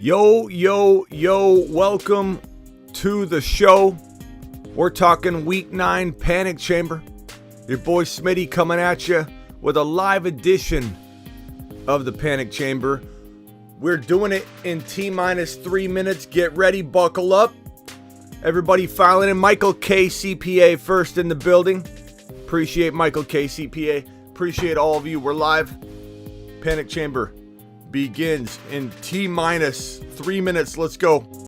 Yo, welcome to the show. We're talking Week 9 Panic Chamber. Your boy Smitty coming at you with a live edition of the Panic Chamber. We're doing it in T-minus 3 minutes. Get ready, buckle up. Everybody filing in. Michael K. CPA first in the building. Appreciate Michael K. CPA. Appreciate all of you. We're live. Panic Chamber begins in T-minus 3 minutes. Let's go.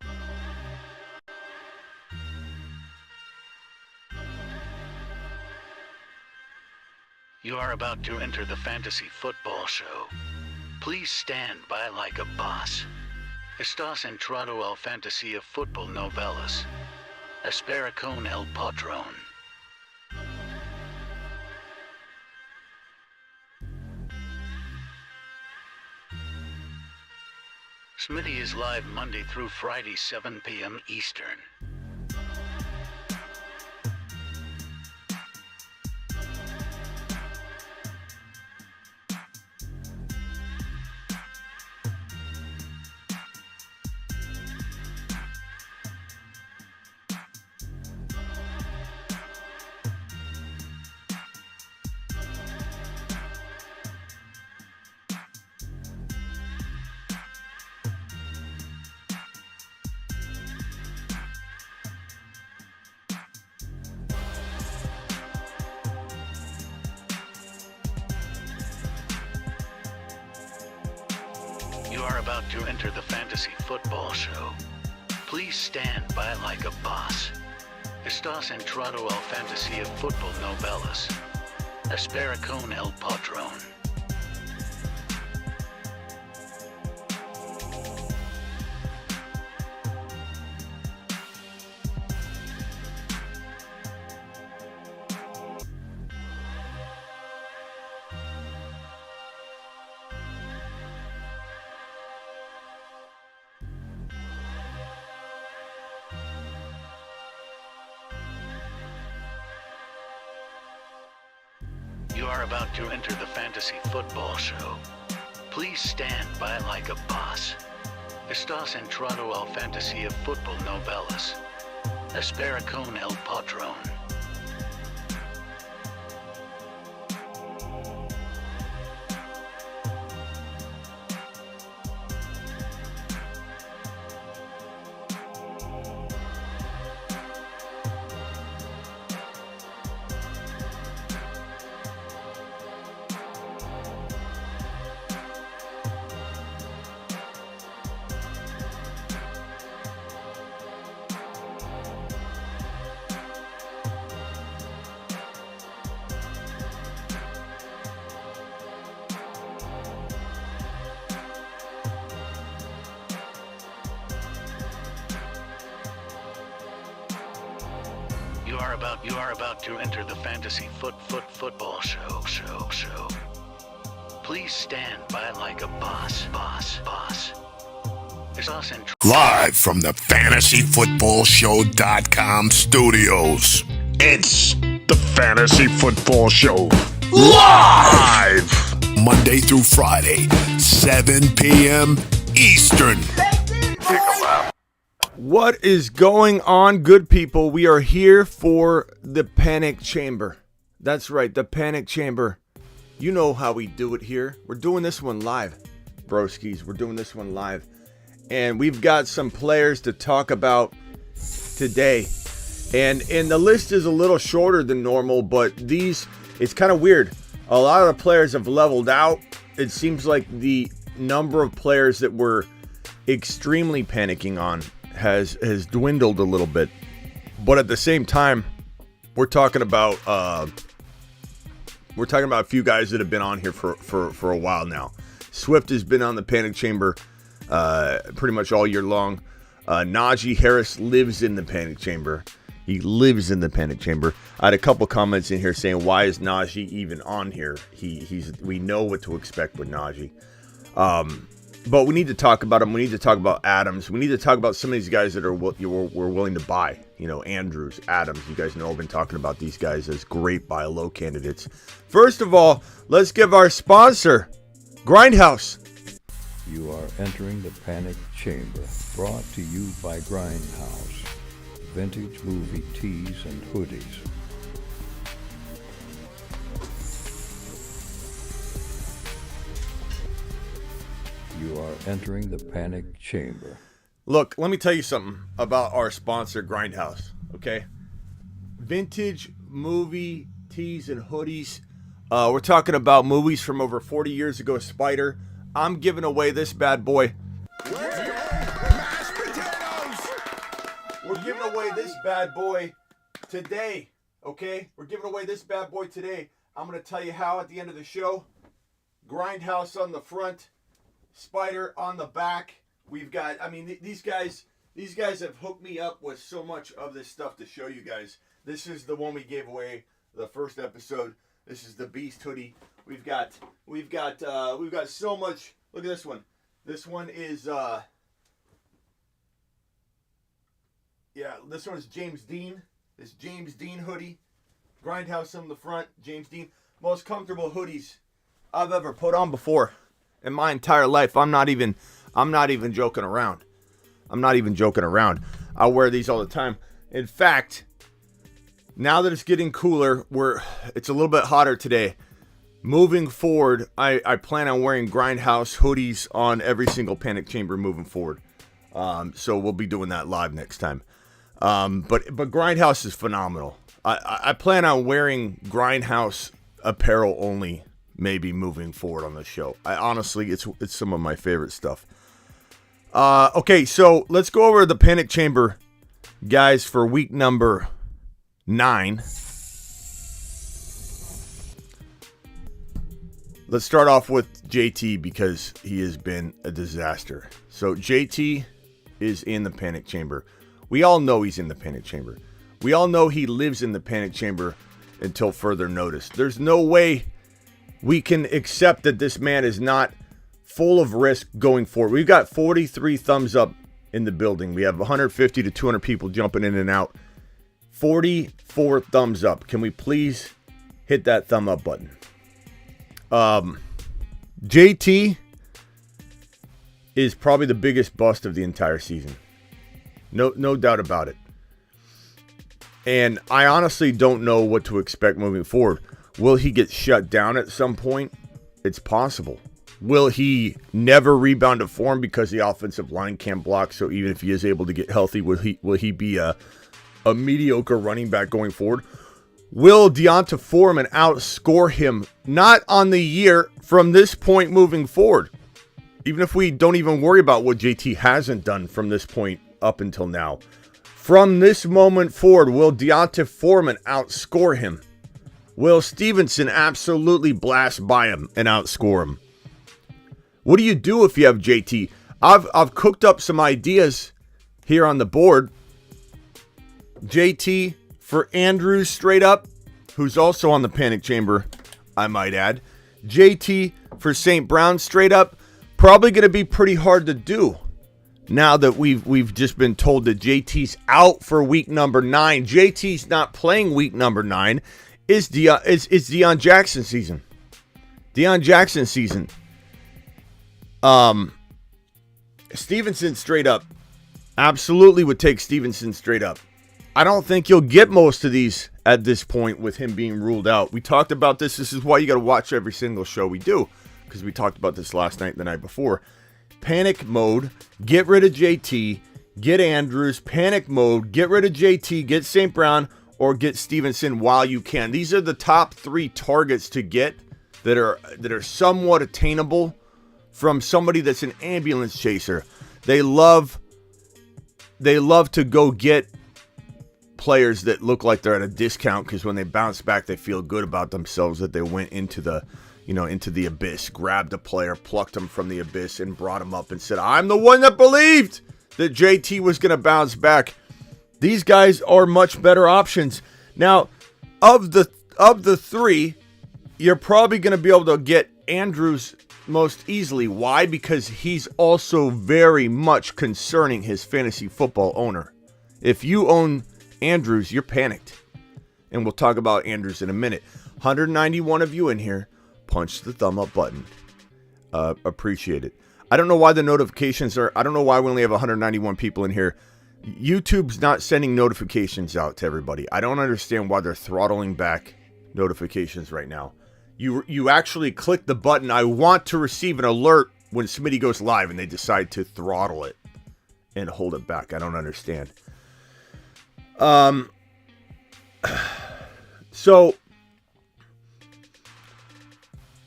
You are about to enter the fantasy football show. Please stand by like a boss. Estás entrado al fantasía fútbol novelas. Espera con el patrón. Smitty is live Monday through Friday, 7 p.m. Eastern. You are about to enter the fantasy football show. Please stand by like a boss. Estás entrado al fantasía fútbol novelas. Espera con el patrón. You are about to enter the fantasy football show. Please stand by like a boss. Estás entrado al fantasía fútbol novelas. Espera con el patrón. You are about to enter the fantasy football show. Please stand by like a boss. Live from the fantasyfootballshow.com studios. It's the Fantasy Football Show. Live! Monday through Friday, 7 p.m. Eastern. What is going on, good people? We are here for the Panic Chamber. That's right, the Panic Chamber. You know how we do it here. We're doing this one live, broskies. We're doing this one live. And we've got some players to talk about today. And the list is a little shorter than normal, but it's kind of weird. A lot of the players have leveled out. It seems like the number of players that we're extremely panicking on has dwindled a little bit, but at the same time, we're talking about a few guys that have been on here for a while now. Swift has been on the Panic Chamber pretty much all year long. Najee Harris lives in the Panic Chamber. He lives in the Panic Chamber. I had a couple comments in here saying, why is Najee even on here? We know what to expect with Najee. But we need to talk about him. We need to talk about Adams. We need to talk about some of these guys that we're willing to buy. You know, Andrews, Adams. You guys know I've been talking about these guys as great buy low candidates. First of all, let's give our sponsor, Grindhouse. You are entering the Panic Chamber, brought to you by Grindhouse, vintage movie tees and hoodies. You are entering the Panic Chamber. Look, let me tell you something about our sponsor, Grindhouse, okay? Vintage movie tees and hoodies. We're talking about movies from over 40 years ago. Spider. I'm giving away this bad boy. Mashed potatoes! We're giving away this bad boy today, okay? We're giving away this bad boy today. I'm going to tell you how at the end of the show. Grindhouse on the front, Spider on the back. We've got, I mean, these guys have hooked me up with so much of this stuff to show you guys. This is the one we gave away the first episode. This is the Beast hoodie. We've got so much. Look at this one. This one is this one is James Dean. This James Dean hoodie. Grindhouse on the front. James Dean. Most comfortable hoodies I've ever put on before in my entire life. I'm not even joking around. I wear these all the time. In fact, now that it's getting cooler, it's a little bit hotter today. Moving forward, I plan on wearing Grindhouse hoodies on every single Panic Chamber moving forward. So we'll be doing that live next time. But Grindhouse is phenomenal. I plan on wearing Grindhouse apparel only, maybe moving forward on the show. Honestly, it's some of my favorite stuff. Okay, so let's go over the Panic Chamber, guys, for week number 9. Let's start off with JT because he has been a disaster. So JT is in the Panic Chamber. We all know he's in the Panic Chamber. We all know he lives in the Panic Chamber until further notice. There's no way we can accept that this man is not full of risk going forward. We've got 43 thumbs up in the building. We have 150 to 200 people jumping in and out. 44 thumbs up. Can we please hit that thumb up button? JT is probably the biggest bust of the entire season. No doubt about it. And I honestly don't know what to expect moving forward. Will he get shut down at some point? It's possible. Will he never rebound to form because the offensive line can't block? So even if he is able to get healthy, will he be a mediocre running back going forward? Will D'Onta Foreman outscore him? Not on the year from this point moving forward. Even if we don't even worry about what JT hasn't done from this point up until now. From this moment forward, will D'Onta Foreman outscore him? Will Stevenson absolutely blast by him and outscore him? What do you do if you have JT? I've cooked up some ideas here on the board. JT for Andrews straight up, who's also on the Panic Chamber, I might add. JT for St. Brown straight up, probably going to be pretty hard to do now that we've just been told that JT's out for week number 9. JT's not playing week number 9. It's Deion Jackson season. Deion Jackson season. Stevenson straight up. Absolutely would take Stevenson straight up. I don't think you'll get most of these at this point with him being ruled out. We talked about this. This is why you got to watch every single show we do, because we talked about this last night and the night before. Panic mode. Get rid of JT. Get Andrews. Panic mode. Get rid of JT. Get St. Brown or get Stevenson while you can. These are the top 3 targets to get that are somewhat attainable from somebody that's an ambulance chaser. They love to go get players that look like they're at a discount because when they bounce back, they feel good about themselves that they went into the abyss, grabbed a player, plucked him from the abyss, and brought him up and said, "I'm the one that believed that JT was going to bounce back." These guys are much better options. Now, of the 3, you're probably going to be able to get Andrews most easily. Why? Because he's also very much concerning his fantasy football owner. If you own Andrews, you're panicked. And we'll talk about Andrews in a minute. 191 of you in here. Punch the thumb up button. Appreciate it. I don't know why the notifications are, I don't know why we only have 191 people in here. YouTube's not sending notifications out to everybody. I don't understand why they're throttling back notifications right now. You actually click the button, I want to receive an alert when Smitty goes live, and they decide to throttle it and hold it back. I don't understand. So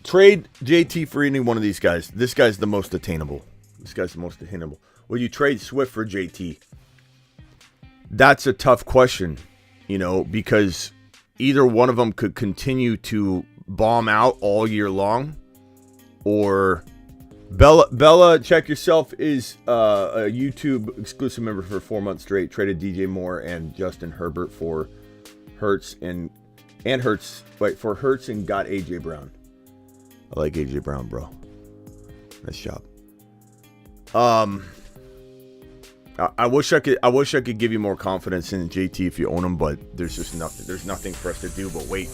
trade JT for any one of these guys. This guy's the most attainable. Will you trade Swift for JT? That's a tough question, because either one of them could continue to bomb out all year long, or Bella, check yourself, is a YouTube exclusive member for 4 months straight. Traded DJ Moore and Justin Herbert for Hurts and Hurts. Wait, for Hurts and got AJ Brown. I like AJ Brown, bro. Nice job. I wish I could give you more confidence in JT if you own him, but there's just nothing. There's nothing for us to do but wait.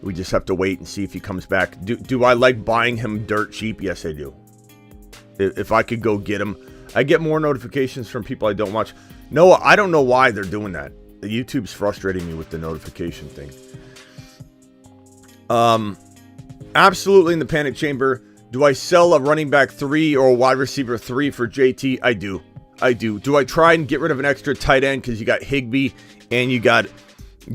We just have to wait and see if he comes back. Do I like buying him dirt cheap? Yes, I do. If I could go get him, I get more notifications from people I don't watch. No, I don't know why they're doing that. YouTube's frustrating me with the notification thing. Absolutely in the panic chamber. Do I sell a running back 3 or a wide receiver 3 for JT? I do. Do I try and get rid of an extra tight end because you got Higbee and you got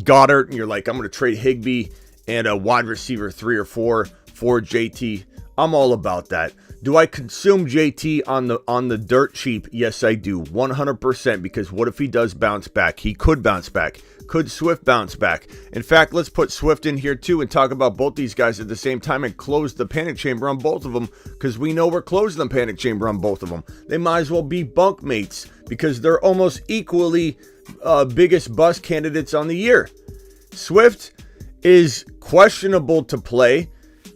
Goddard, and you're like, I'm going to trade Higbee and a wide receiver 3 or 4 for JT? I'm all about that. Do I consume JT on the dirt cheap? Yes, I do. 100%, because what if he does bounce back? He could bounce back. Could Swift bounce back? In fact, let's put Swift in here too and talk about both these guys at the same time and close the panic chamber on both of them, because we know we're closing the panic chamber on both of them. They might as well be bunk mates because they're almost equally biggest bust candidates on the year. Swift is questionable to play.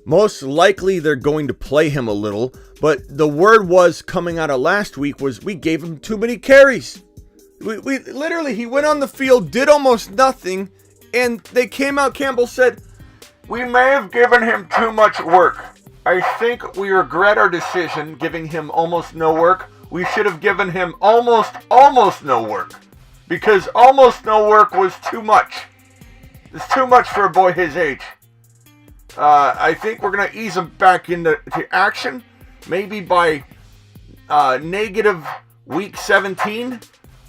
Most likely they're going to play him a little, but the word was coming out of last week was we gave him too many carries. We literally, he went on the field, did almost nothing, and they came out, Campbell said, we may have given him too much work. I think we regret our decision giving him almost no work. We should have given him almost no work, because almost no work was too much. It's too much for a boy his age. I think we're going to ease him back into action, maybe by negative week 17.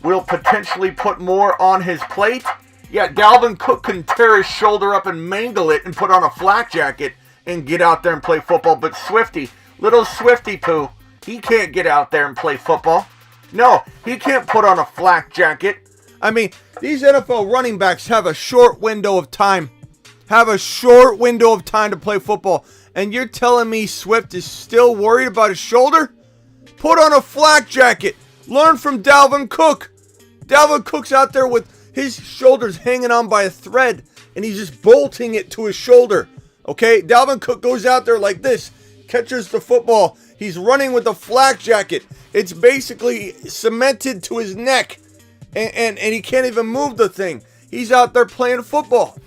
We'll potentially put more on his plate. Yeah, Dalvin Cook can tear his shoulder up and mangle it and put on a flak jacket and get out there and play football. But Swifty, little Swifty poo, he can't get out there and play football. No, he can't put on a flak jacket. I mean, these NFL running backs have a short window of time. To play football. And you're telling me Swift is still worried about his shoulder? Put on a flak jacket. Learn from Dalvin Cook. Dalvin Cook's out there with his shoulders hanging on by a thread, and he's just bolting it to his shoulder. Okay? Dalvin Cook goes out there like this, catches the football. He's running with a flak jacket. It's basically cemented to his neck, and he can't even move the thing. He's out there playing football.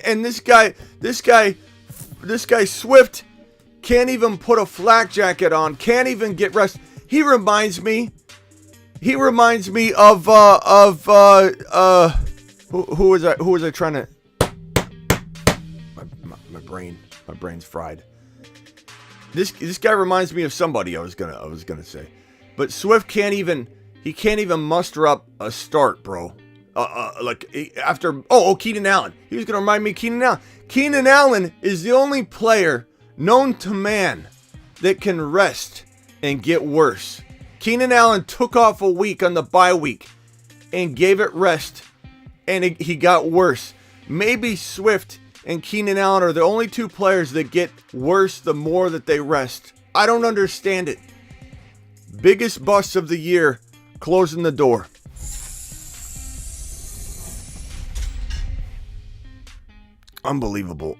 And this guy Swift can't even put a flak jacket on, can't even get rest. He reminds me of who was I trying to? My brain's fried. This guy reminds me of somebody I was gonna say, but Swift can't even muster up a start, bro. Keenan Allen. He was going to remind me of Keenan Allen. Keenan Allen is the only player known to man that can rest and get worse. Keenan Allen took off a week on the bye week and gave it rest, and he got worse. Maybe Swift and Keenan Allen are the only two players that get worse the more that they rest. I don't understand it. Biggest bust of the year, closing the door. Unbelievable.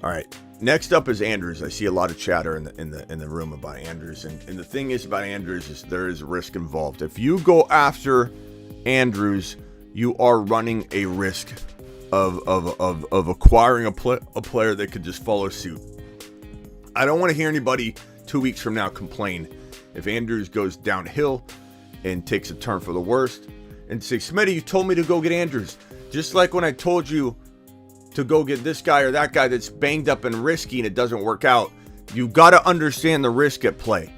All right. Next up is Andrews. I see a lot of chatter in the room about Andrews, and the thing is about Andrews is there is risk involved. If you go after Andrews, you are running a risk of acquiring a player that could just follow suit. I don't want to hear anybody 2 weeks from now complain if Andrews goes downhill and takes a turn for the worst and say, Smitty, you told me to go get Andrews. Just like when I told you to go get this guy or that guy that's banged up and risky and it doesn't work out. You got to understand the risk at play.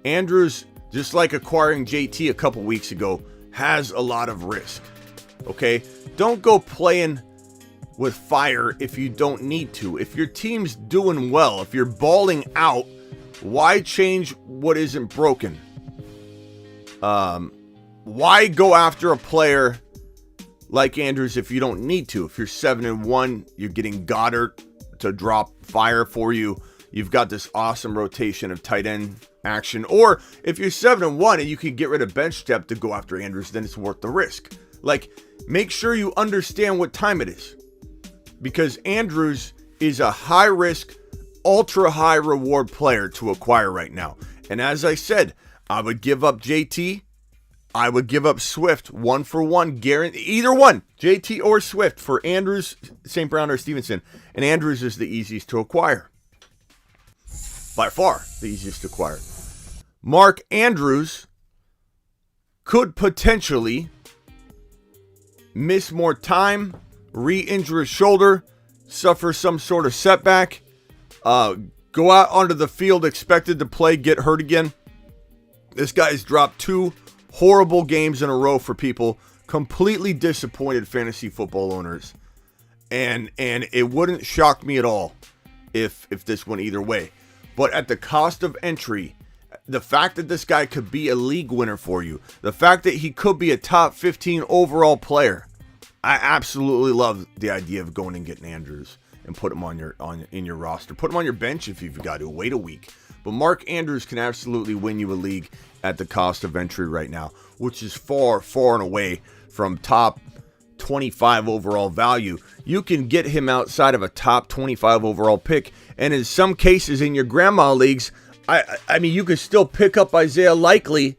Andrews, just like acquiring JT a couple weeks ago, has a lot of risk. Okay? Don't go playing with fire if you don't need to. If your team's doing well, if you're balling out, why change what isn't broken? Why go after a player like Andrews if you don't need to? If you're 7-1, you're getting Goddard to drop fire for you. You've got this awesome rotation of tight end action. Or if you're 7-1 and you can get rid of bench depth to go after Andrews, then it's worth the risk. Like, make sure you understand what time it is. Because Andrews is a high-risk, ultra-high reward player to acquire right now. And as I said, I would give up JT. I would give up Swift 1-for-1, guarantee either one, JT or Swift, for Andrews, St. Brown, or Stevenson. And Andrews is the easiest to acquire. By far, the easiest to acquire. Mark Andrews could potentially miss more time, re-injure his shoulder, suffer some sort of setback, go out onto the field expected to play, get hurt again. This guy's dropped 2 horrible games in a row for people, completely disappointed fantasy football owners. And it wouldn't shock me at all if this went either way. But at the cost of entry, the fact that this guy could be a league winner for you, the fact that he could be a top 15 overall player, I absolutely love the idea of going and getting Andrews and put him in your roster. Put him on your bench if you've got to. Wait a week. But Mark Andrews can absolutely win you a league at the cost of entry right now, which is far, far and away from top 25 overall value. You can get him outside of a top 25 overall pick. And in some cases in your grandma leagues, I mean, you could still pick up Isaiah Likely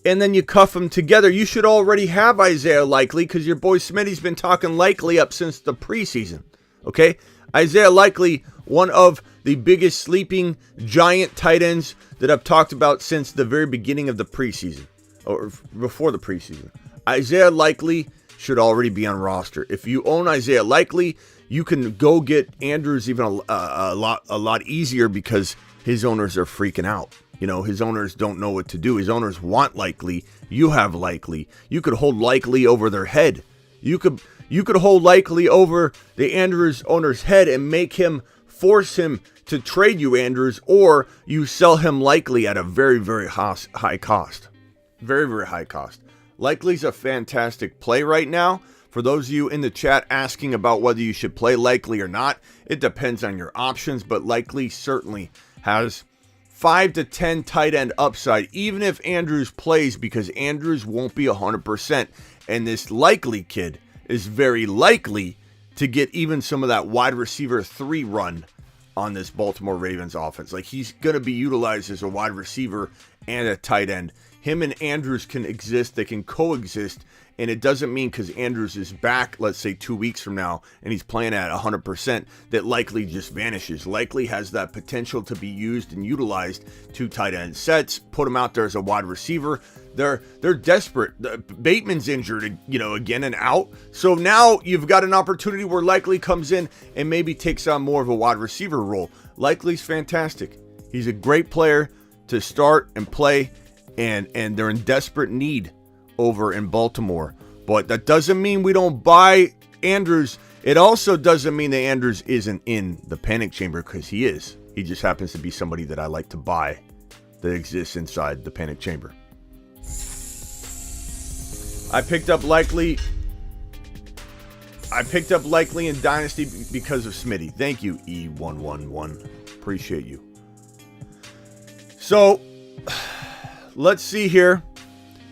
and then you cuff them together. You should already have Isaiah Likely because your boy Smitty's been talking Likely up since the preseason. Okay? Isaiah Likely, one of the biggest sleeping giant tight ends that I've talked about since the very beginning of the preseason, or before the preseason. Isaiah Likely should already be on roster. If you own Isaiah Likely, you can go get Andrews even a lot easier because his owners are freaking out. You know, his owners don't know what to do. His owners want Likely. You have Likely. You could hold Likely over their head. You could hold Likely over the Andrews owner's head and force him to trade you Andrews, or you sell him Likely at a very, very high cost. Very, very high cost. Likely's a fantastic play right now. For those of you in the chat asking about whether you should play Likely or not, it depends on your options, but Likely certainly has 5 to 10 tight end upside, even if Andrews plays, because Andrews won't be 100%. And this Likely kid is very likely to get even some of that wide receiver 3 run on this Baltimore Ravens offense. Like, he's going to be utilized as a wide receiver and a tight end. Him and Andrews can exist. They can coexist. And it doesn't mean because Andrews is back, let's say 2 weeks from now, and he's playing at 100%, that Likely just vanishes. Likely has that potential to be used and utilized 2 tight end sets, put him out there as a wide receiver. They're desperate. Bateman's injured, again and out. So now you've got an opportunity where Likely comes in and maybe takes on more of a wide receiver role. Likely's fantastic. He's a great player to start and play, and they're in desperate need over in Baltimore. But that doesn't mean we don't buy Andrews. It also doesn't mean that Andrews isn't in the panic chamber, because he is. He just happens to be somebody that I like to buy that exists inside the panic chamber. I picked up Likely in Dynasty because of Smitty. Thank you, E111. Appreciate you. So, let's see here.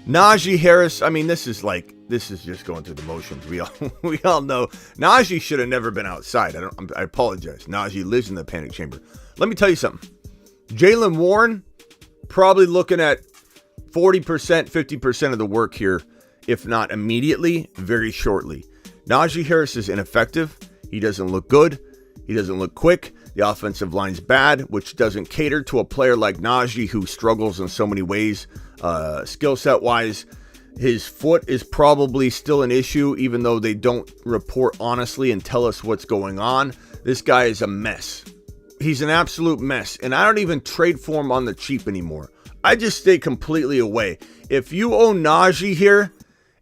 Najee Harris, I mean, this is just going through the motions. We all know Najee should have never been outside. I apologize. Najee lives in the panic chamber. Let me tell you something. Jaylen Warren, probably looking at 40%, 50% of the work here, if not immediately, very shortly. Najee Harris is ineffective. He doesn't look good. He doesn't look quick. The offensive line's bad, which doesn't cater to a player like Najee, who struggles in so many ways. Skill set wise, his foot is probably still an issue, even though they don't report honestly and tell us what's going on. This guy is a mess. He's an absolute mess, and I don't even trade for him on the cheap anymore. I just stay completely away. If you own Najee here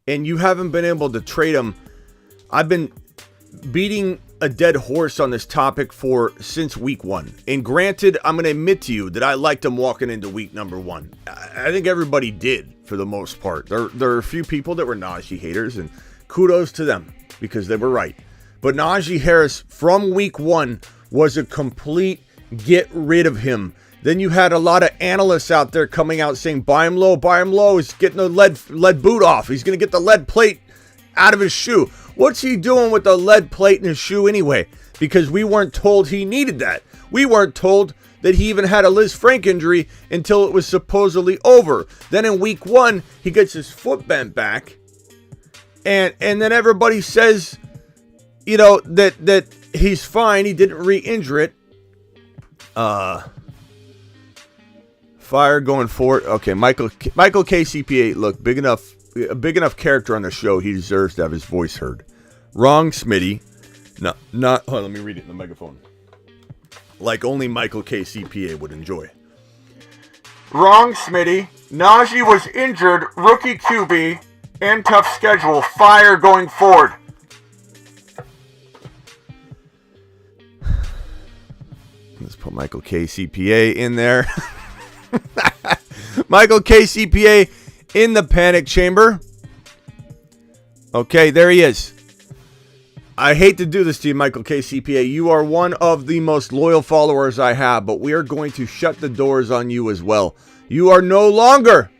and you haven't been able to trade him, I've been beating a dead horse on this topic since week 1. And granted, I'm going to admit to you that I liked him walking into week number 1. I think everybody did for the most part. There are a few people that were Najee haters, and kudos to them because they were right. But Najee Harris from week 1 was a complete get rid of him. Then you had a lot of analysts out there coming out saying, buy him low, buy him low. He's getting the lead boot off. He's going to get the lead plate out of his shoe. What's he doing with the lead plate in his shoe anyway? Because we weren't told he needed that. We weren't told that he even had a Liz Frank injury until it was supposedly over. Then in week 1, he gets his foot bent back. And then everybody says, that he's fine. He didn't re-injure it. Fire going forward. Okay, Michael KCPA, look, a big enough character on the show. He deserves to have his voice heard. Wrong, Smitty. No, not. Hold on, let me read it in the megaphone. Like only Michael KCPA would enjoy. Wrong, Smitty. Najee was injured, rookie QB, and tough schedule. Fire going forward. Let's put Michael KCPA in there. Michael KCPA in the panic chamber. Okay, there he is. I hate to do this to you, Michael KCPA. You are one of the most loyal followers I have, but we are going to shut the doors on you as well. You are no longer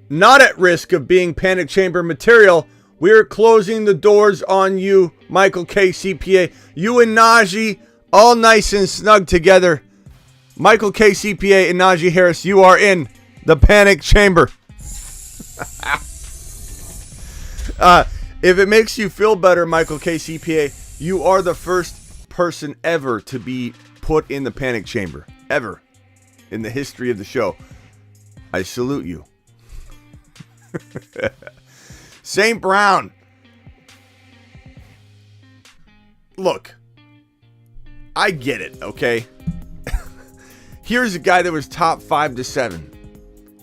not at risk of being panic chamber material. We're closing the doors on you, Michael KCPA. You and Najee, all nice and snug together. Michael KCPA and Najee Harris, you are in the panic chamber. If it makes you feel better, Michael KCPA, you are the first person ever to be put in the panic chamber. Ever. In the history of the show. I salute you. St. Brown. Look. I get it, okay? Here's a guy that was top 5 to 7.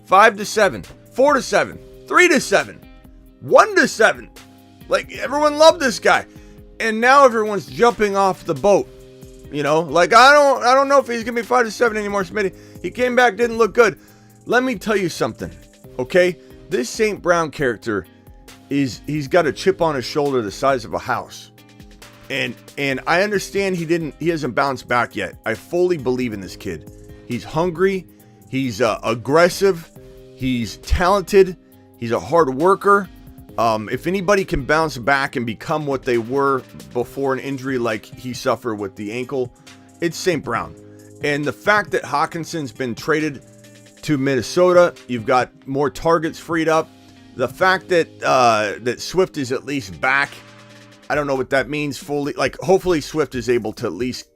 5 to 7. 4 to 7. 3 to 7. 1 to 7. Like, everyone loved this guy. And now everyone's jumping off the boat. I don't know if he's going to be 5 to 7 anymore, Smitty. He came back, didn't look good. Let me tell you something, okay? This St. Brown character he's got a chip on his shoulder the size of a house. And I understand he hasn't bounced back yet. I fully believe in this kid. He's hungry. He's aggressive. He's talented. He's a hard worker. If anybody can bounce back and become what they were before an injury like he suffered with the ankle, it's St. Brown. And the fact that Hawkinson's been traded to Minnesota, you've got more targets freed up. The fact that Swift is at least back, I don't know what that means fully. Like, hopefully Swift is able to at least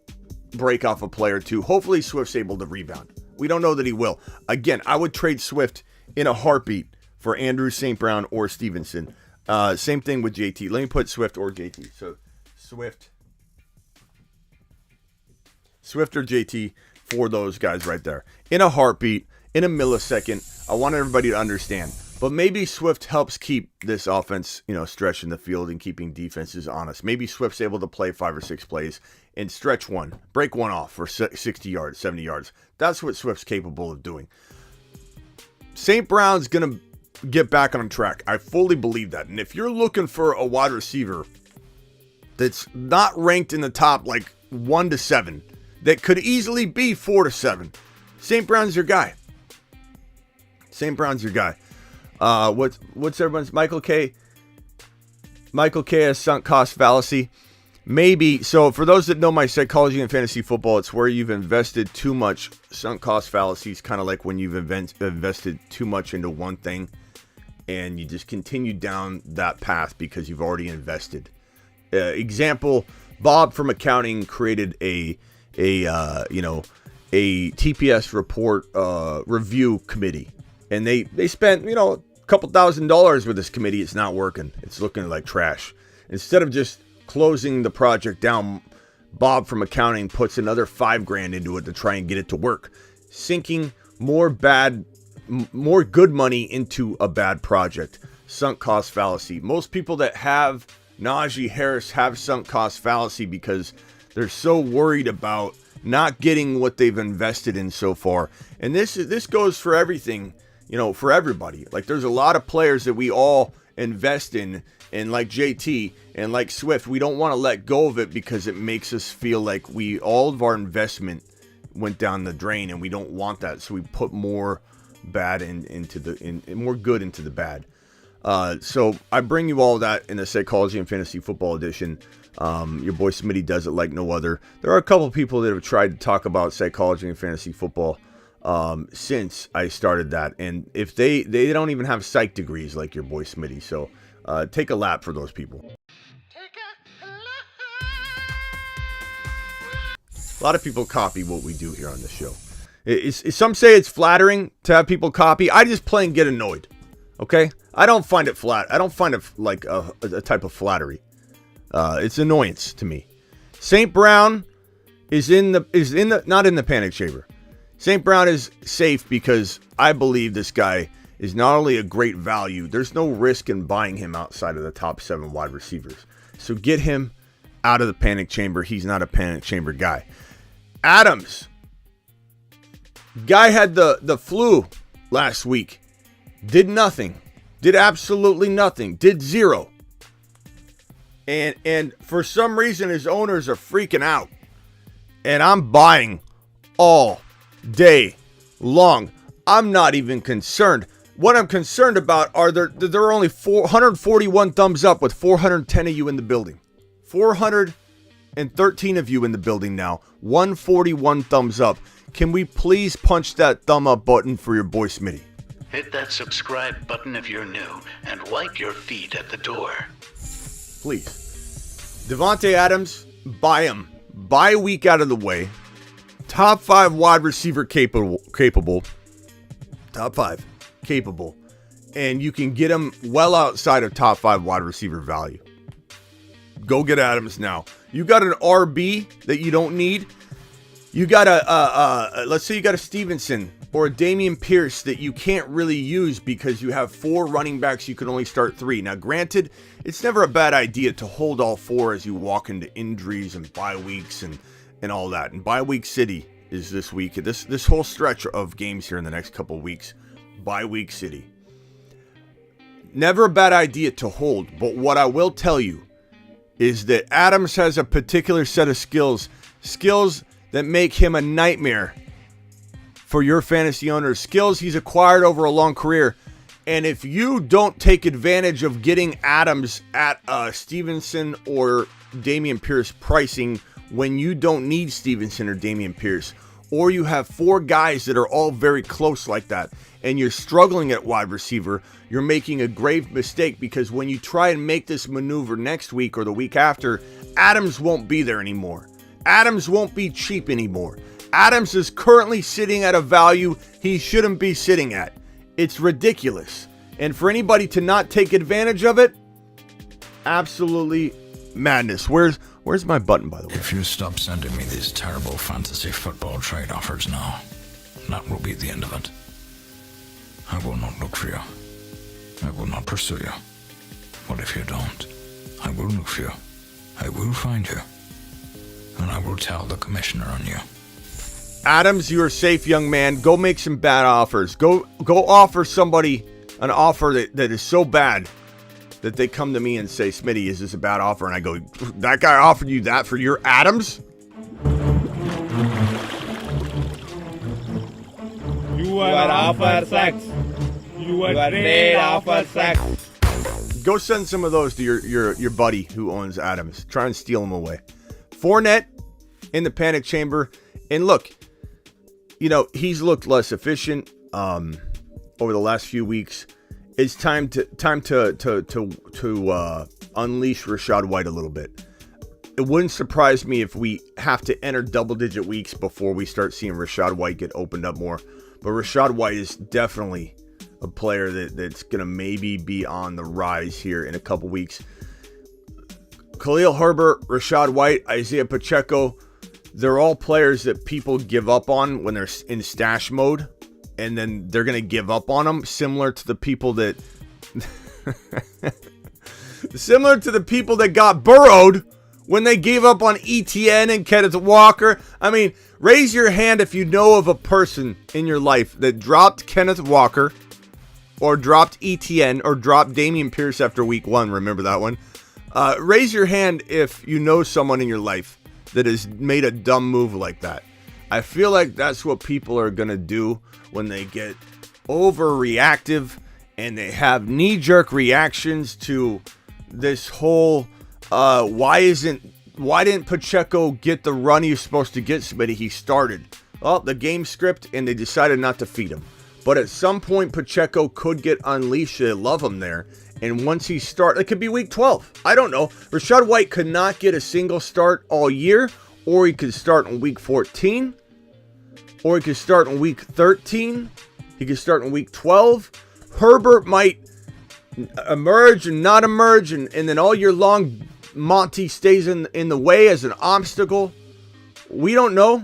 break off a play or two. Hopefully Swift's able to rebound. We don't know that he will. Again, I would trade Swift in a heartbeat for Andrew St. Brown or Stevenson. Same thing with JT. Let me put Swift or JT. So Swift or JT for those guys right there. In a heartbeat, in a millisecond. I want everybody to understand. But maybe Swift helps keep this offense, stretching the field and keeping defenses honest. Maybe Swift's able to play 5 or 6 plays and stretch one, break one off for 60 yards, 70 yards. That's what Swift's capable of doing. St. Brown's going to get back on track. I fully believe that. And if you're looking for a wide receiver that's not ranked in the top 1 to 7, that could easily be 4 to 7, St. Brown's your guy. St. Brown's your guy. What's everyone's Michael K has sunk cost fallacy. Maybe. So for those that know my psychology in fantasy football, it's where you've invested too much. Sunk cost fallacy is kind of like when you've invested too much into one thing and you just continue down that path because you've already invested. Example, Bob from accounting created a TPS report review committee, and they spent a couple $1,000s with this committee. It's not working. It's looking like trash. Instead of just closing the project down, Bob from accounting puts another $5,000 into it to try and get it to work, sinking more good money into a bad project. Sunk cost fallacy. Most people that have Najee Harris have sunk cost fallacy because they're so worried about not getting what they've invested in so far. And this goes for everything, for everybody. Like, there's a lot of players that we all invest in, and like JT and like Swift, we don't want to let go of it because it makes us feel like all of our investment went down the drain, and we don't want that. So we put more bad more good into the bad. So I bring you all that in the Psychology and Fantasy Football edition. Your boy Smitty does it like no other. There are a couple people that have tried to talk about psychology and fantasy football since I started that, and if they don't even have psych degrees like your boy Smitty. So take a lap for those people. A lot of people copy what we do here on the show. Some say it's flattering to have people copy. I just plain get annoyed. Okay, I don't find it flat. I don't find it like a type of flattery. It's annoyance to me. St. Brown is not in the panic chamber. St. Brown is safe because I believe this guy is not only a great value. There's no risk in buying him outside of the top 7 wide receivers. So get him out of the panic chamber. He's not a panic chamber guy. Adams, guy had the flu last week. Did nothing. Did absolutely nothing. Did zero. And for some reason, his owners are freaking out. And I'm buying all day long. I'm not even concerned. What I'm concerned about are there are only 441 thumbs up with 410 of you in the building. 413 of you in the building now. 141 thumbs up. Can we please punch that thumb up button for your boy Smitty? Hit that subscribe button if you're new, and wipe your feet at the door. Please. Davante Adams, buy him. Bye week out of the way. Top 5 wide receiver capable. Top 5 capable. And you can get him well outside of top 5 wide receiver value. Go get Adams now. You got an RB that you don't need. You got let's say you got a Stevenson or a Dameon Pierce that you can't really use because you have 4 running backs, you can only start 3. Now, granted, it's never a bad idea to hold all 4 as you walk into injuries and bye weeks and all that. And bye week city is this week. This whole stretch of games here in the next couple of weeks. Bye week city. Never a bad idea to hold, but what I will tell you is that Adams has a particular set of skills that make him a nightmare for your fantasy owners. Skills he's acquired over a long career. And if you don't take advantage of getting Adams at Stevenson or Dameon Pierce pricing when you don't need Stevenson or Dameon Pierce, or you have 4 guys that are all very close like that, and you're struggling at wide receiver, you're making a grave mistake, because when you try and make this maneuver next week or the week after, Adams won't be there anymore. Adams won't be cheap anymore. Adams is currently sitting at a value he shouldn't be sitting at. It's ridiculous. And for anybody to not take advantage of it, absolutely madness. Where's my button, by the way? If you stop sending me these terrible fantasy football trade offers now, that will be the end of it. I will not look for you. I will not pursue you. But if you don't, I will look for you. I will find you. And I will tell the commissioner on you. Adams, you are safe, young man. Go make some bad offers. Go offer somebody an offer that is so bad that they come to me and say, Smitty, is this a bad offer? And I go, that guy offered you that for your Adams? You are offer sex. You are trade offer sex. Go send some of those to your buddy who owns Adams. Try and steal them away. Fournette in the panic chamber. And look, he's looked less efficient over the last few weeks. It's time to unleash Rachaad White a little bit. it wouldn't surprise me if we have to enter double-digit weeks before we start seeing Rachaad White get opened up more. But Rachaad White is definitely a player that's going to maybe be on the rise here in a couple weeks. Khalil Herbert, Rachaad White, Isaiah Pacheco, they're all players that people give up on when they're in stash mode, and then they're going to give up on them, similar to the people that got burrowed when they gave up on Etienne and Kenneth Walker. I mean, raise your hand if you know of a person in your life that dropped Kenneth Walker or dropped Etienne or dropped Dameon Pierce after week 1. Remember that one? Raise your hand if you know someone in your life that has made a dumb move like that. I feel like that's what people are going to do when they get overreactive and they have knee-jerk reactions to this whole why didn't Pacheco get the run he was supposed to get, but he started. Well, the game script, and they decided not to feed him. But at some point, Pacheco could get unleashed. They love him there. And once he starts, it could be week 12. I don't know. Rachaad White could not get a single start all year, or he could start in week 14, or he could start in week 13. He could start in week 12. Herbert might emerge and not emerge, and then all year long, Monty stays in the way as an obstacle. We don't know.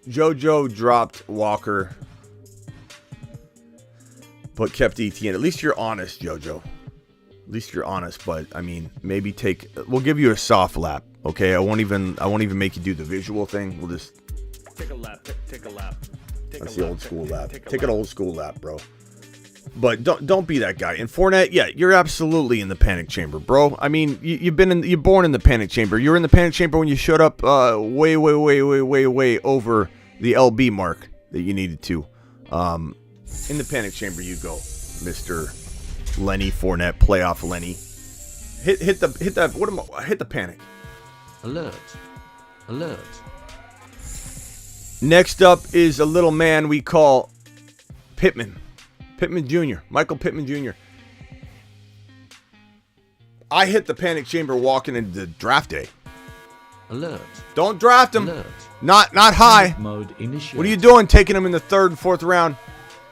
JoJo dropped Walker, but kept Etienne. At least you're honest, JoJo. At least you're honest. But I mean, maybe we'll give you a soft lap. Okay, I won't even make you do the visual thing. We'll just Take a lap. Take a lap. That's the old school lap. Take an old school lap, bro. But don't be that guy. And Fournette, yeah, you're absolutely in the panic chamber, bro. I mean, you're born in the panic chamber. You were in the panic chamber when you showed up way over the LB mark that you needed to. In the panic chamber you go, Mr. Lenny Fournette, playoff Lenny. Hit the panic. Alert. Next up is a little man we call Pittman Jr., Michael Pittman Jr. I hit the panic chamber walking into the draft day. Alert. Don't draft him. Alert. Not high. Mode initiated. What are you doing taking him in the 3rd and 4th round?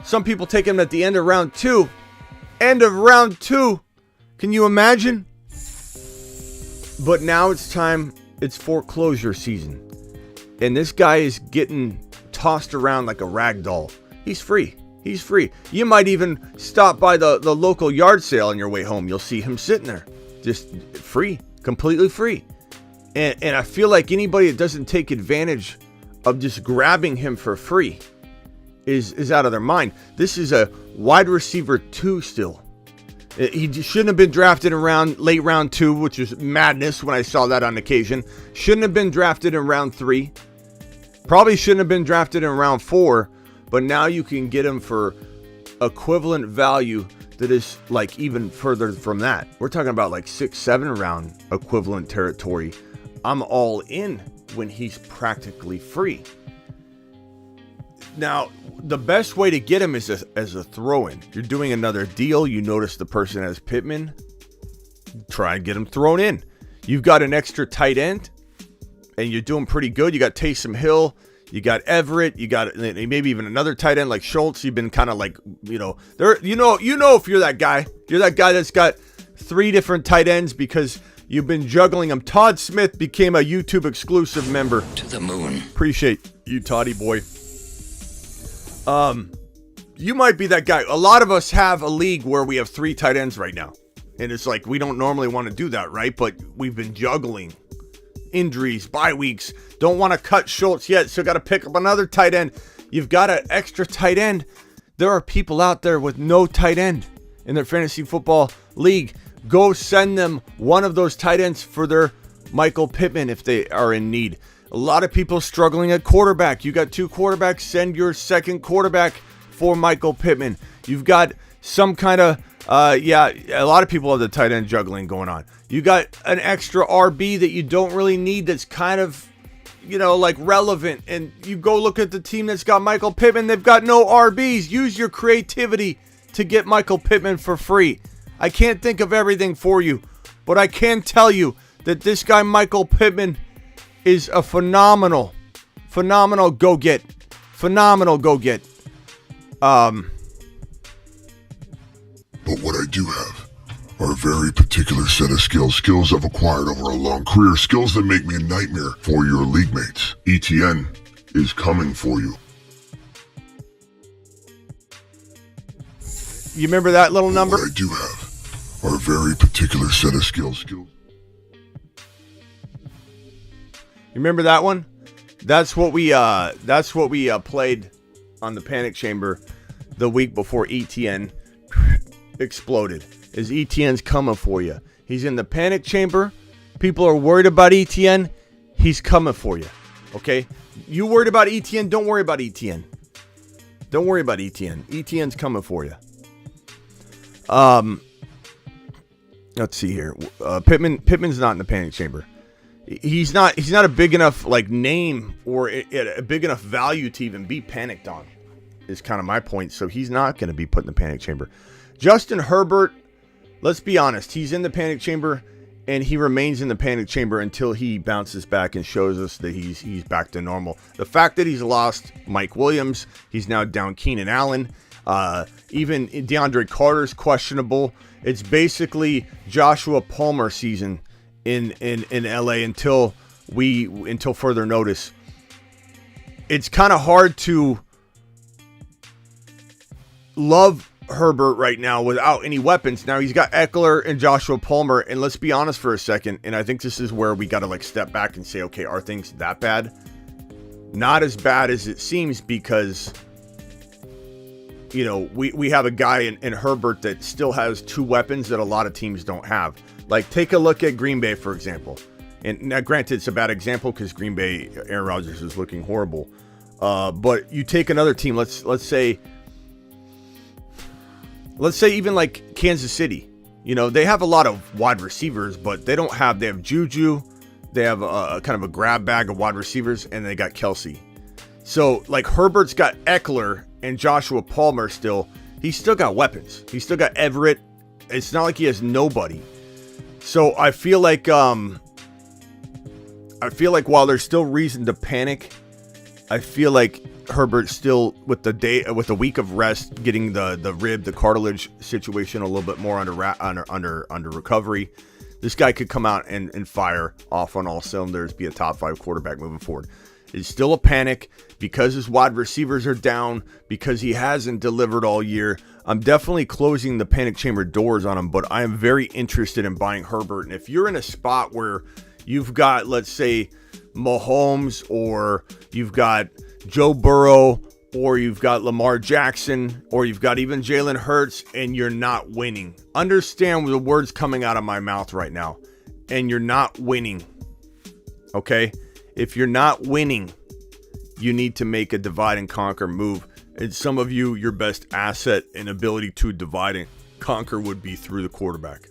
Some people take him at the end of round 2. End of round 2. Can you imagine? But now it's time. It's foreclosure season. And this guy is getting tossed around like a rag doll. He's free. You might even stop by the local yard sale on your way home. You'll see him sitting there. Just free. Completely free. And I feel like anybody that doesn't take advantage of just grabbing him for free is out of their mind. This is a wide receiver 2 still. He shouldn't have been drafted in late round 2, which is madness when I saw that on occasion. Shouldn't have been drafted in round 3. Probably shouldn't have been drafted in round 4. But now you can get him for equivalent value that is like even further from that. We're talking about like 6-7 round equivalent territory. I'm all in when he's practically free. Now, the best way to get him is as a throw-in. You're doing another deal. You notice the person has Pittman. Try and get him thrown in. You've got an extra tight end, and you're doing pretty good. You got Taysom Hill. You got Everett. You got maybe even another tight end like Schultz. You've been kind of like, if you're that guy. You're that guy that's got 3 different tight ends because you've been juggling them. Todd Smith became a YouTube exclusive member. To the moon. Appreciate you, Toddy boy. You might be that guy. A lot of us have a league where we have 3 tight ends right now. And it's like, we don't normally want to do that, right? But we've been juggling injuries, bye weeks. Don't want to cut Schultz yet, so got to pick up another tight end. You've got an extra tight end. There are people out there with no tight end in their fantasy football league. Go send them one of those tight ends for their Michael Pittman if they are in need. A lot of people struggling at quarterback. You got 2 quarterbacks. Send your second quarterback for Michael Pittman. You've got some kind of, a lot of people have the tight end juggling going on. You got an extra RB that you don't really need that's kind of, like relevant. And you go look at the team that's got Michael Pittman. They've got no RBs. Use your creativity to get Michael Pittman for free. I can't think of everything for you. But I can tell you that this guy, Michael Pittman, is a phenomenal go-get. Phenomenal go-get. But what I do have are a very particular set of skills I've acquired over a long career, skills that make me a nightmare for your league mates. Etienne is coming for you. You remember that little number? What I do have are a very particular set of skills. You remember that one? That's what we played on the Panic Chamber the week before Etienne exploded. Is Etienne's coming for you? He's in the Panic Chamber. People are worried about Etienne. He's coming for you. Okay? You worried about Etienne? Don't worry about Etienne. Don't worry about Etienne. Etienne's coming for you. Let's see here. Pittman's not in the Panic Chamber. He's not a big enough name or a big enough value to even be panicked on. Is kind of my point. So he's not going to be put in the Panic Chamber. Justin Herbert, let's be honest. He's in the Panic Chamber, and he remains in the Panic Chamber until he bounces back and shows us that he's back to normal. The fact that he's lost Mike Williams, he's now down Keenan Allen. Even DeAndre Carter's questionable. It's basically Joshua Palmer season in LA until further notice. It's kind of hard to love Herbert right now without any weapons. Now he's got Eckler and Joshua Palmer, and let's be honest for a second, and I think this is where we got to step back and say, okay, are things that bad? Not as bad as it seems, because we have a guy in Herbert that still has two weapons that a lot of teams don't have. Take a look at Green Bay, for example. And now, granted, it's a bad example because Green Bay, Aaron Rodgers is looking horrible. But you take another team, let's say even Kansas City. They have a lot of wide receivers, but they have Juju. They have a kind of a grab bag of wide receivers, and they got Kelsey. So Herbert's got Eckler and Joshua Palmer still. He's still got weapons. He's still got Everett. It's not like he has nobody. So I feel like while there's still reason to panic, I feel like Herbert still with a week of rest, getting the cartilage situation a little bit more under recovery. This guy could come out and fire off on all cylinders, be a top 5 quarterback moving forward. It's still a panic because his wide receivers are down, because he hasn't delivered all year. I'm definitely closing the Panic Chamber doors on him, but I am very interested in buying Herbert. And if you're in a spot where you've got, let's say, Mahomes, or you've got Joe Burrow, or you've got Lamar Jackson, or you've got even Jalen Hurts, and you're not winning, understand the words coming out of my mouth right now, and you're not winning, okay? If you're not winning, you need to make a divide and conquer move. And some of you, your best asset and ability to divide and conquer would be through the quarterback.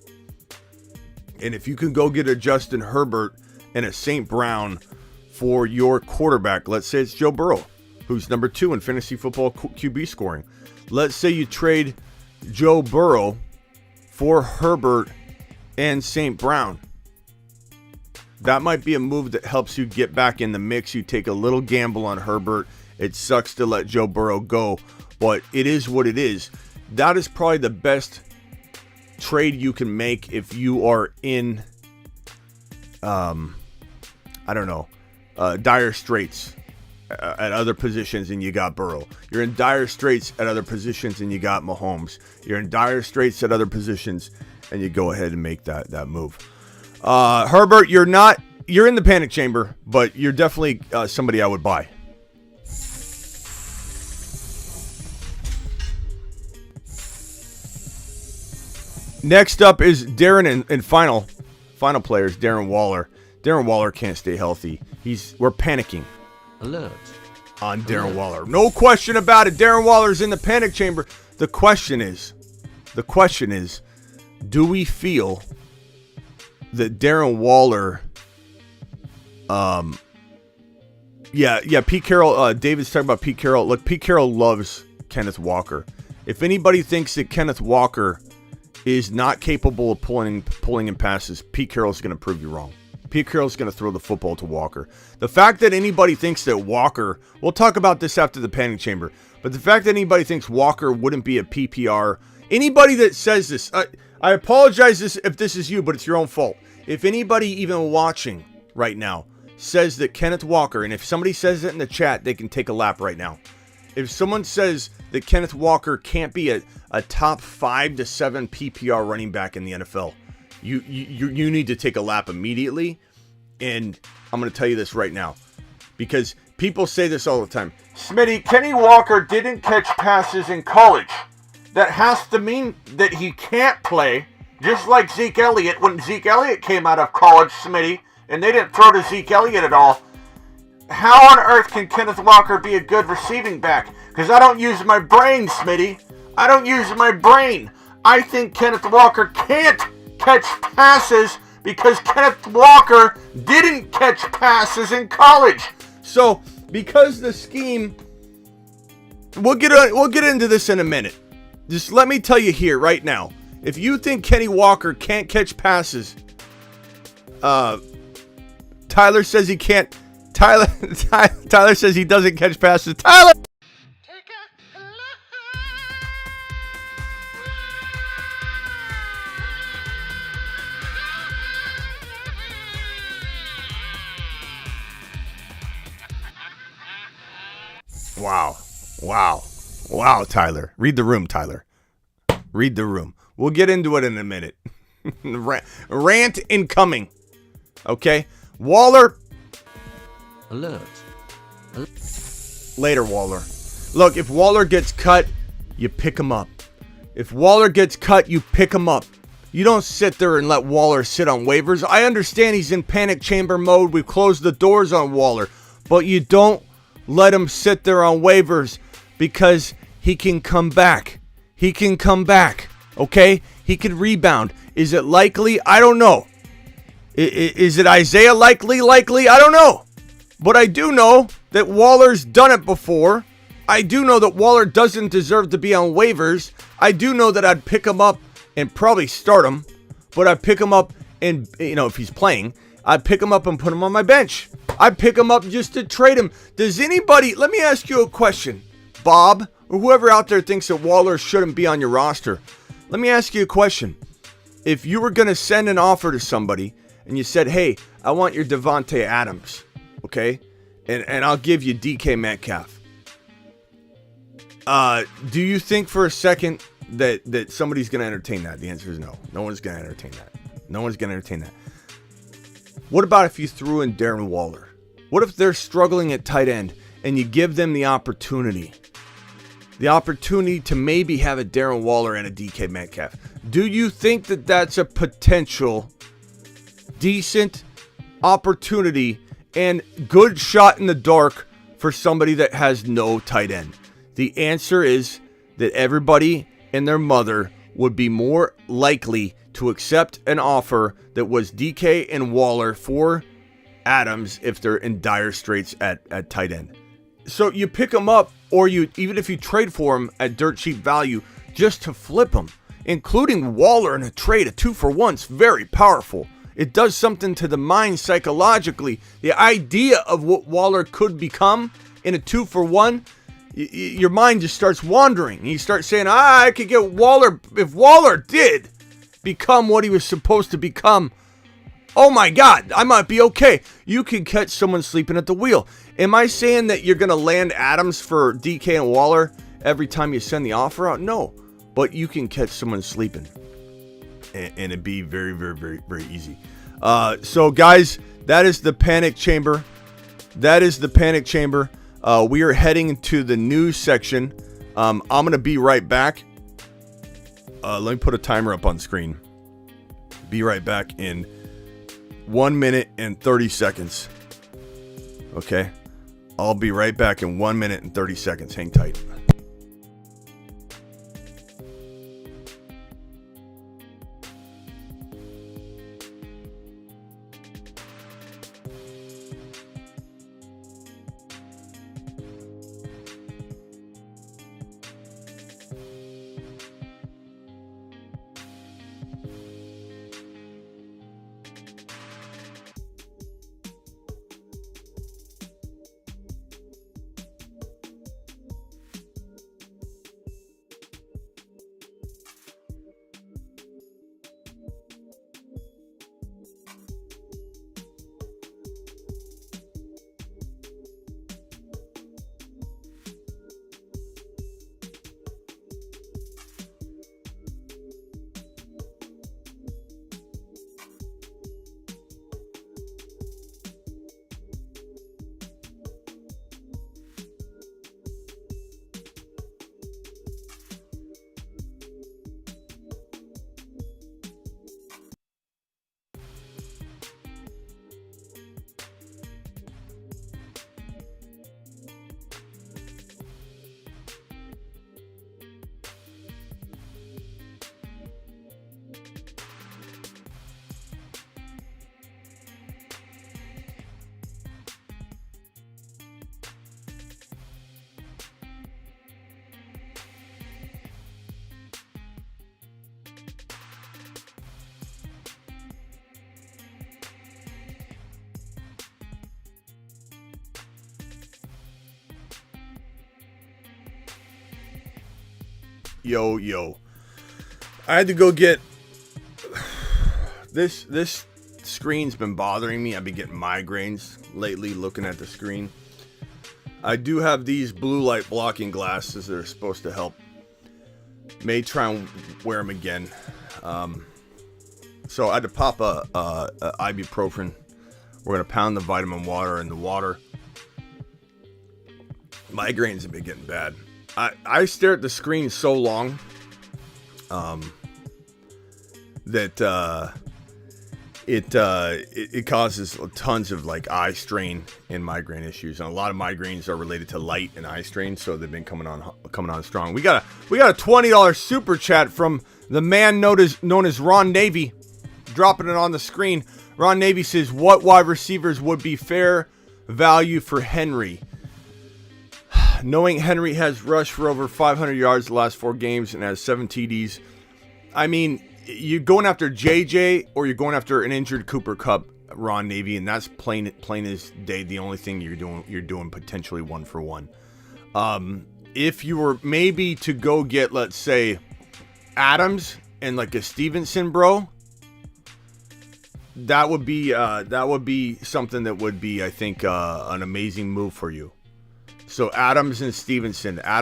And if you can go get a Justin Herbert and a St. Brown for your quarterback, let's say it's Joe Burrow, who's number 2 in fantasy football QB scoring. Let's say you trade Joe Burrow for Herbert and St. Brown. That might be a move that helps you get back in the mix. You take a little gamble on Herbert. It sucks to let Joe Burrow go, but it is what it is. That is probably the best trade you can make if you are in, dire straits at other positions and you got Burrow. You're in dire straits at other positions and you got Mahomes. You're in dire straits at other positions and you go ahead and make that move. Herbert, you're in the Panic Chamber, but you're definitely somebody I would buy. Next up is Darren and final players, Darren Waller. Darren Waller can't stay healthy. We're panicking. Alert. On Darren Waller. No question about it. Darren Waller's in the Panic Chamber. The question is, do we feel that Darren Waller, Pete Carroll, David's talking about Pete Carroll. Look, Pete Carroll loves Kenneth Walker. If anybody thinks that Kenneth Walker is not capable of pulling in passes, Pete Carroll's going to prove you wrong. Pete Carroll's going to throw the football to Walker. The fact that anybody thinks that Walker, we'll talk about this after the panic chamber, but the fact that anybody thinks Walker wouldn't be a PPR, anybody that says this, I apologize if this is you, but it's your own fault. If anybody even watching right now says that Kenneth Walker, and if somebody says it in the chat, they can take a lap right now. If someone says that Kenneth Walker can't be a top 5 to 7 PPR running back in the NFL, you need to take a lap immediately. And I'm going to tell you this right now, because people say this all the time. Smitty, Kenny Walker didn't catch passes in college. That has to mean that he can't play, just like Zeke Elliott. When Zeke Elliott came out of college, Smitty, and they didn't throw to Zeke Elliott at all. How on earth can Kenneth Walker be a good receiving back? Because I don't use my brain, Smitty. I don't use my brain. I think Kenneth Walker can't catch passes because Kenneth Walker didn't catch passes in college. So, because the scheme, we'll get into this in a minute. Just let me tell you here right now. If you think Kenny Walker can't catch passes, Tyler says he can't. Tyler says he doesn't catch passes. Tyler! Wow, Tyler. Read the room, Tyler. Read the room. We'll get into it in a minute. Rant incoming. Okay? Waller. Alert. Later, Waller. Look, if Waller gets cut, you pick him up. If Waller gets cut, you pick him up. You don't sit there and let Waller sit on waivers. I understand he's in panic chamber mode. We've closed the doors on Waller. But you don't let him sit there on waivers because he can come back. He can come back. Okay? He can rebound. Is it likely? I don't know. Is it Isaiah likely? I don't know. But I do know that Waller's done it before. I do know that Waller doesn't deserve to be on waivers. I do know that I'd pick him up and probably start him. But I'd pick him up and, if he's playing, I'd pick him up and put him on my bench. I'd pick him up just to trade him. Does anybody, let me ask you a question. Bob, or whoever out there thinks that Waller shouldn't be on your roster. Let me ask you a question. If you were going to send an offer to somebody and you said, hey, I want your Davante Adams, okay? And I'll give you DK Metcalf. Do you think for a second that somebody's going to entertain that? The answer is no. No one's going to entertain that. No one's going to entertain that. What about if you threw in Darren Waller? What if they're struggling at tight end and you give them the opportunity to maybe have a Darren Waller and a DK Metcalf? Do you think that that's a potential decent opportunity and good shot in the dark for somebody that has no tight end? The answer is that everybody and their mother would be more likely to accept an offer that was DK and Waller for Adams if they're in dire straits at tight end. So you pick them up, or even if you trade for them at dirt cheap value, just to flip them, including Waller in a trade, a 2-for-1 is very powerful. It does something to the mind psychologically. The idea of what Waller could become in a 2-for-1, your mind just starts wandering. And you start saying, I could get Waller. If Waller did become what he was supposed to become, oh my God, I might be okay. You can catch someone sleeping at the wheel. Am I saying that you're going to land Adams for DK and Waller every time you send the offer out? No. But you can catch someone sleeping. And it'd be very, very, very, very easy. So, guys, that is the panic chamber. We are heading into the news section. I'm going to be right back. Let me put a timer up on screen. Be right back in 1 minute and 30 seconds. Okay? I'll be right back in 1 minute and 30 seconds. Hang tight. Yo. I had to go get this screen's been bothering me. I've been getting migraines lately looking at the screen. I do have these blue light blocking glasses that are supposed to help. May try and wear them again. So I had to pop a ibuprofen. We're going to pound the vitamin water in the water. Migraines have been getting bad. I stare at the screen so long that it causes tons of like eye strain and migraine issues, and a lot of migraines are related to light and eye strain, so they've been coming on strong. We got a $20 super chat from the man known as Ron Navy, dropping it on the screen. Ron Navy says, what wide receivers would be fair value for Henry? Knowing Henry has rushed for over 500 yards the last 4 games and has 7 TDs. I mean, you're going after JJ or you're going after an injured Cooper Kupp, Ron Navy, and that's plain as day. The only thing you're doing potentially 1-for-1. If you were maybe to go get, let's say, Adams and like a Stevenson, bro, that would be something that would be, I think, an amazing move for you. So Adams and Stevenson. I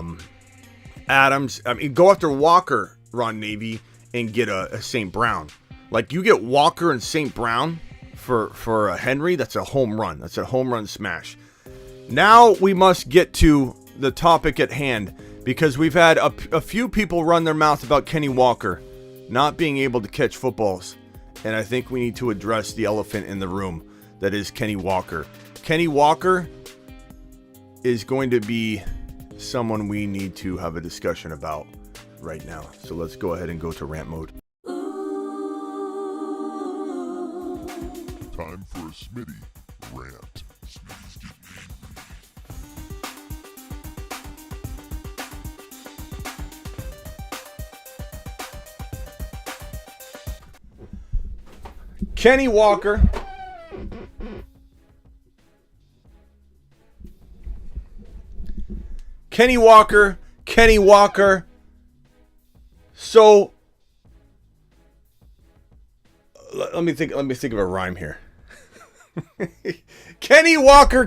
mean, go after Walker, Ron Navy, and get a St. Brown. Like, you get Walker and St. Brown for a Henry, that's a home run. That's a home run smash. Now we must get to the topic at hand, because we've had a few people run their mouth about Kenny Walker not being able to catch footballs. And I think we need to address the elephant in the room, that is Kenny Walker. Kenny Walker is going to be someone we need to have a discussion about right now. So let's go ahead and go to rant mode. Time for a Smitty rant. Kenny Walker. Kenny Walker. So let me think of a rhyme here. Kenny Walker.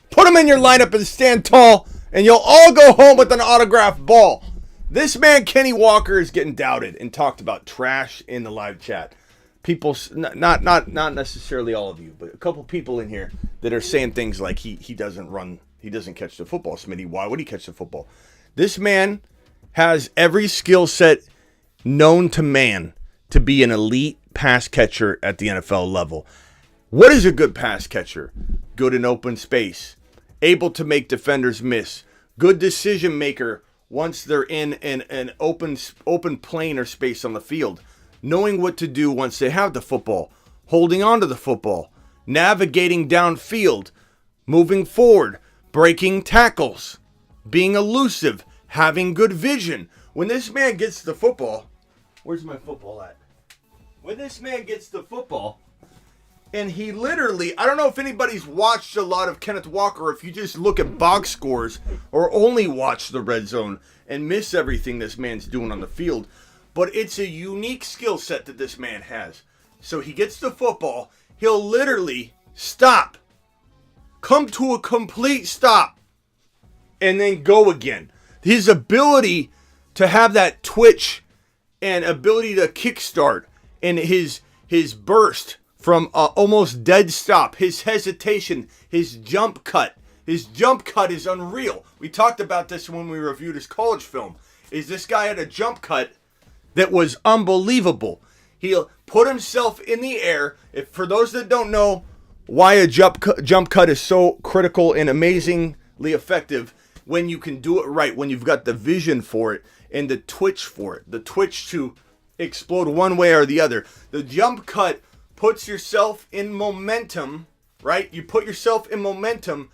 Put him in your lineup and stand tall, and you'll all go home with an autographed ball. This man, Kenny Walker, is getting doubted and talked about trash in the live chat. People, not necessarily all of you, but a couple people in here that are saying things like he doesn't catch the football. Smitty, why would he catch the football? This man has every skill set known to man to be an elite pass catcher at the NFL level. What is a good pass catcher? Good in open space, able to make defenders miss, good decision maker once they're in an open plane or space on the field, knowing what to do once they have the football, holding on to the football, navigating downfield, moving forward, breaking tackles, being elusive, having good vision. When this man gets the football, where's my football at? When this man gets the football, and he literally, I don't know if anybody's watched a lot of Kenneth Walker, if you just look at box scores or only watch the red zone and miss everything this man's doing on the field, but it's a unique skill set that this man has. So he gets the football, he'll literally stop, come to a complete stop, and then go again. His ability to have that twitch and ability to kickstart, and his burst from almost dead stop, his hesitation, his jump cut. His jump cut is unreal. We talked about this when we reviewed his college film. Is this guy had a jump cut that was unbelievable. He'll put himself in the air. For those that don't know why a jump cut is so critical and amazingly effective, when you can do it right, when you've got the vision for it and the twitch for it, the twitch to explode one way or the other. The jump cut puts yourself in momentum, right? You put yourself in momentum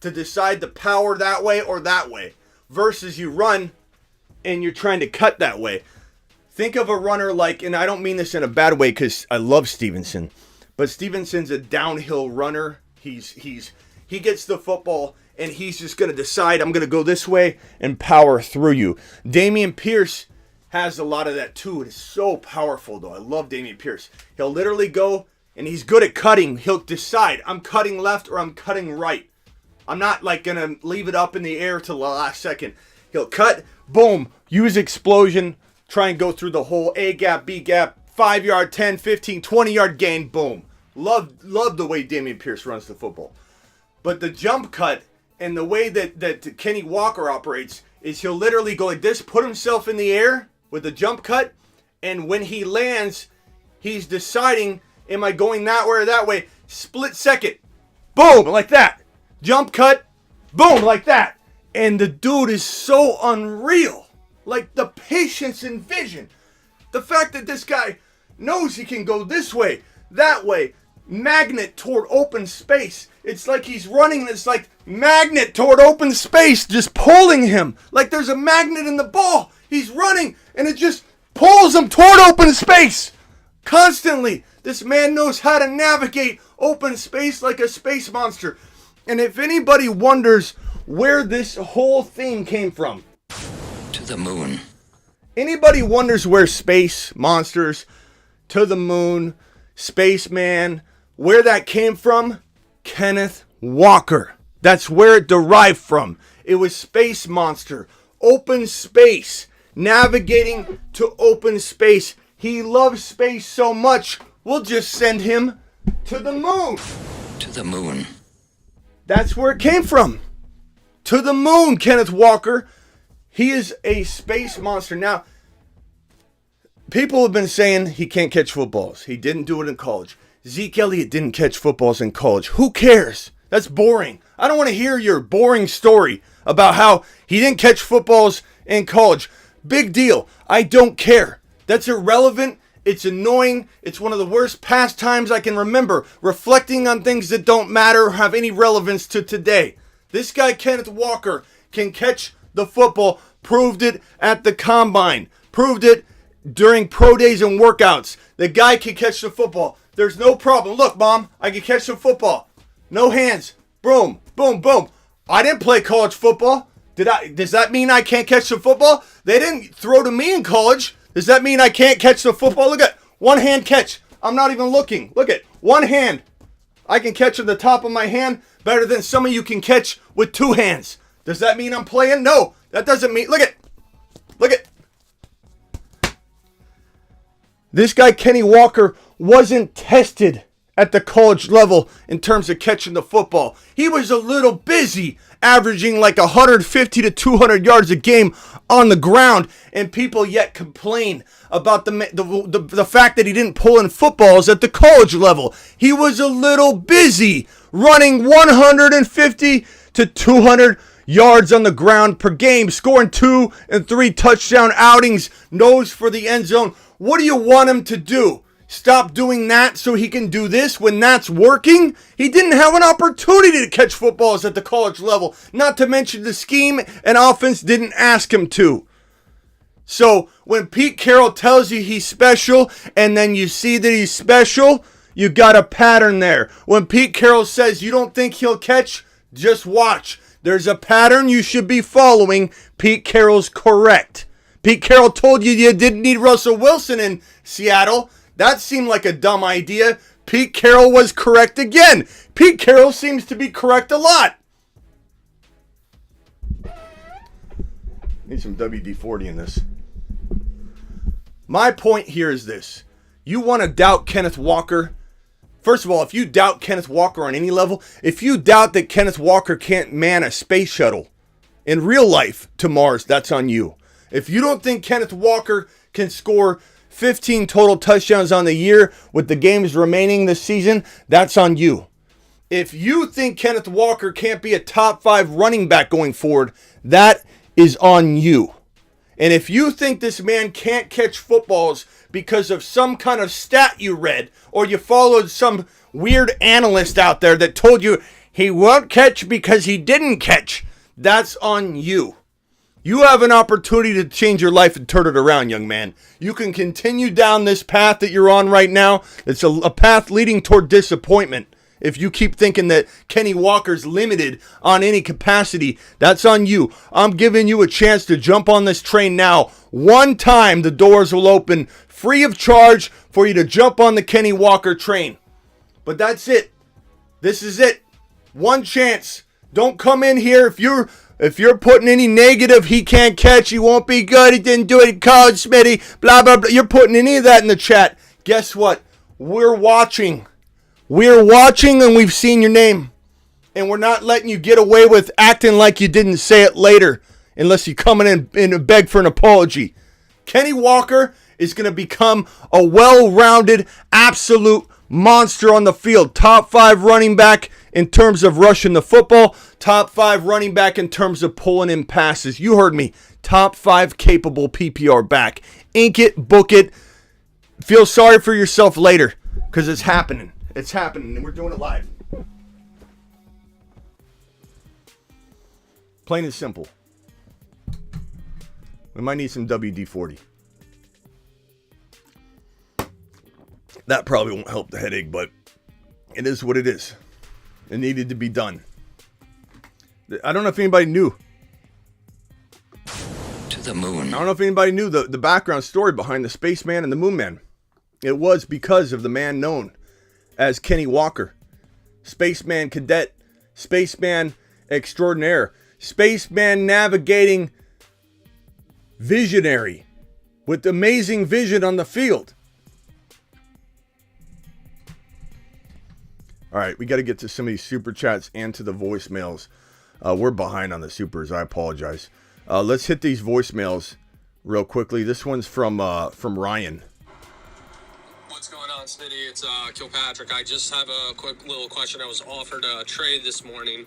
to decide the power that way or that way, versus you run and you're trying to cut that way. Think of a runner like, and I don't mean this in a bad way because I love Stevenson, but Stevenson's a downhill runner. He gets the football and he's just going to decide, I'm going to go this way and power through you. Dameon Pierce has a lot of that too. It is so powerful, though. I love Dameon Pierce. He'll literally go, and he's good at cutting. He'll decide, I'm cutting left or I'm cutting right. I'm not like going to leave it up in the air till the last second. He'll cut, boom, use explosion, try and go through the whole A gap, B gap, 5 yard, 10, 15, 20 yard gain, boom. Love the way Dameon Pierce runs the football. But the jump cut and the way that Kenny Walker operates is he'll literally go like this, put himself in the air with the jump cut, and when he lands, he's deciding, am I going that way or that way? Split second, boom, like that. Jump cut, boom, like that. And the dude is so unreal. Like the patience and vision. The fact that this guy knows he can go this way, that way, magnet toward open space. It's like he's running this like magnet toward open space, just pulling him. Like there's a magnet in the ball. He's running and it just pulls him toward open space. Constantly. This man knows how to navigate open space like a space monster. And if anybody wonders where this whole thing came from, To the moon. anybody wonders where space monsters, to the moon, spaceman, where that came from, Kenneth Walker. That's where it derived from. It was space monster, open space, navigating to open space. He loves space so much, we'll just send him to the moon. To the moon. That's where it came from. To the moon, Kenneth Walker. He is a space monster. Now, people have been saying he can't catch footballs. He didn't do it in college. Zeke Elliott didn't catch footballs in college. Who cares? That's boring. I don't want to hear your boring story about how he didn't catch footballs in college. Big deal. I don't care. That's irrelevant. It's annoying. It's one of the worst pastimes I can remember. Reflecting on things that don't matter or have any relevance to today. This guy, Kenneth Walker, can catch the football. Proved it at the combine. Proved it during pro days and workouts. The guy can catch the football. There's no problem. Look, Mom, I can catch the football. No hands. Boom, boom, boom. I didn't play college football. Does that mean I can't catch the football? They didn't throw to me in college. Does that mean I can't catch the football? Look at one hand catch. I'm not even looking. Look at one hand. I can catch with the top of my hand better than some of you can catch with two hands. Does that mean I'm playing? No, that doesn't mean. Look at. This guy, Kenny Walker, wasn't tested at the college level in terms of catching the football. He was a little busy, averaging like 150 to 200 yards a game on the ground, and people yet complain about the fact that he didn't pull in footballs at the college level. He was a little busy running 150 to 200 yards on the ground per game, scoring 2 and 3 touchdown outings, nose for the end zone. What do you want him to do? Stop doing that so he can do this when that's working? He didn't have an opportunity to catch footballs at the college level. Not to mention the scheme and offense didn't ask him to. So when Pete Carroll tells you he's special and then you see that he's special, you got a pattern there. When Pete Carroll says you don't think he'll catch, just watch. There's a pattern you should be following. Pete Carroll's correct. Pete Carroll told you didn't need Russell Wilson in Seattle. That seemed like a dumb idea. Pete Carroll was correct again. Pete Carroll seems to be correct a lot. Need some WD-40 in this. My point here is this. You want to doubt Kenneth Walker? First of all, if you doubt Kenneth Walker on any level, if you doubt that Kenneth Walker can't man a space shuttle in real life to Mars, that's on you. If you don't think Kenneth Walker can score 15 total touchdowns on the year with the games remaining this season, that's on you. If you think Kenneth Walker can't be a top 5 running back going forward, that is on you. And if you think this man can't catch footballs because of some kind of stat you read, or you followed some weird analyst out there that told you he won't catch because he didn't catch, that's on you. You have an opportunity to change your life and turn it around, young man. You can continue down this path that you're on right now. It's a path leading toward disappointment. If you keep thinking that Kenny Walker's limited on any capacity, that's on you. I'm giving you a chance to jump on this train now. One time the doors will open free of charge for you to jump on the Kenny Walker train. But that's it. This is it. One chance. Don't come in here if you're putting any negative, he can't catch, he won't be good, he didn't do it in college, Smitty, blah, blah, blah. You're putting any of that in the chat. Guess what? We're watching. We're watching and we've seen your name. And we're not letting you get away with acting like you didn't say it later unless you come in and beg for an apology. Kenny Walker is going to become a well-rounded, absolute monster on the field. Top 5 running back in terms of rushing the football. Top 5 running back in terms of pulling in passes. You heard me. Top 5 capable PPR back. Ink it, book it. Feel sorry for yourself later because it's happening. It's happening and we're doing it live. Plain and simple. We might need some WD-40. That probably won't help the headache, but it is what it is. It needed to be done. I don't know if anybody knew. To the moon. I don't know if anybody knew the background story behind the Spaceman and the Moon Man. It was because of the man known as Kenny Walker. Spaceman Cadet. Spaceman Extraordinaire. Spaceman Navigating Visionary. With amazing vision on the field. All right, we got to get to some of these super chats and to the voicemails. We're behind on the supers. I apologize. Let's hit these voicemails real quickly. This one's from Ryan. What's going on, Smitty? It's Kilpatrick. I just have a quick little question. I was offered a trade this morning.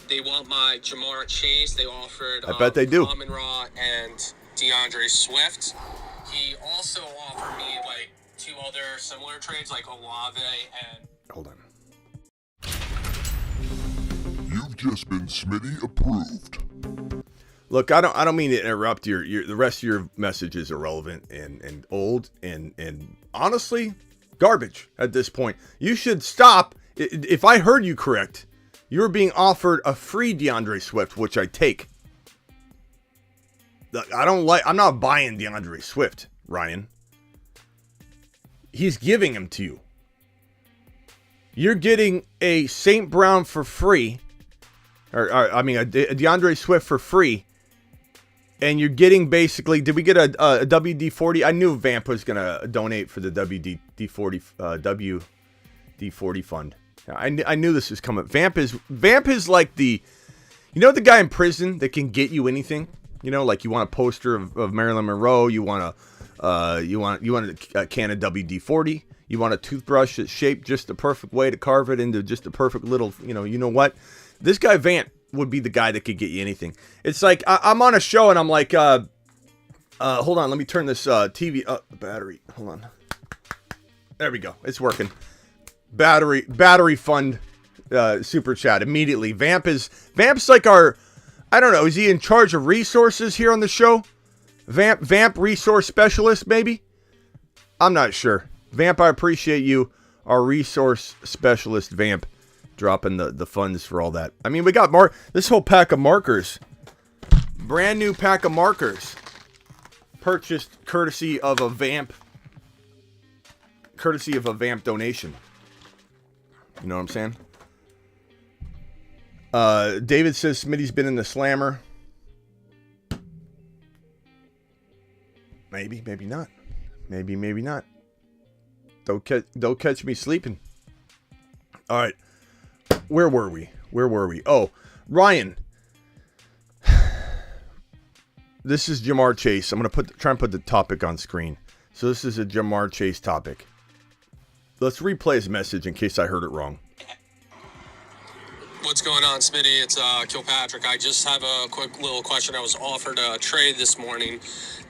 They want my Jamar Chase. They offered I bet they do. Amon-Ra and DeAndre Swift. He also offered me like 2 other similar trades, like Olave and... Hold on. You've just been Smitty approved. Look, I don't mean to interrupt your the rest of your message is irrelevant and old and honestly garbage at this point. You should stop. If I heard you correct, you were being offered a free DeAndre Swift, which I take. I'm not buying DeAndre Swift, Ryan. He's giving him to you. You're getting a St. Brown for free. Or a DeAndre Swift for free. And you're getting basically, did we get a WD-40? I knew Vamp was going to donate for the WD-40 fund. I knew this was coming. Vamp is like the guy in prison that can get you anything? You know, like you want a poster of Marilyn Monroe, you want a can of WD-40, you want a toothbrush that's shaped just the perfect way to carve it into just a perfect little, you know what? This guy Vamp would be the guy that could get you anything. It's like I'm on a show and I'm like, hold on, let me turn this TV up. Battery, hold on. There we go. It's working. Battery fund super chat immediately. Vamp's like our, I don't know, is he in charge of resources here on the show? Vamp resource specialist maybe? I'm not sure. Vamp, I appreciate you, our resource specialist Vamp, dropping the funds for all that. I mean, we got this whole pack of markers. Brand new pack of markers. Purchased courtesy of a Vamp donation. You know what I'm saying? David says Smitty's been in the slammer. Maybe not. Maybe not. Don't catch me sleeping. All right. Where were we? Oh, Ryan. This is Jamar Chase. I'm going to try and put the topic on screen. So this is a Jamar Chase topic. Let's replay his message in case I heard it wrong. What's going on, Smitty? It's Kilpatrick. I just have a quick little question. I was offered a trade this morning.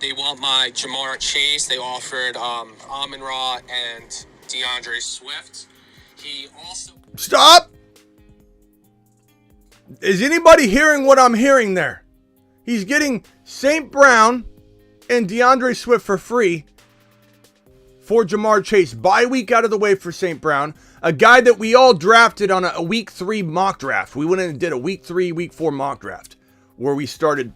They want my Jamar Chase. They offered Amon-Ra and DeAndre Swift. He also... Stop! Is anybody hearing what I'm hearing there? He's getting St. Brown and DeAndre Swift for free for Jamar Chase. Bye week out of the way for St. Brown. A guy that we all drafted on a week 3 mock draft. We went in and did a week 3, week 4 mock draft where we started,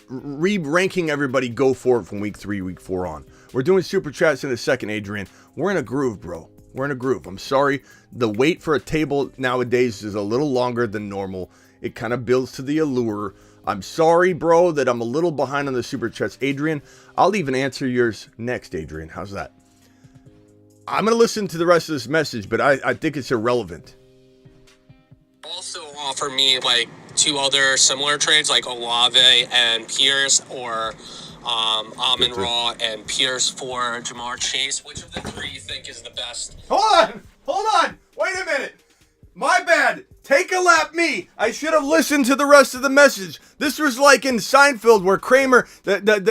re-ranking everybody go forward from week 3, week 4 on. We're doing super chats in a second, Adrian. We're in a groove, bro. We're in a groove. I'm sorry. The wait for a table nowadays is a little longer than normal. It kind of builds to the allure. I'm sorry, bro, that I'm a little behind on the super chats. Adrian, I'll even answer yours next, Adrian. How's that? I'm going to listen to the rest of this message, but I think it's irrelevant. Also offer me like 2 other similar trades like Olave and Pierce, or Amon-Ra and Pierce for Jamar Chase. Which of the 3 you think is the best? Hold on. Wait a minute. My bad. Take a lap, me. I should have listened to the rest of the message. This was like in Seinfeld where Kramer,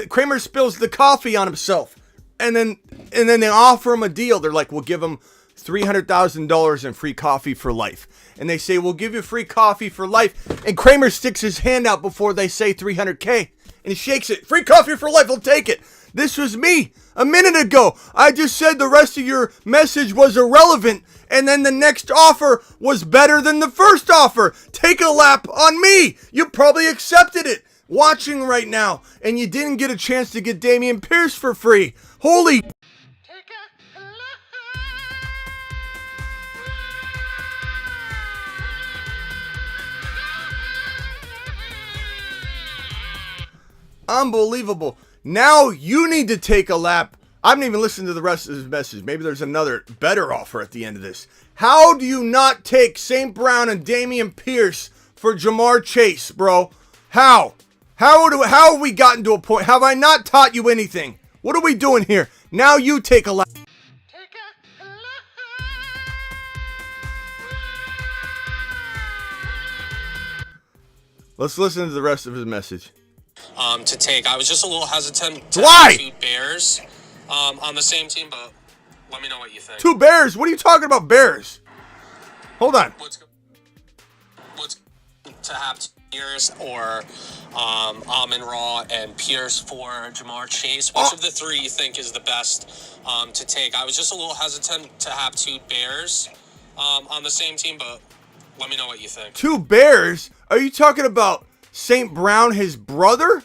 Kramer spills the coffee on himself, and then they offer him a deal. They're like, "We'll give him $300,000 in free coffee for life," and they say, "We'll give you free coffee for life." And Kramer sticks his hand out before they say $300K, and he shakes it. "Free coffee for life. I'll take it." This was me a minute ago. I just said the rest of your message was irrelevant, and then the next offer was better than the first offer. Take a lap on me. You probably accepted it watching right now, and you didn't get a chance to get Dameon Pierce for free. Holy... Unbelievable. Now you need to take a lap. I haven't even listened to the rest of his message. Maybe there's another better offer at the end of this. How do you not take St. Brown and Dameon Pierce for Jamar Chase, bro? How? How have we gotten to a point? Have I not taught you anything? What are we doing here? Now you take a lap. Let's listen to the rest of his message. To take. I was just a little hesitant to Why? have 2 Bears on the same team, but let me know what you think. 2 Bears? What are you talking about, Bears? Hold on. What's to have 2 Bears or Amon-Ra and Pierce for Jamar Chase? Which of the 3 you think is the best to take? I was just a little hesitant to have 2 Bears on the same team, but let me know what you think. 2 Bears? Are you talking about St. Brown, his brother?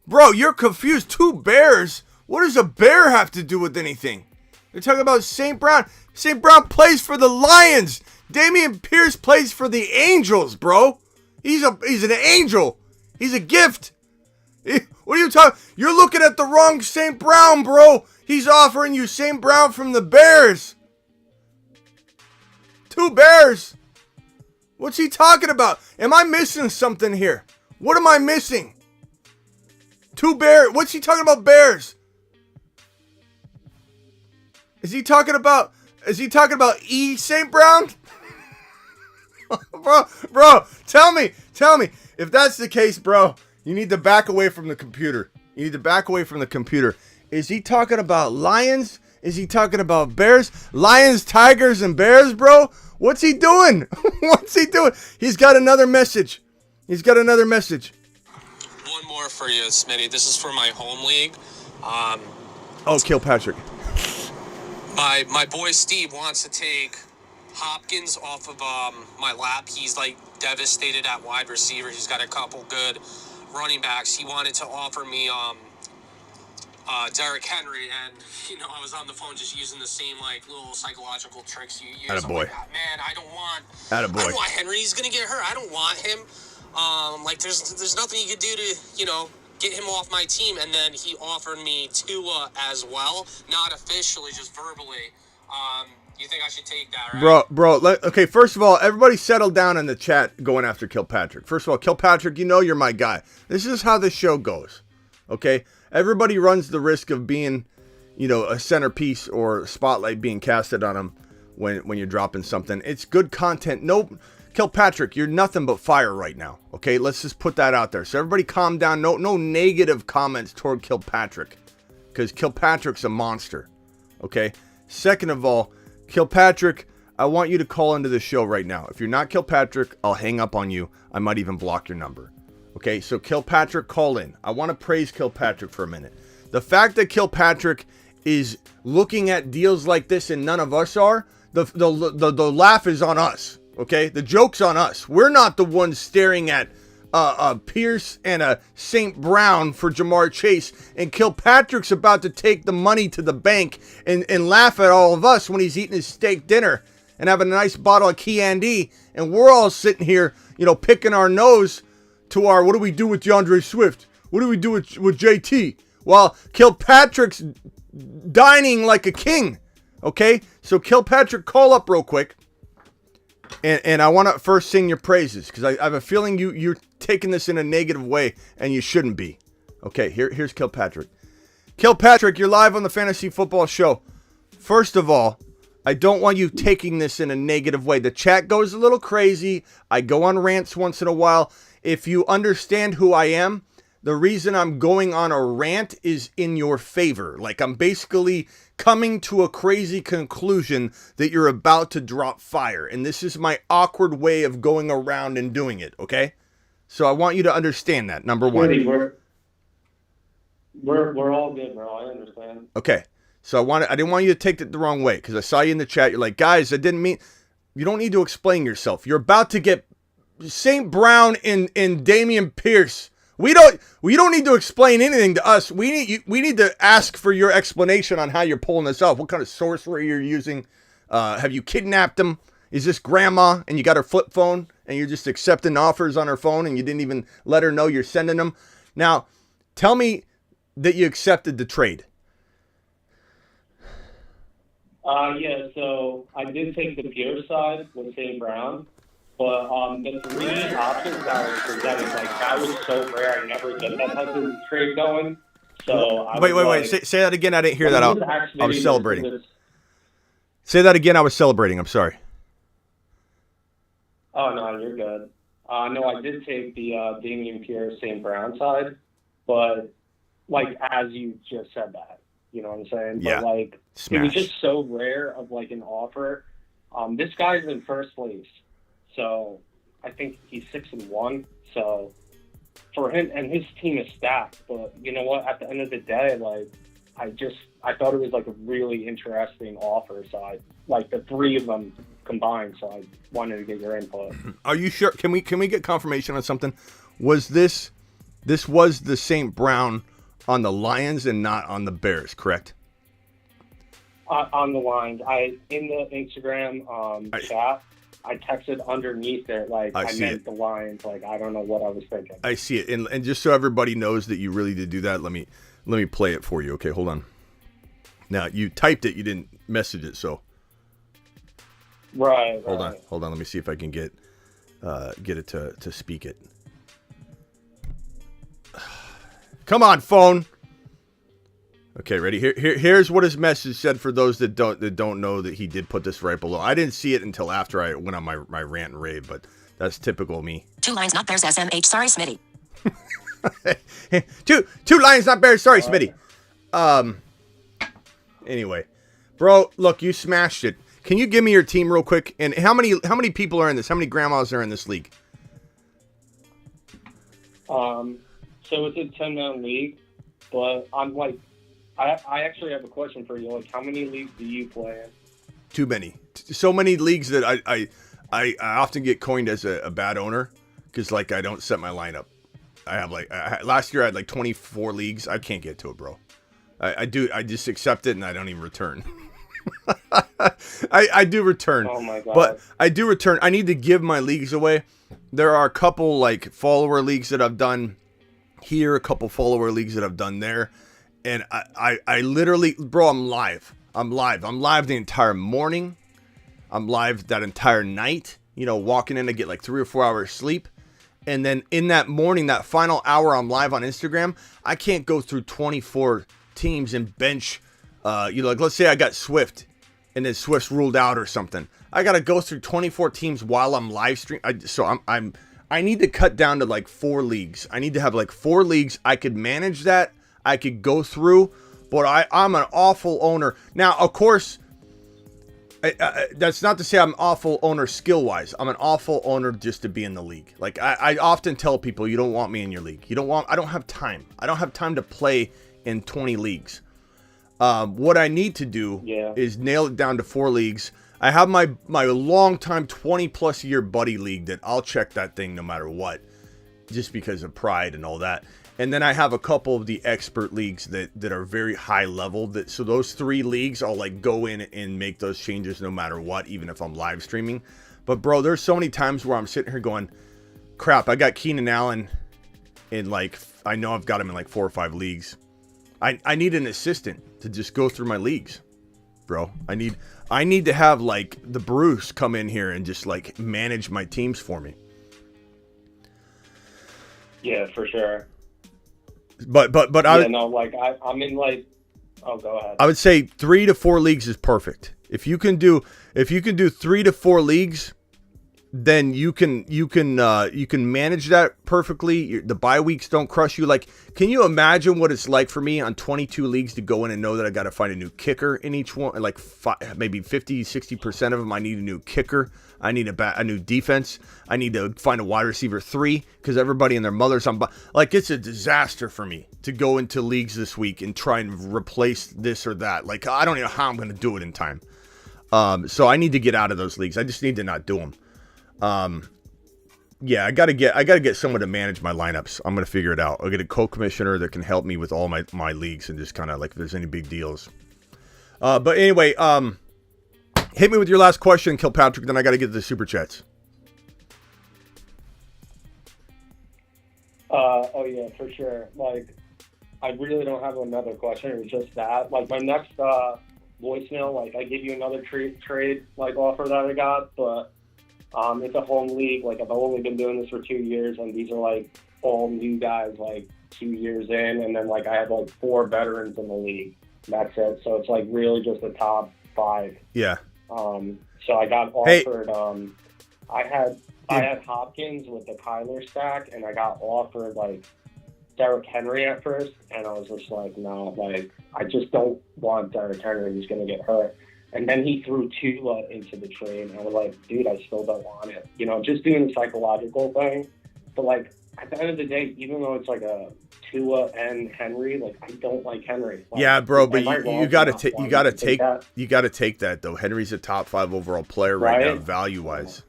Bro, you're confused. 2 Bears? What does a bear have to do with anything? You're talking about St. Brown. St. Brown plays for the Lions. Dameon Pierce plays for the Angels, bro. He's an angel. He's a gift. What are you talking? You're looking at the wrong St. Brown, bro. He's offering you St. Brown from the Bears. 2 Bears? What's he talking about? Am I missing something here? What am I missing? 2 Bears? What's he talking about, Bears? Is he talking about E. St. Brown? bro, tell me. If that's the case, bro, you need to back away from the computer. Is he talking about Lions? Is he talking about Bears? Lions, Tigers, and Bears, bro? What's he doing? He's got another message. One more for you, Smitty. This is for my home league. Kilpatrick. My boy Steve wants to take Hopkins off of my lap. He's like devastated at wide receiver. He's got a couple good running backs. He wanted to offer me Derrick Henry, and I was on the phone just using the same like little psychological tricks you use. Attaboy. Like, man, I don't want Henry. He's gonna get hurt. I don't want him. There's nothing you could do to get him off my team. And then he offered me Tua as well, not officially, just verbally. You think I should take that, right? Bro, okay, first of all, everybody settle down in the chat going after Kilpatrick. First of all, Kilpatrick, you're my guy. This is how this show goes, okay? Everybody runs the risk of being, a centerpiece or spotlight being casted on them when you're dropping something. It's good content. No, Kilpatrick, you're nothing but fire right now, okay? Let's just put that out there. So everybody calm down. No negative comments toward Kilpatrick, because Kilpatrick's a monster, okay? Second of all, Kilpatrick, I want you to call into the show right now. If you're not Kilpatrick, I'll hang up on you. I might even block your number. Okay, so Kilpatrick, call in. I want to praise Kilpatrick for a minute. The fact that Kilpatrick is looking at deals like this and none of us are, the laugh is on us, okay? The joke's on us. We're not the ones staring at Pierce and a St. Brown for Jamar Chase, and Kilpatrick's about to take the money to the bank and laugh at all of us when he's eating his steak dinner and having a nice bottle of Chianti, and we're all sitting here, picking our nose to our, what do we do with DeAndre Swift? What do we do with JT? While Kilpatrick's dining like a king, okay? So Kilpatrick, call up real quick, and I want to first sing your praises, because I have a feeling you're taking this in a negative way, and you shouldn't be. Okay, here's Kilpatrick. Kilpatrick, you're live on the Fantasy Football Show. First of all, I don't want you taking this in a negative way. The chat goes a little crazy. I go on rants once in a while. If you understand who I am, the reason I'm going on a rant is in your favor. Like, I'm basically coming to a crazy conclusion that you're about to drop fire. And this is my awkward way of going around and doing it, okay? So I want you to understand that, number one. We're all good, bro. I understand. Okay. So I didn't want you to take it the wrong way, because I saw you in the chat. You're like, guys, I didn't mean... You don't need to explain yourself. You're about to get St. Brown and Damian Pierce. We don't need to explain anything to us. We need to ask for your explanation on how you're pulling this off. What kind of sorcery you're using? Have you kidnapped them? Is this grandma and you got her flip phone and you're just accepting offers on her phone and you didn't even let her know you're sending them? Now, tell me that you accepted the trade. Yeah, so I did take the Pierce side with St. Brown, but the three options that were presented, that was so rare. I never get that type of trade going. So wait. Say that again. I didn't hear that. I was celebrating. Say that again. I was celebrating. I'm sorry. Oh, no, you're good. No, I did take the Damian Pierce St. Brown side, but as you just said that. You know what I'm saying? Yeah. But Smash. It was just so rare of an offer. This guy's in first place, so I think he's 6-1. So for him, and his team is stacked. But you know what? At the end of the day, I thought it was a really interesting offer. So the three of them combined. So I wanted to get your input. Are you sure? Can we get confirmation on something? Was this was the St. Brown on the Lions and not on the Bears, correct? On the Lions. In the Instagram chat, I texted underneath it I meant the Lions. I don't know what I was thinking. I see it. And just so everybody knows that you really did do that, let me play it for you. Okay, hold on. Now, you typed it, you didn't message it, so. Right. Hold on. Let me see if I can get it to speak it. Come on, phone. Okay, ready? Here's what his message said for those that don't know that he did put this right below. I didn't see it until after I went on my rant and rave, but that's typical of me. 2 lines, not Bears, SMH. Sorry, Smitty. two lines, not Bears. Sorry, Smitty. Anyway, bro, look, you smashed it. Can you give me your team real quick? And how many people are in this? How many grandmas are in this league? So it's a 10-man league, but I'm I actually have a question for you. How many leagues do you play in? Too many. So many leagues that I often get coined as a bad owner because I don't set my lineup. I have last year I had 24 leagues. I can't get to it, bro. I just accept it and I don't even return. I do return. Oh my God. But I do return. I need to give my leagues away. There are a couple follower leagues that I've done here, a couple follower leagues that I've done there, and I literally, bro, I'm live the entire morning. I'm live that entire night, walking in to get 3 or 4 hours sleep, and then in that morning, that final hour I'm live on Instagram, I can't go through 24 teams and bench let's say I got Swift and then Swift's ruled out or something. I gotta go through 24 teams while I'm live stream. I need to cut down to 4 leagues. I need to have 4 leagues. I could manage that. I could go through, but I'm an awful owner. Now, of course, that's not to say I'm an awful owner skill-wise. I'm an awful owner just to be in the league. I often tell people, you don't want me in your league. I don't have time. I don't have time to play in 20 leagues. What I need to do is nail it down to 4 leagues. I have my long-time 20-plus year buddy league that I'll check that thing no matter what, just because of pride and all that. And then I have a couple of the expert leagues that are very high level. So those 3 leagues, I'll like go in and make those changes no matter what, even if I'm live streaming. But bro, there's so many times where I'm sitting here going, crap, I got Keenan Allen in like, I know I've got him in like 4 or 5 leagues. I need an assistant to just go through my leagues, bro. I need to have like the Bruce come in here and just like manage my teams for me. Yeah, for sure. But I'm in like, oh, go ahead. I would say 3 to 4 leagues is perfect. If you can do 3 to 4 leagues, then you can manage that perfectly. The bye weeks don't crush you. Like, can you imagine what it's like for me on 22 leagues to go in and know that I got to find a new kicker in each one? Like maybe 50-60% of them, I need a new kicker. I need a new defense. I need to find a wide receiver 3 because everybody and their mothers on. Like, it's a disaster for me to go into leagues this week and try and replace this or that. Like, I don't know how I'm going to do it in time. So I need to get out of those leagues. I just need to not do them. Yeah, I gotta get someone to manage my lineups. I'm gonna figure it out. I'll get a co-commissioner that can help me with all my leagues and just kind of like if there's any big deals. But anyway, hit me with your last question, Kilpatrick. Then I gotta get to the super chats. Oh yeah, for sure. Like, I really don't have another question. It was just that. Like, my next voicemail, like, I give you another trade like offer that I got, but. It's a home league. Like, I've only been doing this for 2 years, and these are like all new guys, like 2 years in, and then like I have like 4 veterans in the league. That's it. So it's like really just the top 5. Yeah. So I got offered. I had Hopkins with the Kyler stack, and I got offered like Derrick Henry at first, and I was just like, no, like I just don't want Derrick Henry. He's gonna get hurt. And then he threw Tua into the trade, and I was like, dude, I still don't want it. You know, just doing the psychological thing. But, like, at the end of the day, even though it's like a Tua and Henry, like, I don't like Henry. Like, yeah, bro, but you got to take that, though. Henry's a top 5 overall player right now, value-wise.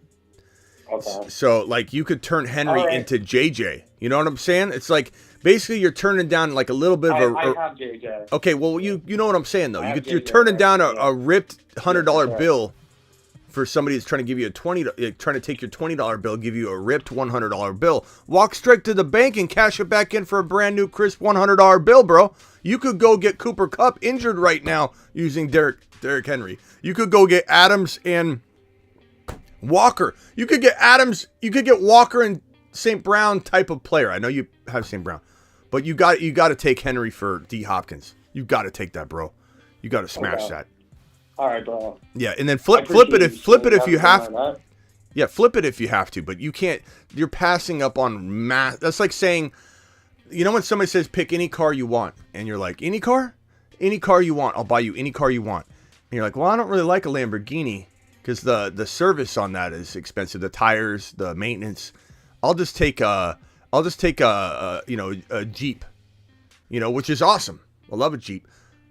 Okay. So, like, you could turn Henry into JJ. You know what I'm saying? It's like, basically, you're turning down like a little bit of I have JJ. Okay, well, you know what I'm saying though. You're turning down a ripped $100 bill for somebody that's trying to give you trying to take your $20 bill, give you a ripped $100 bill. Walk straight to the bank and cash it back in for a brand new crisp $100 bill, bro. You could go get Cooper Kupp injured right now using Derrick Henry. You could go get Adams and Walker. You could get Adams. You could get Walker and St. Brown type of player. I know you have St. Brown. But you got to take Henry for D. Hopkins. You got to take that, bro. You got to smash that. All right, bro. Yeah, and then flip it if you have. Yeah, flip it if you have to, but you can't. You're passing up on mass. That's like saying, you know, when somebody says pick any car you want, and you're like, any car you want, I'll buy you any car you want. And you're like, well, I don't really like a Lamborghini because the service on that is expensive, the tires, the maintenance. I'll just take a Jeep, which is awesome. I love a Jeep,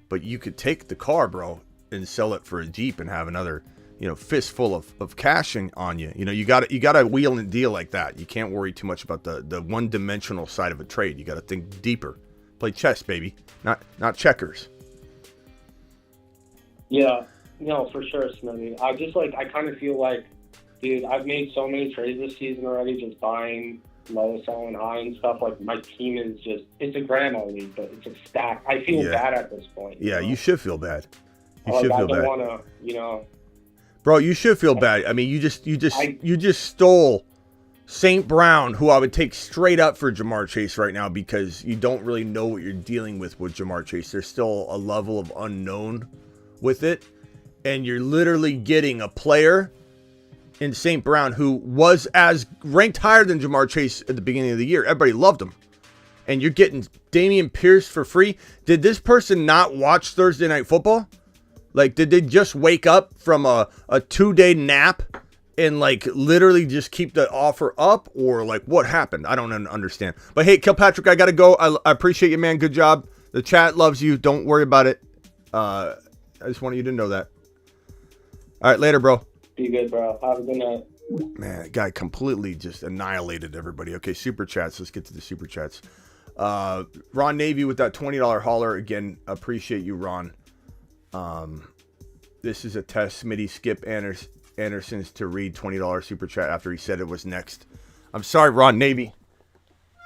but you could take the car, bro, and sell it for a Jeep and have another, fistful of cash on you. You got to wheel and deal like that. You can't worry too much about the one-dimensional side of a trade. You got to think deeper. Play chess, baby, not checkers. Yeah, no, for sure, Smitty. I kind of feel like, dude, I've made so many trades this season already, just buying low, selling high and stuff. Like, my team is just, it's a grandma league, but it's a stack. I feel bad at this point. Yeah, you should feel bad. You should feel bad. I don't want to, Bro, you should feel bad. I mean, you just stole St. Brown, who I would take straight up for Jamar Chase right now because you don't really know what you're dealing with Jamar Chase. There's still a level of unknown with it. And you're literally getting a player in St. Brown who was as ranked higher than Jamar Chase at the beginning of the year. Everybody loved him. And you're getting Dameon Pierce for free. Did this person not watch Thursday Night Football? Like, did they just wake up from a 2-day nap and, like, literally just keep the offer up? Or, like, what happened? I don't understand. But, hey, Kilpatrick, I got to go. I appreciate you, man. Good job. The chat loves you. Don't worry about it. I just wanted you to know that. All right, later, bro. Be good, bro. Have a good night. Man, that guy completely just annihilated everybody. Okay, super chats. Let's get to the super chats. Ron Navy with that $20 hauler. Again, appreciate you, Ron. This is a test. Smitty skip Anderson's to read $20 super chat after he said it was next. I'm sorry, Ron Navy.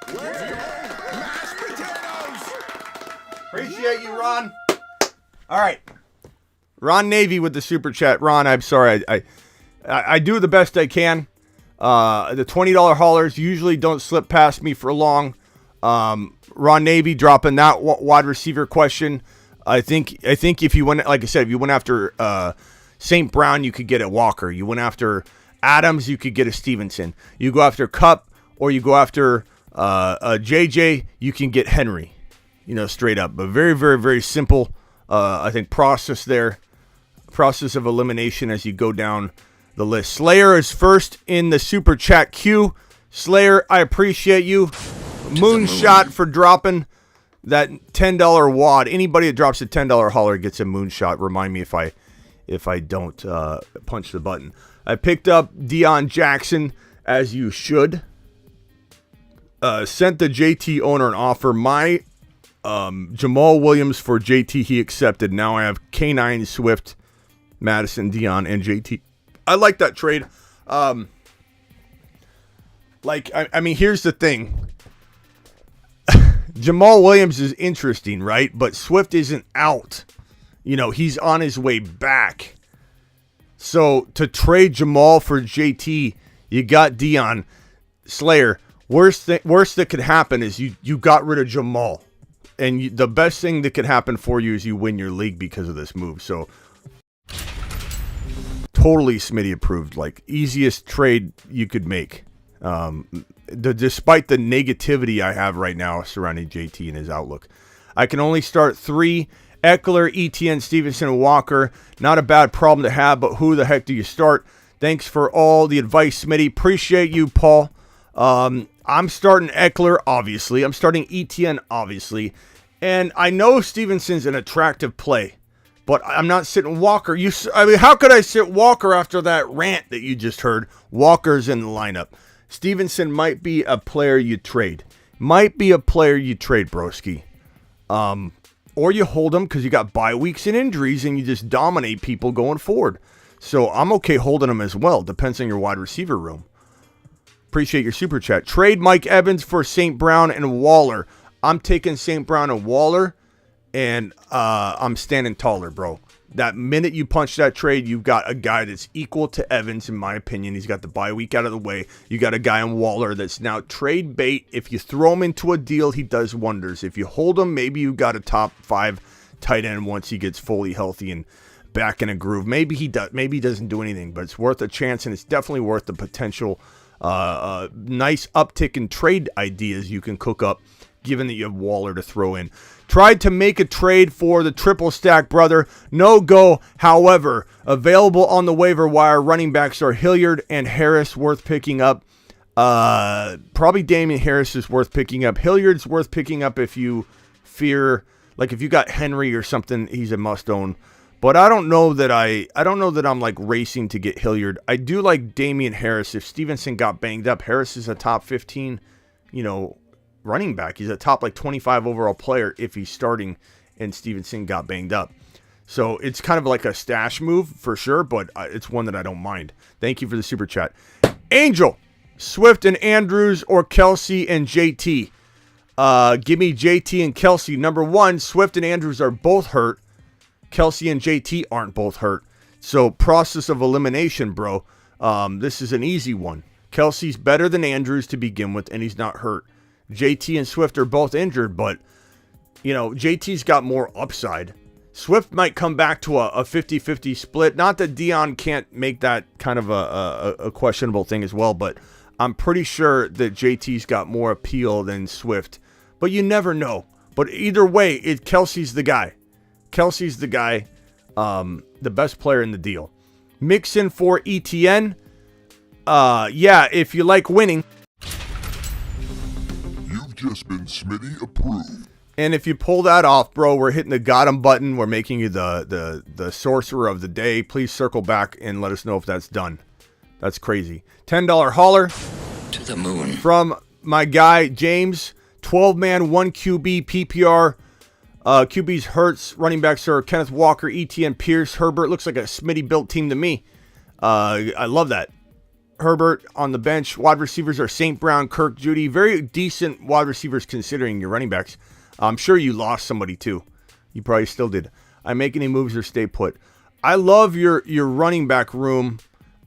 Mashed potatoes. Appreciate you, Ron. All right. Ron Navy with the super chat. Ron, I'm sorry. I do the best I can. The $20 haulers usually don't slip past me for long. Ron Navy dropping that wide receiver question. I think if you went, like I said, if you went after St. Brown, you could get a Walker. You went after Adams, you could get a Stevenson. You go after Kupp or you go after JJ, you can get Henry. Straight up. But very, very, very simple, I think, process there. Process of elimination as you go down the list. Slayer is first in the super chat queue. Slayer, I appreciate you. Moonshot for dropping that $10 wad. Anybody that drops a $10 hauler gets a moonshot. Remind me if I don't punch the button. I picked up Deion Jackson, as you should. Sent the JT owner an offer. My Jamal Williams for JT, he accepted. Now I have K9, Swift, Madison, Deion, and JT. I like that trade. I mean, here's the thing. Jamal Williams is interesting, right? But Swift isn't out. He's on his way back. So to trade Jamal for JT, you got Deion. Slayer, worst that could happen is you got rid of Jamal. And the best thing that could happen for you is you win your league because of this move. So totally Smitty approved. Like, easiest trade you could make. Despite the negativity I have right now surrounding JT and his outlook. I can only start 3. Eckler, Etienne, Stevenson, and Walker. Not a bad problem to have, but who the heck do you start? Thanks for all the advice, Smitty. Appreciate you, Paul. I'm starting Eckler, obviously. I'm starting Etienne, obviously. And I know Stevenson's an attractive play, but I'm not sitting Walker. How could I sit Walker after that rant that you just heard? Walker's in the lineup. Stevenson might be a player you trade. Broski. Or you hold him because you got bye weeks and injuries and you just dominate people going forward. So I'm okay holding him as well. Depends on your wide receiver room. Appreciate your super chat. Trade Mike Evans for St. Brown and Waller. I'm taking St. Brown and Waller, and I'm standing taller, bro. That minute you punch that trade, you've got a guy that's equal to Evans, in my opinion. He's got the bye week out of the way. You got a guy on Waller that's now trade bait. If you throw him into a deal, he does wonders. If you hold him, maybe you got a top 5 tight end once he gets fully healthy and back in a groove. Maybe he does. Maybe he doesn't do anything, but it's worth a chance, and it's definitely worth the potential nice uptick in trade ideas you can cook up, given that you have Waller to throw in. Tried to make a trade for the triple stack, brother. No go. However, available on the waiver wire, running backs are Hilliard and Harris, worth picking up. Probably Damian Harris is worth picking up. Hilliard's worth picking up if you fear, like if you got Henry or something, he's a must own. But I don't know that I'm like racing to get Hilliard. I do like Damian Harris. If Stevenson got banged up, Harris is a top 15, running back. He's a top 25 overall player if he's starting and Stevenson got banged up. So it's kind of like a stash move for sure, but it's one that I don't mind. Thank you for the super chat. Angel, Swift and Andrews or Kelsey and JT? Give me JT and Kelsey. Number one, Swift and Andrews are both hurt. Kelsey and JT aren't both hurt. So process of elimination, bro. This is an easy one. Kelsey's better than Andrews to begin with, and he's not hurt. JT and Swift are both injured, but, JT's got more upside. Swift might come back to a 50-50 split. Not that Deion can't make that kind of a questionable thing as well, but I'm pretty sure that JT's got more appeal than Swift. But you never know. But either way, Kelsey's the guy. Kelsey's the guy, the best player in the deal. Mixon for Etienne. Yeah, if you like winning. You've just been Smitty approved. And if you pull that off, bro, we're hitting the got 'em button. We're making you the sorcerer of the day. Please circle back and let us know if that's done. That's crazy. $10 hauler To the moon. from my guy James. 12-man, 1 QB, PPR. QB's Hurts. Running backs are Kenneth Walker, Etienne, Pierce, Herbert. Looks like a Smitty-built team to me. I love that. Herbert on the bench. Wide receivers are St. Brown, Kirk, Judy. Very decent wide receivers considering your running backs. I'm sure you lost somebody too. You probably still did. I make any moves or stay put. I love your running back room.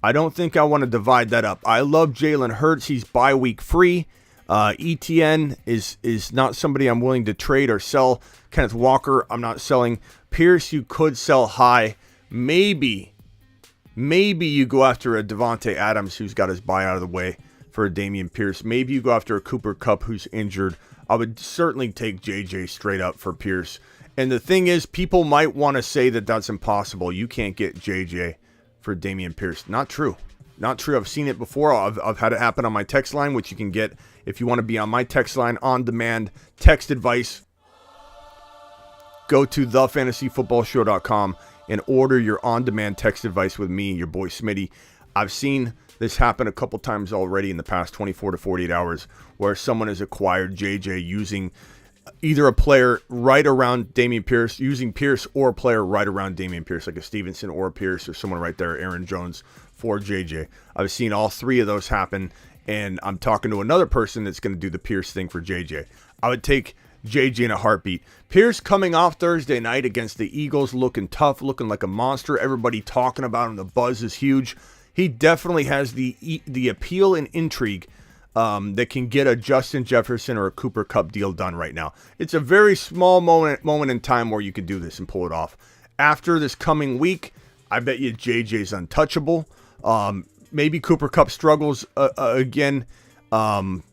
I don't think I want to divide that up. I love Jalen Hurts. He's bye week free. Etienne is not somebody I'm willing to trade or sell. Kenneth Walker, I'm not selling. Pierce, you could sell high. Maybe you go after a Davante Adams who's got his bye out of the way for a Dameon Pierce. Maybe you go after a Cooper Kupp who's injured. I would certainly take JJ straight up for Pierce. And the thing is, people might want to say that that's impossible. You can't get JJ for Dameon Pierce. Not true. Not true. I've seen it before. I've had it happen on my text line, which you can get if you want to be on my text line on demand. Text advice. Go to thefantasyfootballshow.com and order your on-demand text advice with me, your boy Smitty. I've seen this happen a couple times already in the past 24 to 48 hours where someone has acquired JJ using either a player right around Dameon Pierce, using Pierce, or a player right around Dameon Pierce, like a Stevenson or a Pierce or someone right there, Aaron Jones, for JJ. I've seen all three of those happen, and I'm talking to another person that's going to do the Pierce thing for JJ. I would take JJ in a heartbeat. Pierce coming off Thursday night against the Eagles, looking tough, looking like a monster. Everybody talking about him. The buzz is huge. He definitely has the appeal and intrigue that can get a Justin Jefferson or a Cooper Kupp deal done right now. It's a very small moment in time where you can do this and pull it off. After this coming week, I bet you JJ's untouchable. Maybe Cooper Kupp struggles again.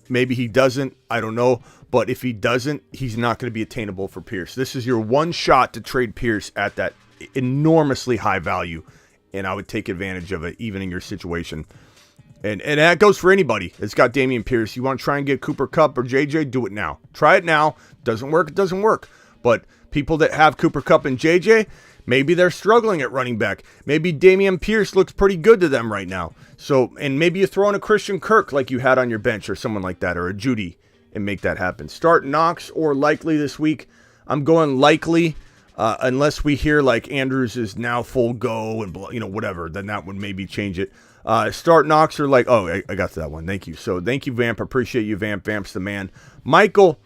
Maybe he doesn't. I don't know. But if he doesn't, he's not going to be attainable for Pierce. This is your one shot to trade Pierce at that enormously high value. And I would take advantage of it, even in your situation. And that goes for anybody that's got Dameon Pierce. You want to try and get Cooper Kupp or JJ, do it now. Try it now. Doesn't work, it doesn't work. But people that have Cooper Kupp and JJ, maybe they're struggling at running back. Maybe Dameon Pierce looks pretty good to them right now. So, and maybe you throw in a Christian Kirk like you had on your bench or someone like that, or a Judy, and make that happen. Start Knox or Likely this week. I'm going Likely. Unless we hear like Andrews is now full go and whatever, then that would maybe change it. Start Knox or like, oh, I got to that one. Thank you. So thank you, Vamp. Appreciate you, Vamp. Vamp's the man. Michael,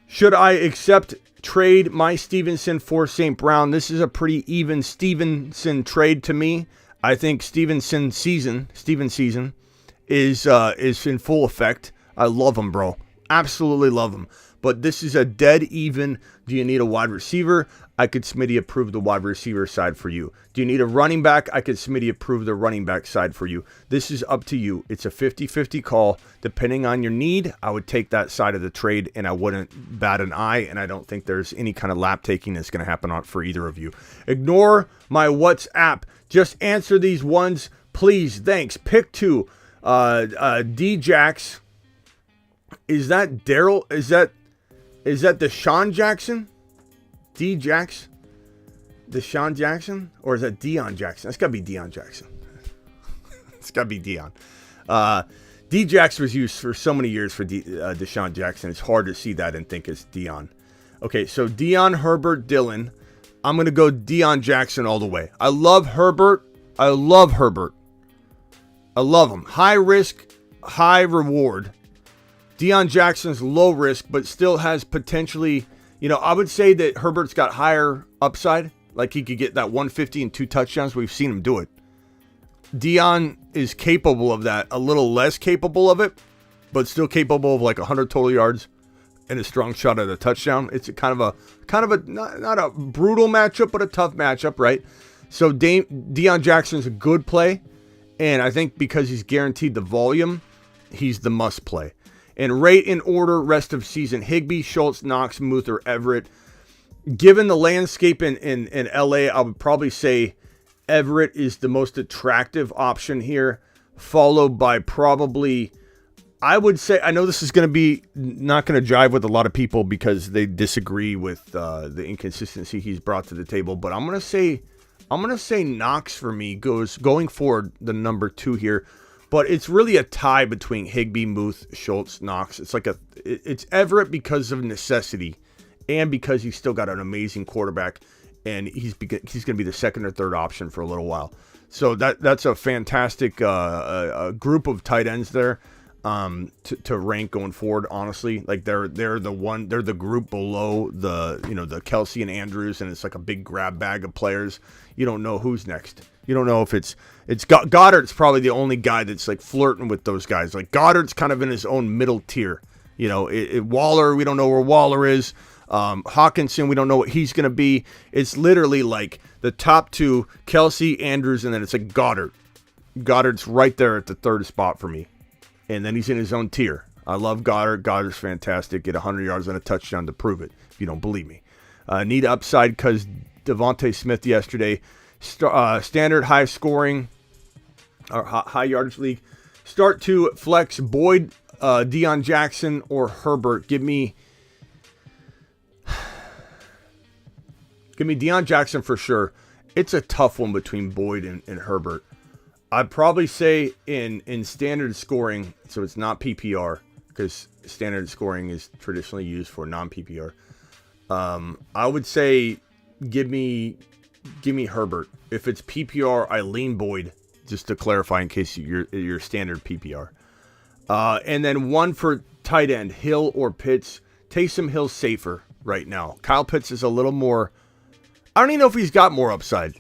should I accept trade my Stevenson for St. Brown? This is a pretty even Stevenson trade to me. I think Steven season is in full effect. I love him, bro. Absolutely love him. But this is a dead even. Do you need a wide receiver? I could Smitty approve the wide receiver side for you. Do you need a running back? I could Smitty approve the running back side for you. This is up to you. It's a 50-50 call. Depending on your need, I would take that side of the trade, and I wouldn't bat an eye, and I don't think there's any kind of lap taking that's going to happen for either of you. Ignore my WhatsApp. Just answer these ones, please. Thanks. Pick two. D-Jax. Is that Daryl? Is that Deshaun Jackson? D-Jax? Deshaun Jackson? Or is that Deion Jackson? That's got to be Deion Jackson. It's got to be Deion. D-Jax was used for so many years for Deshaun Jackson. It's hard to see that and think it's Deion. Okay, so Deion, Herbert, Dylan. I'm going to go Deion Jackson all the way. I love Herbert. I love him. High risk, high reward. Deion Jackson's low risk, but still has potentially, I would say that Herbert's got higher upside. Like he could get that 150 and 2 touchdowns. We've seen him do it. Deion is capable of that. A little less capable of it, but still capable of like 100 total yards and a strong shot at a touchdown. It's kind of a not a brutal matchup, but a tough matchup, right? So Deion Jackson's a good play, and I think because he's guaranteed the volume, he's the must play. And rate in order rest of season: Higbee, Schultz, Knox, Muther, Everett. Given the landscape in LA, I would probably say Everett is the most attractive option here, followed by probably I would say, I know this is going to be not going to jive with a lot of people because they disagree with the inconsistency he's brought to the table, but I'm going to say Knox for me going forward the number 2 here, but it's really a tie between Higbee, Muth, Schultz, Knox. It's Everett because of necessity and because he's still got an amazing quarterback, and he's going to be the second or third option for a little while. So that's a fantastic group of tight ends there. To rank going forward, honestly, like they're the group below the Kelsey and Andrews, and it's like a big grab bag of players. You don't know who's next. You don't know if it's Goddard's probably the only guy that's like flirting with those guys. Like Goddard's kind of in his own middle tier. Waller, we don't know where Waller is. Hawkinson, we don't know what he's going to be. It's literally like the top 2, Kelsey, Andrews, and then it's like Goddard. Goddard's right there at the third spot for me. And then he's in his own tier. I love Goddard. Goddard's fantastic. Get 100 yards and a touchdown to prove it, if you don't believe me. Need upside because Devontae Smith yesterday. Standard high scoring or high yardage league. Start to flex Boyd, Deion Jackson, or Herbert. Give me Deion Jackson for sure. It's a tough one between Boyd and Herbert. I'd probably say in standard scoring, so it's not PPR, because standard scoring is traditionally used for non-PPR. I would say give me Herbert. If it's PPR, I lean Boyd, just to clarify in case you're standard PPR. And then one for tight end, Hill or Pitts. Taysom Hill's safer right now. Kyle Pitts is a little more, I don't even know if he's got more upside.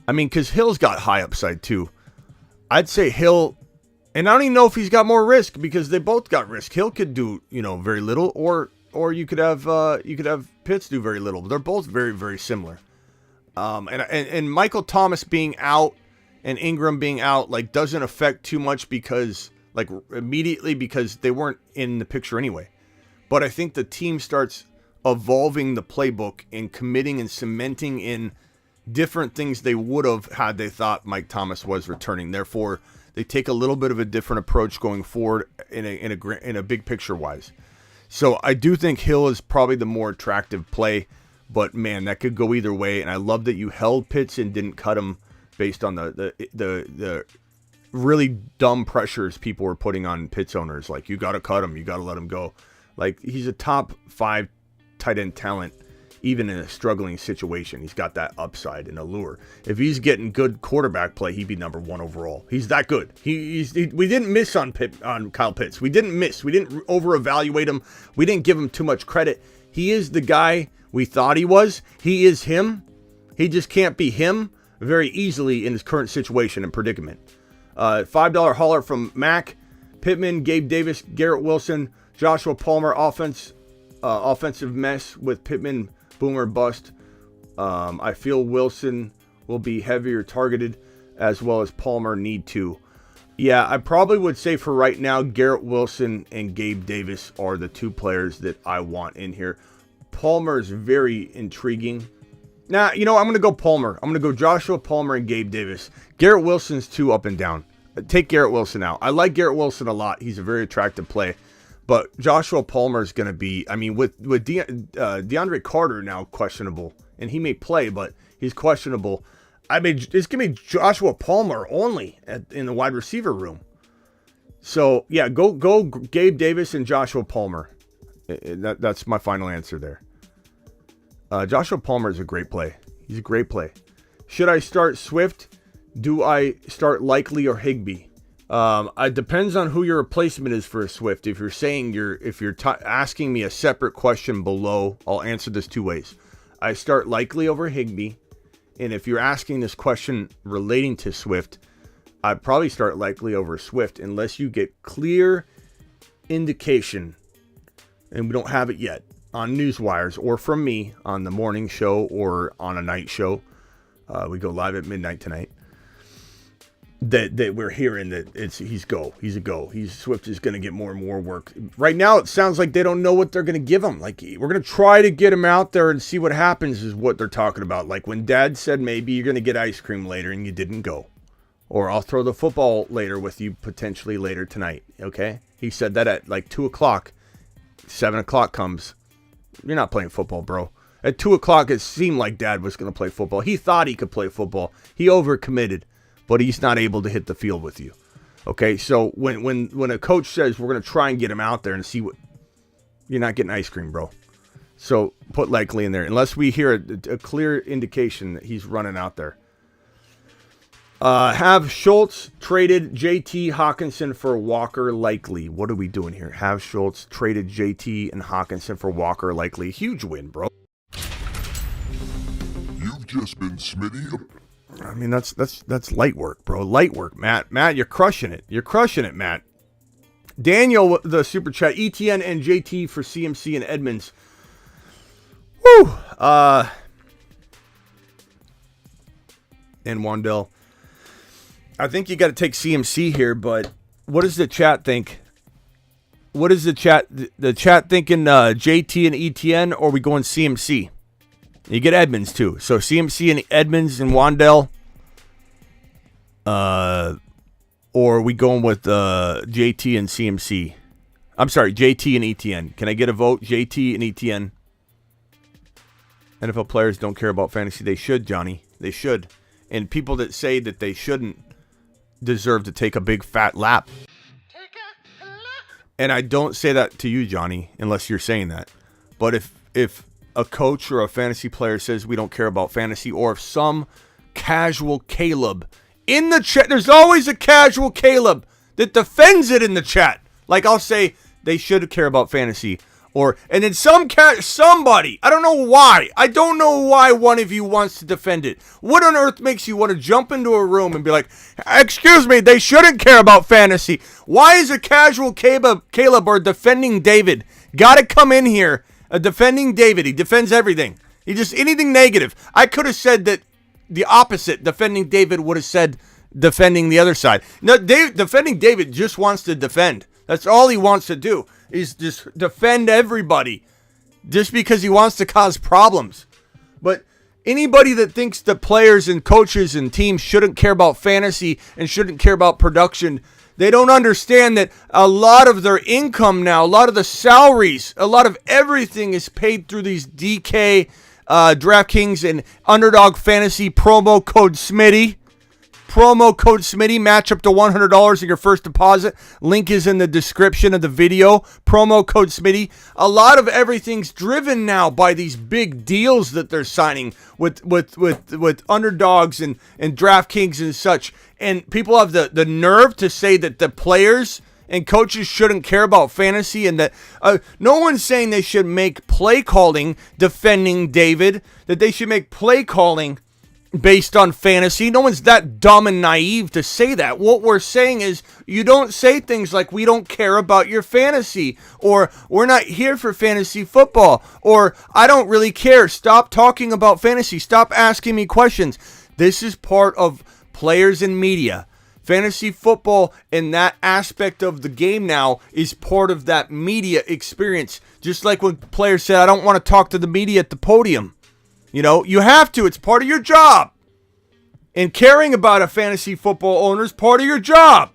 I mean, because Hill's got high upside too. I'd say Hill, and I don't even know if he's got more risk because they both got risk. Hill could do, very little, or you could have Pitts do very little. They're both very, very similar. And Michael Thomas being out and Ingram being out doesn't affect too much because immediately because they weren't in the picture anyway. But I think the team starts evolving the playbook and committing and cementing in different things they would have had they thought Mike Thomas was returning. Therefore, they take a little bit of a different approach going forward in a big picture wise. So I do think Hill is probably the more attractive play, but man, that could go either way. And I love that you held Pitts and didn't cut him based on the really dumb pressures people were putting on Pitts owners. Like, you got to cut him, you got to let him go. Like, he's a top 5 tight end talent. Even in a struggling situation, he's got that upside and allure. If he's getting good quarterback play, he'd be number 1 overall. He's that good. We didn't miss on Kyle Pitts. We didn't miss. We didn't over-evaluate him. We didn't give him too much credit. He is the guy we thought he was. He is him. He just can't be him very easily in his current situation and predicament. $5 hauler from Mac, Pittman, Gabe Davis, Garrett Wilson, Joshua Palmer, offensive mess with Pittman. Boomer bust. I feel Wilson will be heavier targeted as well as Palmer need to. Yeah, I probably would say for right now, Garrett Wilson and Gabe Davis are the 2 players that I want in here. Palmer is very intriguing. I'm going to go Palmer. I'm going to go Joshua Palmer and Gabe Davis. Garrett Wilson's too up and down. Take Garrett Wilson out. I like Garrett Wilson a lot. He's a very attractive play. But Joshua Palmer is going to be, with DeAndre Carter now questionable, and he may play, but he's questionable. It's going to be Joshua Palmer only in the wide receiver room. So, yeah, go Gabe Davis and Joshua Palmer. That's my final answer there. Joshua Palmer is a great play. He's a great play. Should I start Swift? Do I start Likely or Higbee? It depends on who your replacement is for a Swift. If you're saying asking me a separate question below, I'll answer this 2 ways. I start Likely over Higbee, and if you're asking this question relating to Swift, I'd probably start Likely over Swift unless you get clear indication, and we don't have it yet on Newswires or from me on the morning show or on a night show. We go live at midnight tonight. That we're hearing that he's a go. Swift is going to get more and more work. Right now, it sounds like they don't know what they're going to give him. Like, we're going to try to get him out there and see what happens is what they're talking about. Like when Dad said maybe you're going to get ice cream later and you didn't go. Or I'll throw the football later with you potentially later tonight, okay? He said that at like 2 o'clock. 7 o'clock comes. You're not playing football, bro. At 2 o'clock, it seemed like Dad was going to play football. He thought he could play football. He overcommitted, but he's not able to hit the field with you. Okay, so when a coach says we're going to try and get him out there and see what, you're not getting ice cream, bro. So put likely in there, unless we hear a clear indication that he's running out there. Have Schultz traded JT Hawkinson for Walker likely. What are we doing here? Have Schultz traded JT and Hawkinson for Walker likely. Huge win, bro. You've just been Smitty. I mean, that's light work, bro. Light work, Matt. Matt, you're crushing it. You're crushing it, Matt. Daniel, the super chat. Etienne and JT for CMC and Edmonds. Woo. And Wandell. I think you got to take CMC here, but what does the chat think? What is the chat? The chat thinking JT and Etienne, or are we going CMC? You get Edmonds too. So CMC and Edmonds and Wandell. Or are we going with JT and CMC? I'm sorry, JT and Etienne. Can I get a vote? JT and Etienne. NFL players don't care about fantasy. They should, Johnny. They should. And people that say that they shouldn't deserve to take a big fat lap. And I don't say that to you, Johnny, unless you're saying that. But if a coach or a fantasy player says we don't care about fantasy, or if some casual Caleb in the chat, there's always a casual Caleb that defends it in the chat. Like I'll say they should care about fantasy. And then somebody, I don't know why one of you wants to defend it. What on earth makes you want to jump into a room and be like, excuse me, they shouldn't care about fantasy? Why is a casual Caleb or defending David got to come in here defending David? He defends everything. He just, anything negative. I could have said that the opposite, defending David would have said defending the other side. No, defending David just wants to defend. That's all he wants to do, is just defend everybody just because he wants to cause problems. But anybody that thinks the players and coaches and teams shouldn't care about fantasy and shouldn't care about production, they don't understand that a lot of their income now, a lot of the salaries, a lot of everything is paid through these DK, DraftKings, and Underdog Fantasy promo code Smitty. Promo code Smitty, match up to $100 in your first deposit. Link is in the description of the video. Promo code Smitty. A lot of everything's driven now by these big deals that they're signing with underdogs and DraftKings and such. And people have the nerve to say that the players and coaches shouldn't care about fantasy, and that no one's saying they should make play calling defending David, that they should make play calling based on fantasy. No one's that dumb and naive to say that. What we're saying is you don't say things like we don't care about your fantasy, or we're not here for fantasy football, or I don't really care. Stop talking about fantasy. Stop asking me questions. This is part of players and media. Fantasy football and that aspect of the game now is part of that media experience. Just like when players say, I don't want to talk to the media at the podium. You know, you have to. It's part of your job. And caring about a fantasy football owner is part of your job.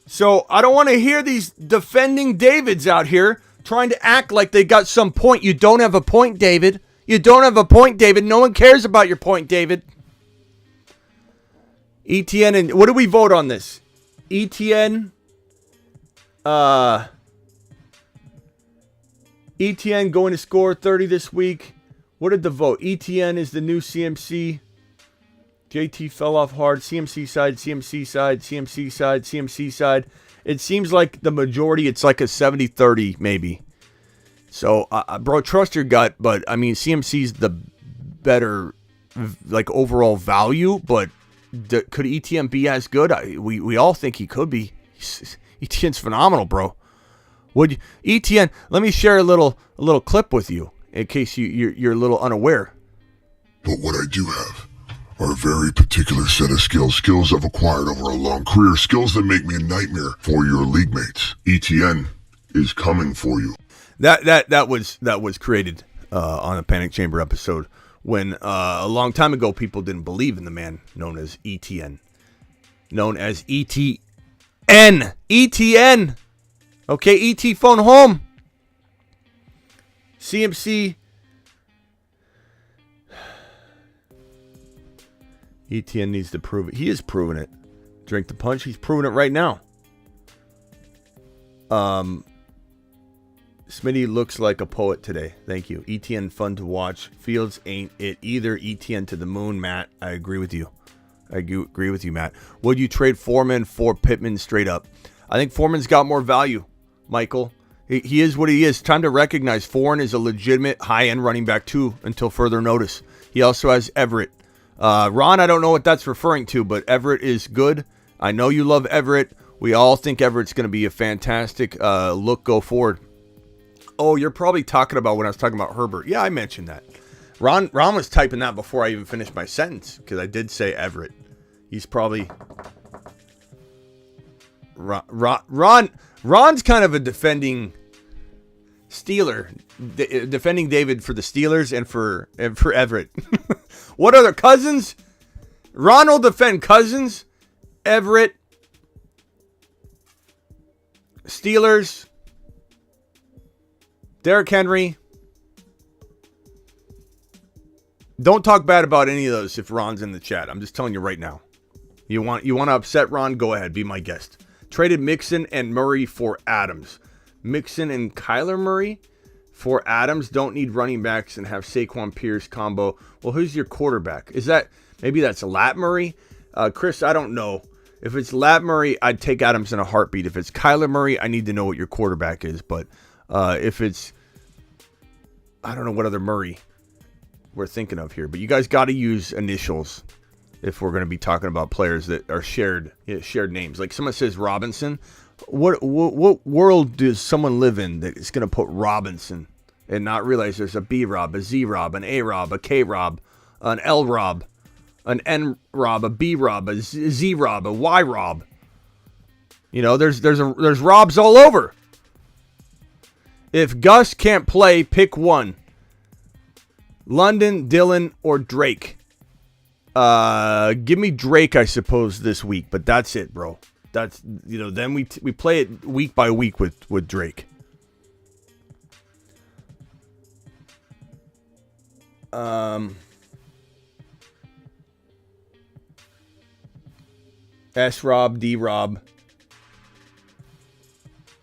So I don't want to hear these defending Davids out here trying to act like they got some point. You don't have a point, David. You don't have a point, David. No one cares about your point, David. Etienne, and what do we vote on this? Etienne going to score 30 this week. What did the vote? Etienne is the new CMC. JT fell off hard. CMC side, CMC side, CMC side, CMC side. It seems like the majority, it's like a 70-30 maybe. So, bro, trust your gut. But, I mean, CMC's the better, like, overall value. But could Etienne be as good? We all think he could be. Etienne's phenomenal, bro. Etienne, let me share a little clip with you in case you're a little unaware. But what I do have are a very particular set of skills I've acquired over a long career, skills that make me a nightmare for your league mates. Etienne is coming for you. That was created on a Panic Chamber episode when a long time ago people didn't believe in the man known as Etienne. Known as Etienne. Etienne. Okay, ET phone home. CMC. Etienne needs to prove it. He is proving it. Drink the punch. He's proving it right now. Smitty looks like a poet today. Thank you. Etienne fun to watch. Fields ain't it either. Etienne to the moon, Matt. I agree with you. I agree with you, Matt. Would you trade Foreman for Pittman straight up? I think Foreman's got more value, Michael. He is what he is. Time to recognize Foreman is a legitimate high-end running back too until further notice. He also has Everett. Ron, I don't know what that's referring to, but Everett is good. I know you love Everett. We all think Everett's going to be a fantastic look go forward. Oh, you're probably talking about when I was talking about Herbert. Yeah, I mentioned that. Ron was typing that before I even finished my sentence because I did say Everett. He's probably... Ron's kind of a defending Steeler. Defending David for the Steelers and for Everett. What other Cousins? Ron will defend Cousins, Everett, Steelers, Derrick Henry. Don't talk bad about any of those if Ron's in the chat. I'm just telling you right now. You want to upset Ron? Go ahead. Be my guest. Traded Mixon and Murray for Adams. Mixon and Kyler Murray for Adams. Don't need running backs and have Saquon Pierce combo. Well, who's your quarterback? Is that maybe that's Lat Murray? Chris, I don't know. If it's Lat Murray, I'd take Adams in a heartbeat. If it's Kyler Murray, I need to know what your quarterback is. But if it's, I don't know what other Murray we're thinking of here. But you guys got to use initials if we're going to be talking about players that are shared names. Like someone says Robinson. What world does someone live in that is going to put Robinson and not realize there's a B-Rob, a Z-Rob, an A-Rob, a K-Rob, an L-Rob, an N-Rob, a B-Rob, a Z-Rob, a Y-Rob? You know, there's Robs all over. If Gus can't play, pick one. London, Dylan, or Drake. Give me Drake, I suppose, this week, but that's it, bro. That's, you know, then we play it week by week with Drake. S-Rob, D-Rob,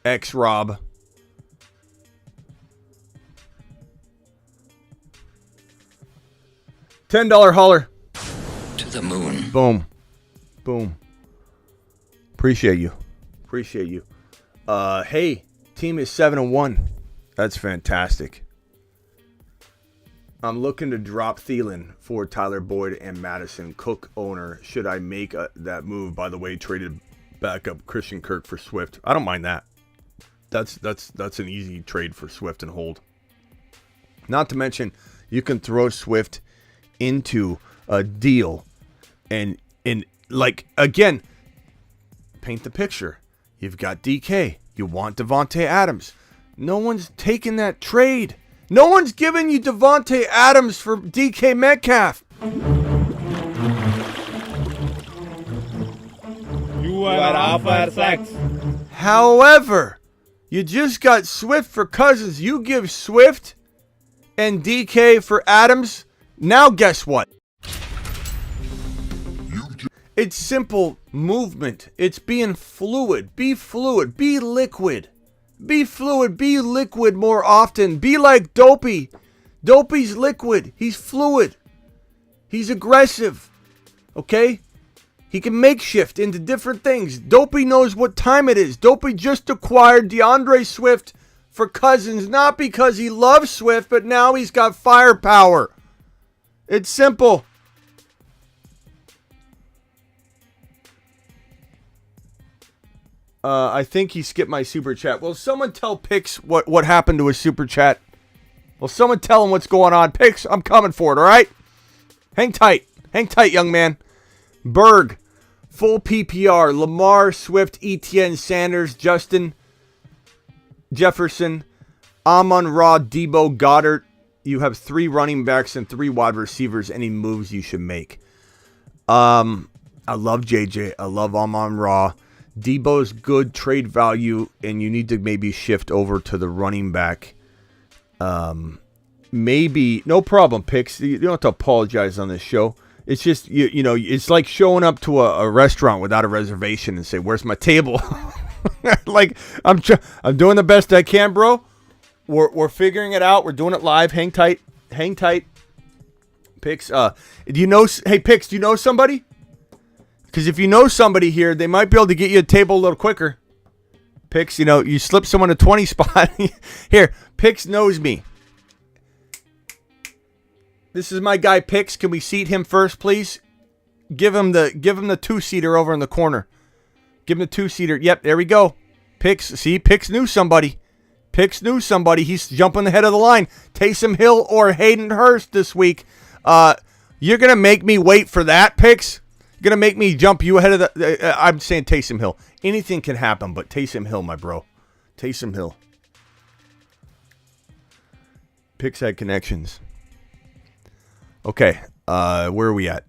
X-Rob. $10 holler. To the moon. Boom. Boom. Appreciate you. Hey, team is 7-1. That's fantastic. I'm looking to drop Thielen for Tyler Boyd and Madison. Cook owner. Should I make that move? By the way, traded backup Christian Kirk for Swift. I don't mind that. That's an easy trade for Swift and hold. Not to mention, you can throw Swift into a deal and like, again, paint the picture. You've got DK. You want Davante Adams. No one's taking that trade. No one's giving you Davante Adams for DK Metcalf. You are offer sex. However, you just got Swift for Cousins. You give Swift and DK for Adams. Now guess what? It's simple movement. It's being fluid. Be fluid. Be liquid. Be fluid. Be liquid more often. Be like Dopey. Dopey's liquid. He's fluid. He's aggressive. Okay? He can make shift into different things. Dopey knows what time it is. Dopey just acquired DeAndre Swift for Cousins, not because he loves Swift, but now he's got firepower. It's simple. I think he skipped my super chat. Will someone tell Pix what happened to his super chat? Will someone tell him what's going on? Pix, I'm coming for it, all right? Hang tight. Hang tight, young man. Berg, full PPR. Lamar, Swift, Etienne, Sanders, Justin, Jefferson, Amon-Ra, Debo, Goddard, you have 3 running backs and 3 wide receivers. Any moves you should make? I love JJ. I love Amon-Ra. Debo's good trade value, and you need to maybe shift over to the running back. Maybe, no problem, Picks. You don't have to apologize on this show. It's just, you know, it's like showing up to a restaurant without a reservation and say, "Where's my table?" Like, I'm doing the best I can, bro. We're figuring it out. We're doing it live. Hang tight. Picks. Do you know? Hey, Picks. Do you know somebody? Because if you know somebody here, they might be able to get you a table a little quicker. Picks. You know, you slip someone a 20 spot. Here, Picks knows me. This is my guy, Picks. Can we seat him first, please? Give him the 2-seater over in the corner. Give him the 2-seater. Yep, there we go. Picks. See, Picks knew somebody. He's jumping the head of the line. Taysom Hill or Hayden Hurst this week. You're going to make me wait for that, Picks? You're going to make me jump you ahead of the... I'm saying Taysom Hill. Anything can happen, but Taysom Hill, my bro. Taysom Hill. Picks had connections. Okay, where are we at?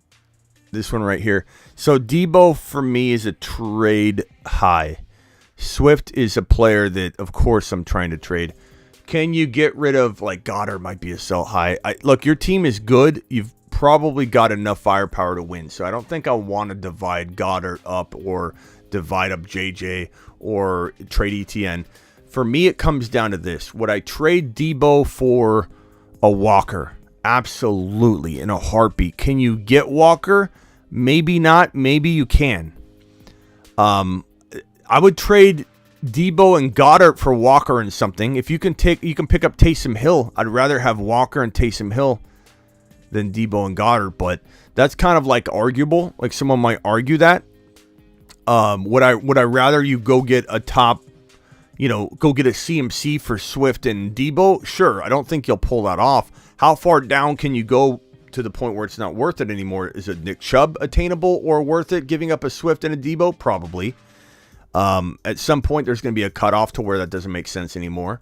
This one right here. So Debo, for me, is a trade high. Swift is a player that, of course, I'm trying to trade. Can you get rid of, like, Goddard might be a sell high. Look, your team is good. You've probably got enough firepower to win. So I don't think I want to divide Goddard up or divide up JJ or trade Etienne. For me, it comes down to this. Would I trade Debo for a Walker? Absolutely, in a heartbeat. Can you get Walker? Maybe not. Maybe you can. I would trade Debo and Goddard for Walker and something. If you can pick up Taysom Hill. I'd rather have Walker and Taysom Hill than Debo and Goddard, but that's kind of like arguable. Like someone might argue that. Would I rather you go get a top, go get a CMC for Swift and Debo? Sure. I don't think you'll pull that off. How far down can you go to the point where it's not worth it anymore? Is a Nick Chubb attainable or worth it? Giving up a Swift and a Debo? Probably. At some point, there's going to be a cutoff to where that doesn't make sense anymore.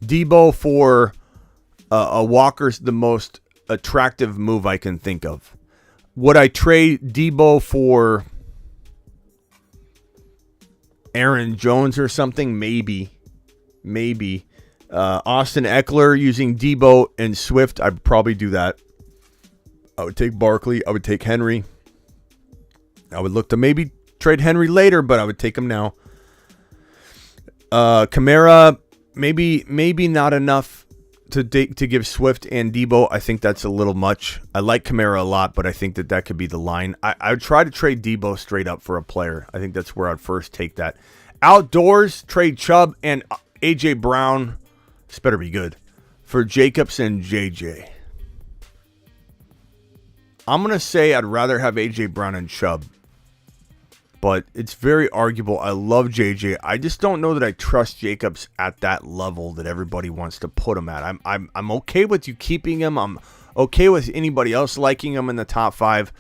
Debo for a Walker's the most attractive move I can think of. Would I trade Debo for Aaron Jones or something? Maybe. Austin Eckler using Debo and Swift, I'd probably do that. I would take Barkley. I would take Henry. I would look to maybe trade Henry later, but I would take him now. Kamara, maybe not enough to give Swift and Debo. I think that's a little much. I like Kamara a lot, but I think that could be the line. I would try to trade Debo straight up for a player. I think that's where I'd first take that. Outdoors, trade Chubb and A.J. Brown. This better be good. For Jacobs and JJ. I'm going to say I'd rather have A.J. Brown and Chubb. But it's very arguable. I love JJ. I just don't know that I trust Jacobs at that level that everybody wants to put him at. I'm okay with you keeping him. I'm okay with anybody else liking him in the top 5.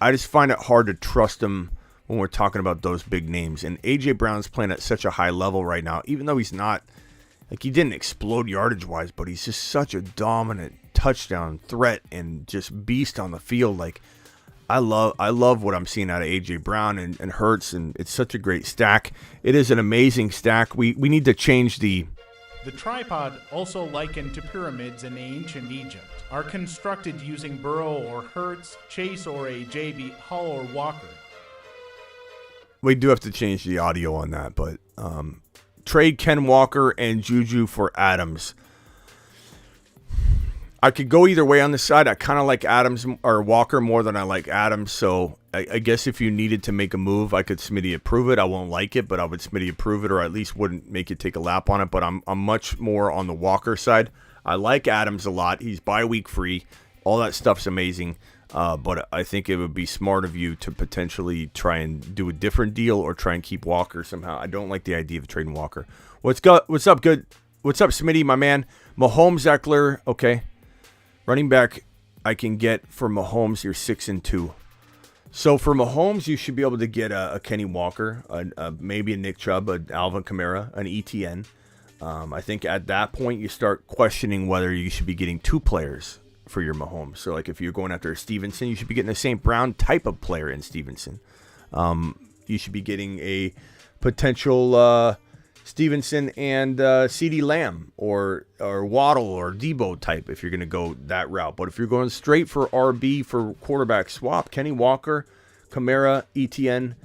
I just find it hard to trust him when we're talking about those big names. And A.J. Brown's playing at such a high level right now, even though he's not, like, he didn't explode yardage-wise, but he's just such a dominant touchdown threat and just beast on the field. Like, I love what I'm seeing out of A.J. Brown and Hurts, and it's such a great stack. It is an amazing stack. We need to change the tripod, also likened to pyramids in ancient Egypt, are constructed using Burrow or Hurts, Chase or a JB, Hull or Walker. We do have to change the audio on that, but trade Ken Walker and Juju for Adams. I could go either way on this side. I kind of like Adams or Walker more than I like Adams. So I guess if you needed to make a move, I could Smitty approve it. I won't like it, but I would Smitty approve it, or at least wouldn't make you take a lap on it. But I'm much more on the Walker side. I like Adams a lot. He's bye-week free. All that stuff's amazing. But I think it would be smart of you to potentially try and do a different deal or try and keep Walker somehow. I don't like the idea of trading Walker. What's up, good? What's up, Smitty, my man? Mahomes, Eckler, okay. Running back, I can get for Mahomes, you're 6-2. So for Mahomes, you should be able to get a Kenny Walker, maybe a Nick Chubb, an Alvin Kamara, an Etienne. I think at that point you start questioning whether you should be getting 2 players for your Mahomes. So, like, if you're going after Stevenson, you should be getting the St. Brown type of player in Stevenson. You should be getting a potential Stevenson and CeeDee Lamb or Waddle or Debo type if you're going to go that route. But if you're going straight for RB for quarterback swap, Kenny Walker, Kamara, Etienne,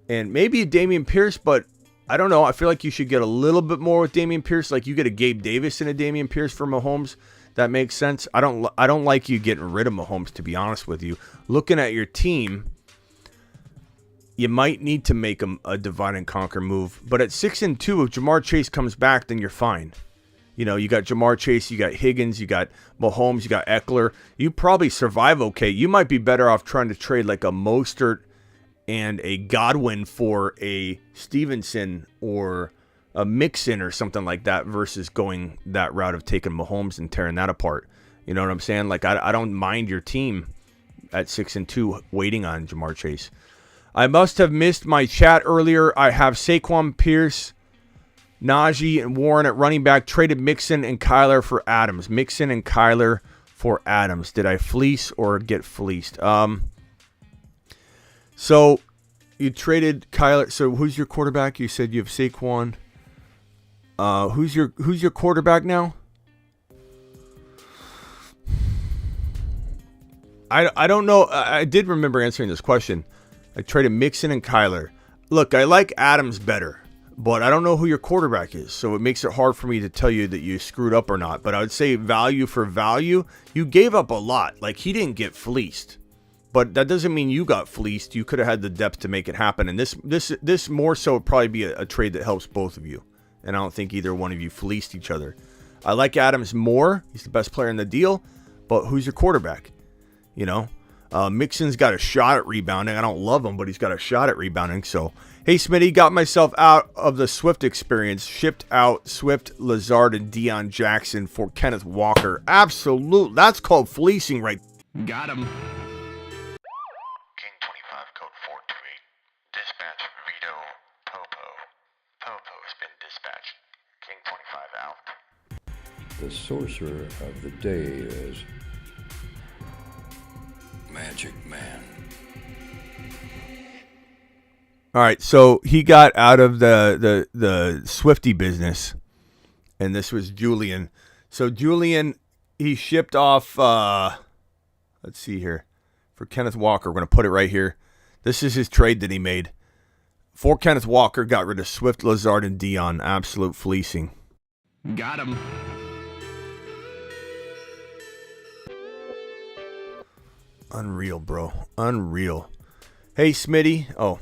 and maybe Dameon Pierce, but I don't know. I feel like you should get a little bit more with Dameon Pierce. Like, you get a Gabe Davis and a Dameon Pierce for Mahomes. That makes sense. I don't like you getting rid of Mahomes, to be honest with you. Looking at your team, you might need to make a divide and conquer move. But at 6-2, if Jamar Chase comes back, then you're fine. You know, you got Jamar Chase, you got Higgins, you got Mahomes, you got Eckler. You probably survive okay. You might be better off trying to trade like a Mostert and a Godwin for a Stevenson or a Mixon or something like that versus going that route of taking Mahomes and tearing that apart. You know what I'm saying? Like, I don't mind your team at 6-2 waiting on Jamar Chase. I must have missed my chat earlier. I have Saquon Pierce, Najee, and Warren at running back. Traded Mixon and Kyler for Adams. Mixon and Kyler for Adams. Did I fleece or get fleeced? So you traded Kyler. So who's your quarterback? You said you have Saquon. Who's your quarterback now? I don't know. I did remember answering this question. I traded Mixon and Kyler. Look, I like Adams better, but I don't know who your quarterback is, so it makes it hard for me to tell you that you screwed up or not. But I would say value for value, you gave up a lot. Like, he didn't get fleeced, but that doesn't mean you got fleeced. You could have had the depth to make it happen, and this more so would probably be a trade that helps both of you. And I don't think either one of you fleeced each other. I like Adams more. He's the best player in the deal. But who's your quarterback? You know? Mixon's got a shot at rebounding. I don't love him, but he's got a shot at rebounding. So, hey, Smitty, got myself out of the Swift experience. Shipped out Swift, Lazard, and Deion Jackson for Kenneth Walker. Absolute. That's called fleecing, right? Got him. King 25, code 428. Dispatch Vito Popo. Popo's been dispatched. King 25 out. The sorcerer of the day is Magic Man. All right, so he got out of the Swifty business, and this was Julian. So Julian, he shipped off, let's see here, for Kenneth Walker. We're going to put it right here. This is his trade that he made. For Kenneth Walker, got rid of Swift, Lazard, and Dion. Absolute fleecing. Got him. Unreal, bro. Unreal. Hey, Smitty. Oh.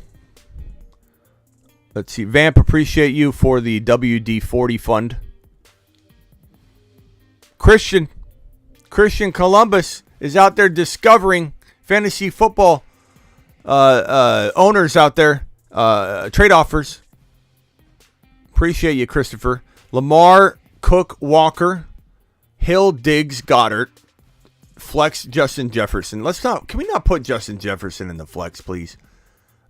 Let's see. Vamp, appreciate you for the WD-40 fund. Christian Columbus is out there discovering fantasy football owners out there. Trade offers. Appreciate you, Christopher. Lamar, Cook, Walker, Hill, Diggs, Goddard. Flex Justin Jefferson. Can we not put Justin Jefferson in the flex, please?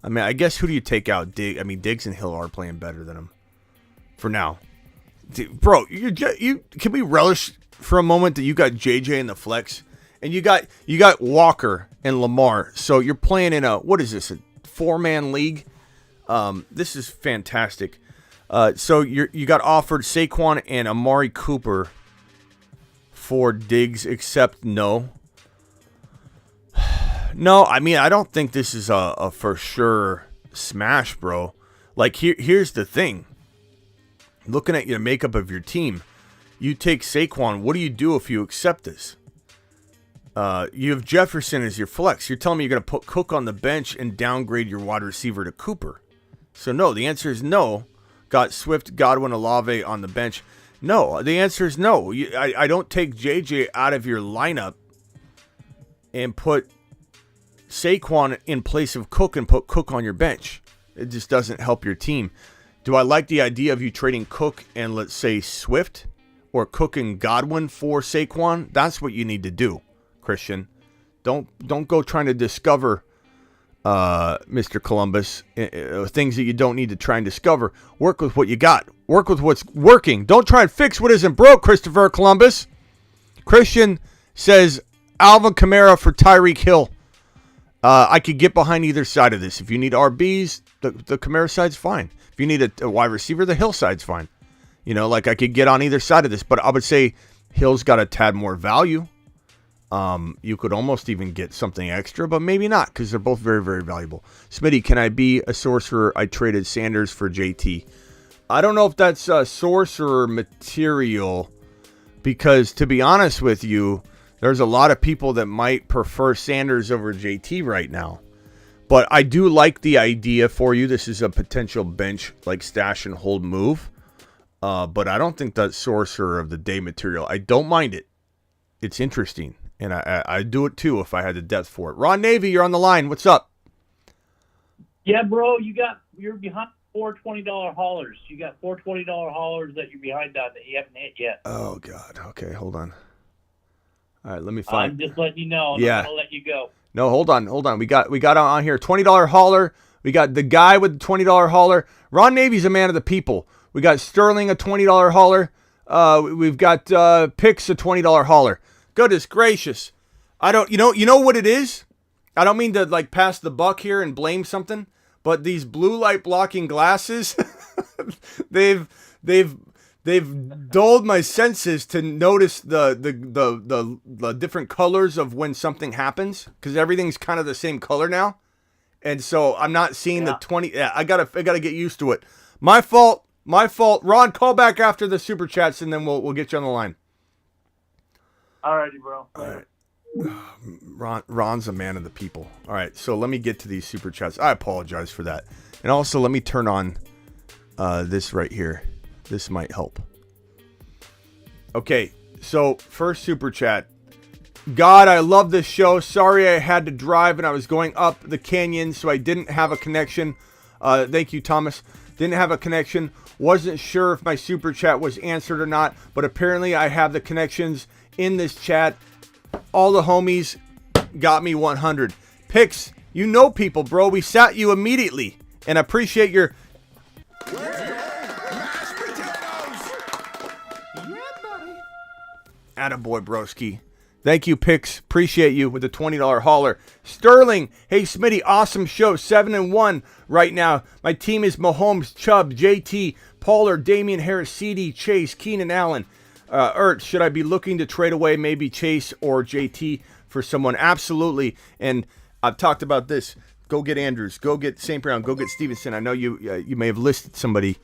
I mean, I guess who do you take out? Diggs and Hill are playing better than him for now. Bro, you can we relish for a moment that you got JJ in the flex and you got Walker and Lamar. So you're playing in a 4-man league. This is fantastic. So you got offered Saquon and Amari Cooper for Diggs, except no. No, I mean, I don't think this is a for sure smash, bro. Like, here's the thing. Looking at your makeup of your team, you take Saquon. What do you do if you accept this? You have Jefferson as your flex. You're telling me you're going to put Cook on the bench and downgrade your wide receiver to Cooper. So, no, the answer is no. Got Swift, Godwin, Olave on the bench. No, the answer is no. I don't take JJ out of your lineup and put Saquon in place of Cook and put Cook on your bench. It just doesn't help your team. Do I like the idea of you trading Cook and, let's say, Swift or Cook and Godwin for Saquon? That's what you need to do, Christian. Don't go trying to discover Mr. Columbus. Things that you don't need to try and discover. Work with what you got. Work with what's working. Don't try and fix what isn't broke, Christopher Columbus. Christian says Alvin Kamara for Tyreek Hill. I could get behind either side of this. If you need RBs, the Kamara side's fine. If you need a wide receiver, the Hill side's fine. You know, like I could get on either side of this, but I would say Hill's got a tad more value. You could almost even get something extra, but maybe not because they're both very, very valuable. Smitty, can I be a sorcerer? I traded Sanders for JT. I don't know if that's sorcerer material because, to be honest with you, there's a lot of people that might prefer Sanders over JT right now. But I do like the idea for you. This is a potential bench, like stash and hold move. But I don't think that's sorcerer of the day material. I don't mind it. It's interesting. And I'd do it too if I had the depth for it. Ron Navy, you're on the line. What's up? Yeah, bro, you're behind four $20 haulers. You got four $20 haulers that you're behind on that you haven't hit yet. Oh God. Okay, hold on. All right, let me find. I'm just letting you know. Yeah. I'm gonna let you go. No, hold on. We got on here $20 hauler. We got the guy with the $20 hauler. Ron Navy's a man of the people. We got Sterling, a $20 hauler. We've got Picks, a $20 hauler. Goodness gracious. You know what it is? I don't mean to like pass the buck here and blame something, but these blue light blocking glasses, they've dulled my senses to notice the different colors of when something happens because everything's kind of the same color now. And so I'm not seeing the 20. Yeah, I gotta get used to it. My fault. Ron, call back after the super chats and then we'll get you on the line. Alrighty, bro. All right. Ron's a man of the people. All right, so let me get to these super chats. I apologize for that. And also let me turn on this right here. This might help. Okay, so first super chat. God, I love this show. Sorry I had to drive and I was going up the canyon, so I didn't have a connection. Thank you, Thomas. Didn't have a connection. Wasn't sure if my super chat was answered or not, but apparently I have the connections in this chat. All the homies got me 100. Picks, you know people, bro. We sat you immediately. And I appreciate your... Attaboy, broski. Thank you, Picks. Appreciate you with the $20 hauler. Sterling, hey, Smitty, awesome show. 7-1 right now. My team is Mahomes, Chubb, JT, Pollard, Damian Harris, CD, Chase, Keenan Allen. Ertz, should I be looking to trade away maybe Chase or JT for someone? Absolutely. And I've talked about this. Go get Andrews. Go get St. Brown. Go get Stevenson. I know you may have listed somebody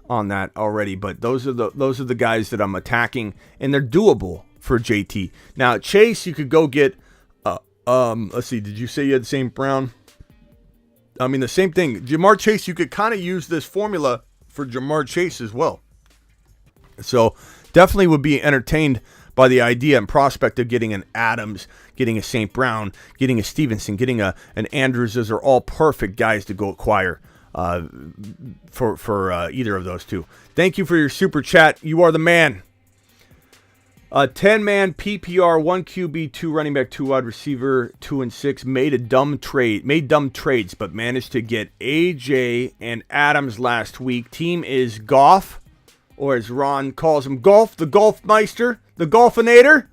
on that already, but those are the guys that I'm attacking, and they're doable for JT. Now, Chase, you could go get, let's see, did you say you had St. Brown? I mean, the same thing. Jamar Chase, you could kind of use this formula for Jamar Chase as well. So, definitely would be entertained by the idea and prospect of getting an Adams, getting a St. Brown, getting a Stevenson, getting an Andrews. Those are all perfect guys to go acquire for either of those two. Thank you for your super chat. You are the man. 10-man PPR, 1 QB, 2 running back, 2 wide receiver, 2 and 6. Made dumb trades, but managed to get AJ and Adams last week. Team is Goff, or as Ron calls him, Golf, the Golfmeister, the Golfinator.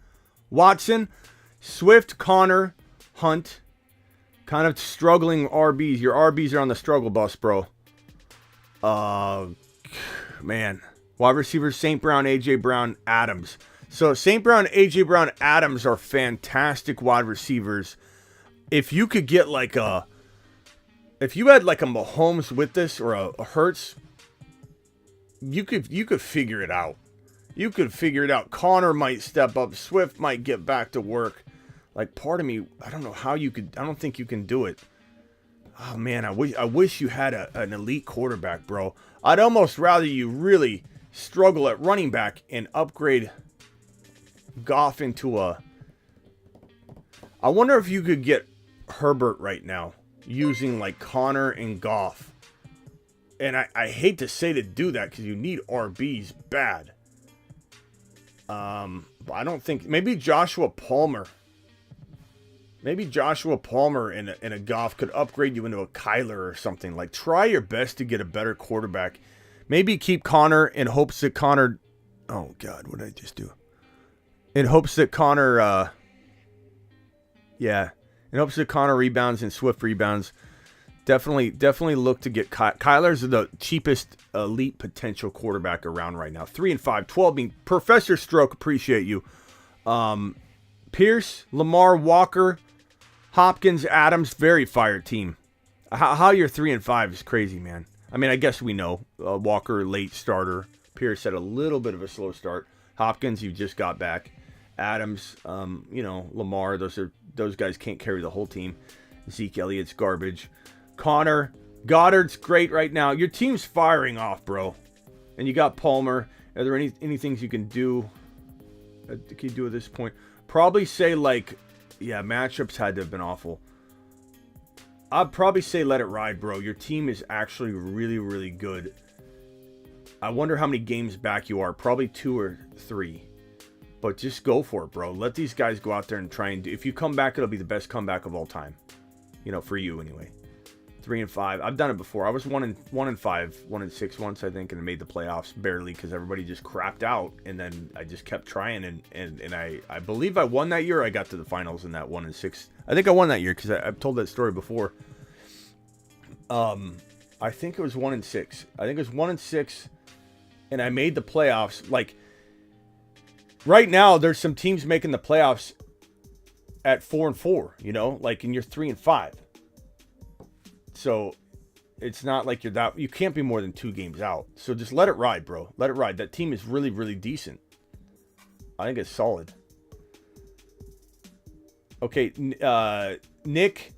Watson, Swift, Connor, Hunt. Kind of struggling RBs. Your RBs are on the struggle bus, bro. Man. Wide receivers, St. Brown, AJ Brown, Adams. So St. Brown, AJ Brown, Adams are fantastic wide receivers. If you could get if you had like a Mahomes with this or a Hurts, you could figure it out. You could figure it out. Connor might step up. Swift might get back to work. Like, part of me, I don't know how you could. I don't think you can do it. Oh man, I wish you had an elite quarterback, bro. I'd almost rather you really struggle at running back and upgrade Goff into a... I wonder if you could get Herbert right now using like Connor and Goff. And I hate to say to do that because you need RBs bad. But I don't think... Maybe Joshua Palmer. Maybe Joshua Palmer and a Goff could upgrade you into a Kyler or something. Like, try your best to get a better quarterback. Maybe keep Connor in hopes that Connor... Oh, God, what did I just do? In hopes that Connor... in hopes that Connor rebounds and Swift rebounds. Definitely look to get... Kyler's the cheapest elite potential quarterback around right now. 3-5, 12 being... Professor Stroke, appreciate you. Pierce, Lamar, Walker... Hopkins, Adams, very fire team. How you're 3-5 is crazy, man. I mean, I guess we know. Walker, late starter. Pierce had a little bit of a slow start. Hopkins, you just got back. Adams, Lamar, those guys can't carry the whole team. Zeke Elliott's garbage. Connor, Goddard's great right now. Your team's firing off, bro. And you got Palmer. Are there any things you can do? Can you do at this point? Probably say matchups had to have been awful. I'd probably say let it ride, bro. Your team is actually really, really good. I wonder how many games back you are. Probably 2 or 3. But just go for it, bro. Let these guys go out there and try and do... If you come back, it'll be the best comeback of all time. For you anyway. 3-5. I've done it before. I was 1-5, 1-6 once, I think, and made the playoffs barely because everybody just crapped out. And then I just kept trying, and I believe I won that year. I got to the finals in that 1-6. I think I won that year because I've told that story before. I think it was 1-6. I think it was 1-6, and I made the playoffs. Like, right now, there's some teams making the playoffs at 4-4, and you're 3-5. So it's not like you can't be more than 2 games out. So just let it ride, bro. Let it ride. That team is really, really decent. I think it's solid. Okay, Nick,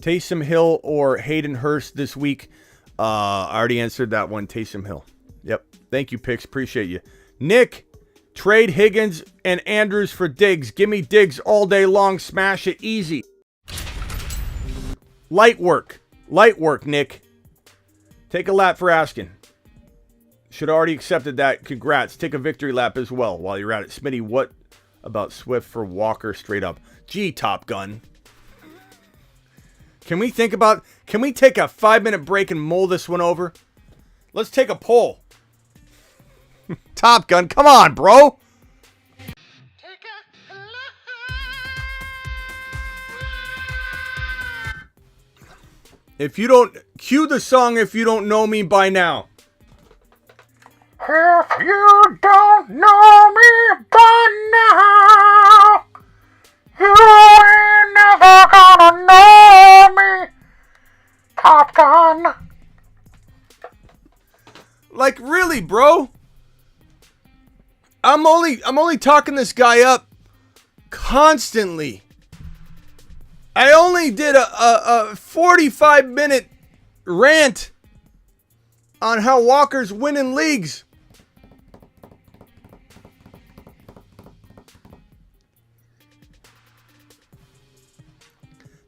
Taysom Hill or Hayden Hurst this week. I already answered that one. Taysom Hill. Yep. Thank you, Picks. Appreciate you. Nick, trade Higgins and Andrews for Diggs. Give me Diggs all day long. Smash it easy. Light work, Nick. Take a lap for asking. Should have already accepted that. Congrats. Take a victory lap as well while you're at it. Smitty, what about Swift for Walker straight up? Gee, Top Gun. Can we take a 5-minute break and mull this one over? Let's take a poll. Top Gun, come on, bro. If you don't, cue the song if you don't know me by now. If you don't know me by now, you ain't never gonna know me. Top Gun. Like, really, bro? I'm only talking this guy up constantly. I only did a 45-minute rant on how Walker's winning leagues.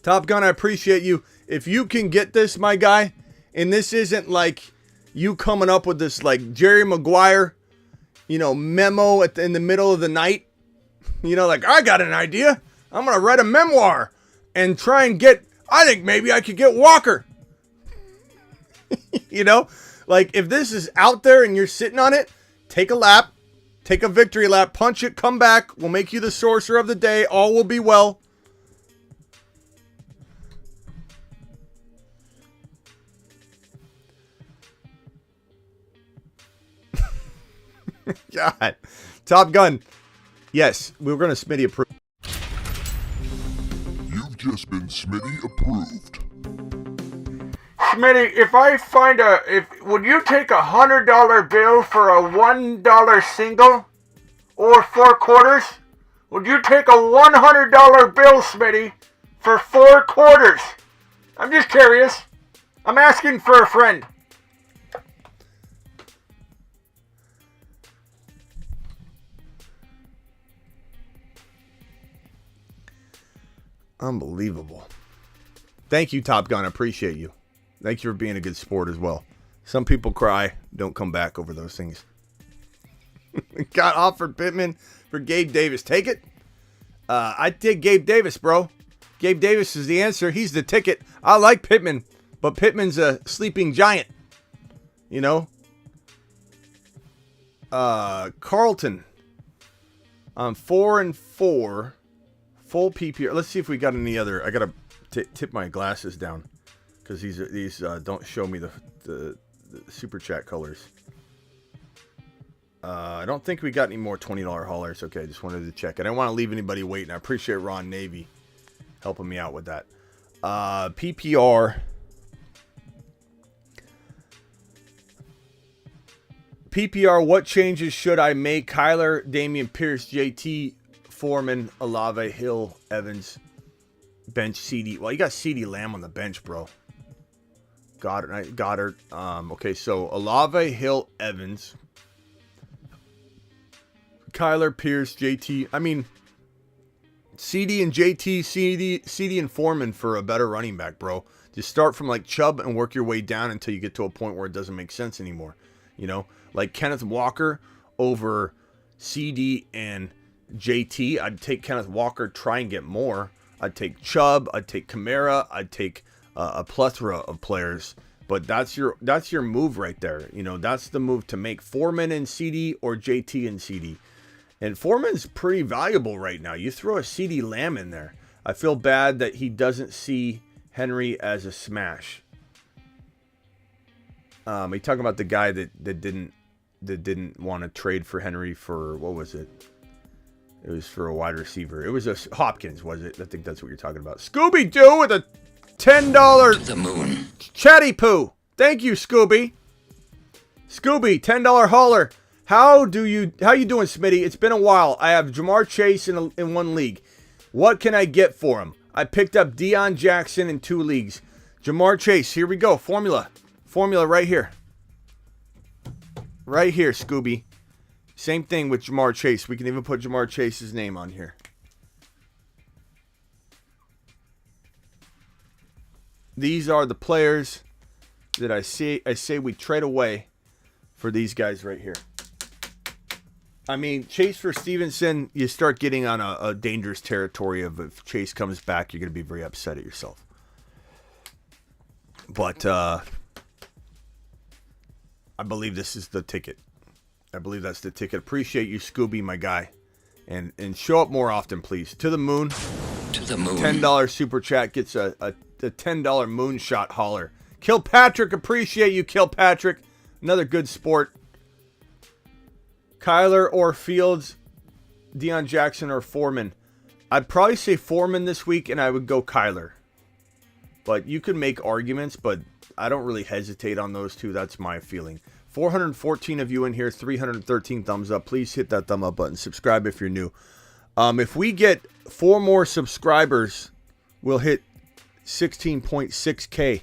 Top Gun, I appreciate you. If you can get this, my guy, and this isn't like you coming up with this like Jerry Maguire, memo in the middle of the night. Like, I got an idea. I'm going to write a memoir. And try and I think maybe I could get Walker. Like if this is out there and you're sitting on it, take a lap, take a victory lap, punch it, come back. We'll make you the sorcerer of the day. All will be well. God. Top Gun. Yes, we were going to Smitty approve. Just been Smitty approved. Smitty, if I find would you take $100 bill for a $1 single or 4 quarters? Would you take a $100 bill, Smitty, for 4 quarters? I'm just curious. I'm asking for a friend. Unbelievable. Thank you, Top Gun. I appreciate you. Thank you for being a good sport as well. Some people cry, don't come back over those things. Got offered Pittman for Gabe Davis. Take it. I did Gabe Davis, bro. Gabe Davis is the answer. He's the ticket. I like Pittman, but Pittman's a sleeping giant. You know? Carlton. 4-4. Full PPR. Let's see if we got any other. I got to tip my glasses down because these don't show me the super chat colors. I don't think we got any more $20 haulers. Okay, just wanted to check. I didn't want to leave anybody waiting. I appreciate Ron Navy helping me out with that. PPR. PPR, what changes should I make? Kyler, Damian Pierce, JT, Foreman, Olave, Hill, Evans, bench, CD. Well, you got CD Lamb on the bench, bro. Goddard. Okay, so Olave, Hill, Evans, Kyler, Pierce, JT. I mean, CD and JT, CD and Foreman for a better running back, bro. Just start from like Chubb and work your way down until you get to a point where it doesn't make sense anymore. You know, like Kenneth Walker over CD and JT. I'd take Kenneth Walker, try and get more. I'd take Chubb. I'd take Kamara. I'd take a plethora of players. But that's your move right there. You know, that's the move to make. Foreman and CD or JT and CD. And Foreman's pretty valuable right now. You throw a CD Lamb in there. I feel bad that he doesn't see Henry as a smash. He talking about the guy that didn't want to trade for Henry for, what was it? It was for a wide receiver. It was a Hopkins, was it? I think that's what you're talking about. Scooby-Doo with a $10 to the moon. Chatty Poo. Thank you, Scooby. Scooby, $10 hauler. How you doing, Smitty? It's been a while. I have Jamar Chase in one league. What can I get for him? I picked up Deion Jackson in 2 leagues. Jamar Chase, here we go. Formula right here. Right here, Scooby. Same thing with Jamar Chase. We can even put Jamar Chase's name on here. These are the players that I say we trade away for these guys right here. I mean, Chase for Stevenson, you start getting on a dangerous territory of if Chase comes back, you're going to be very upset at yourself. But I believe this is the ticket. I believe that's the ticket. Appreciate you, Scooby, my guy. And show up more often, please. To the moon. To the moon. $10 super chat gets a $10 moonshot hauler. Kilpatrick, appreciate you, Kilpatrick. Another good sport. Kyler or Fields, Deion Jackson or Foreman. I'd probably say Foreman this week, and I would go Kyler. But you could make arguments, but I don't really hesitate on those two. That's my feeling. 414 of you in here, 313 thumbs up. Please hit that thumb up button. Subscribe if you're new. If we get 4 more subscribers, we'll hit 16.6K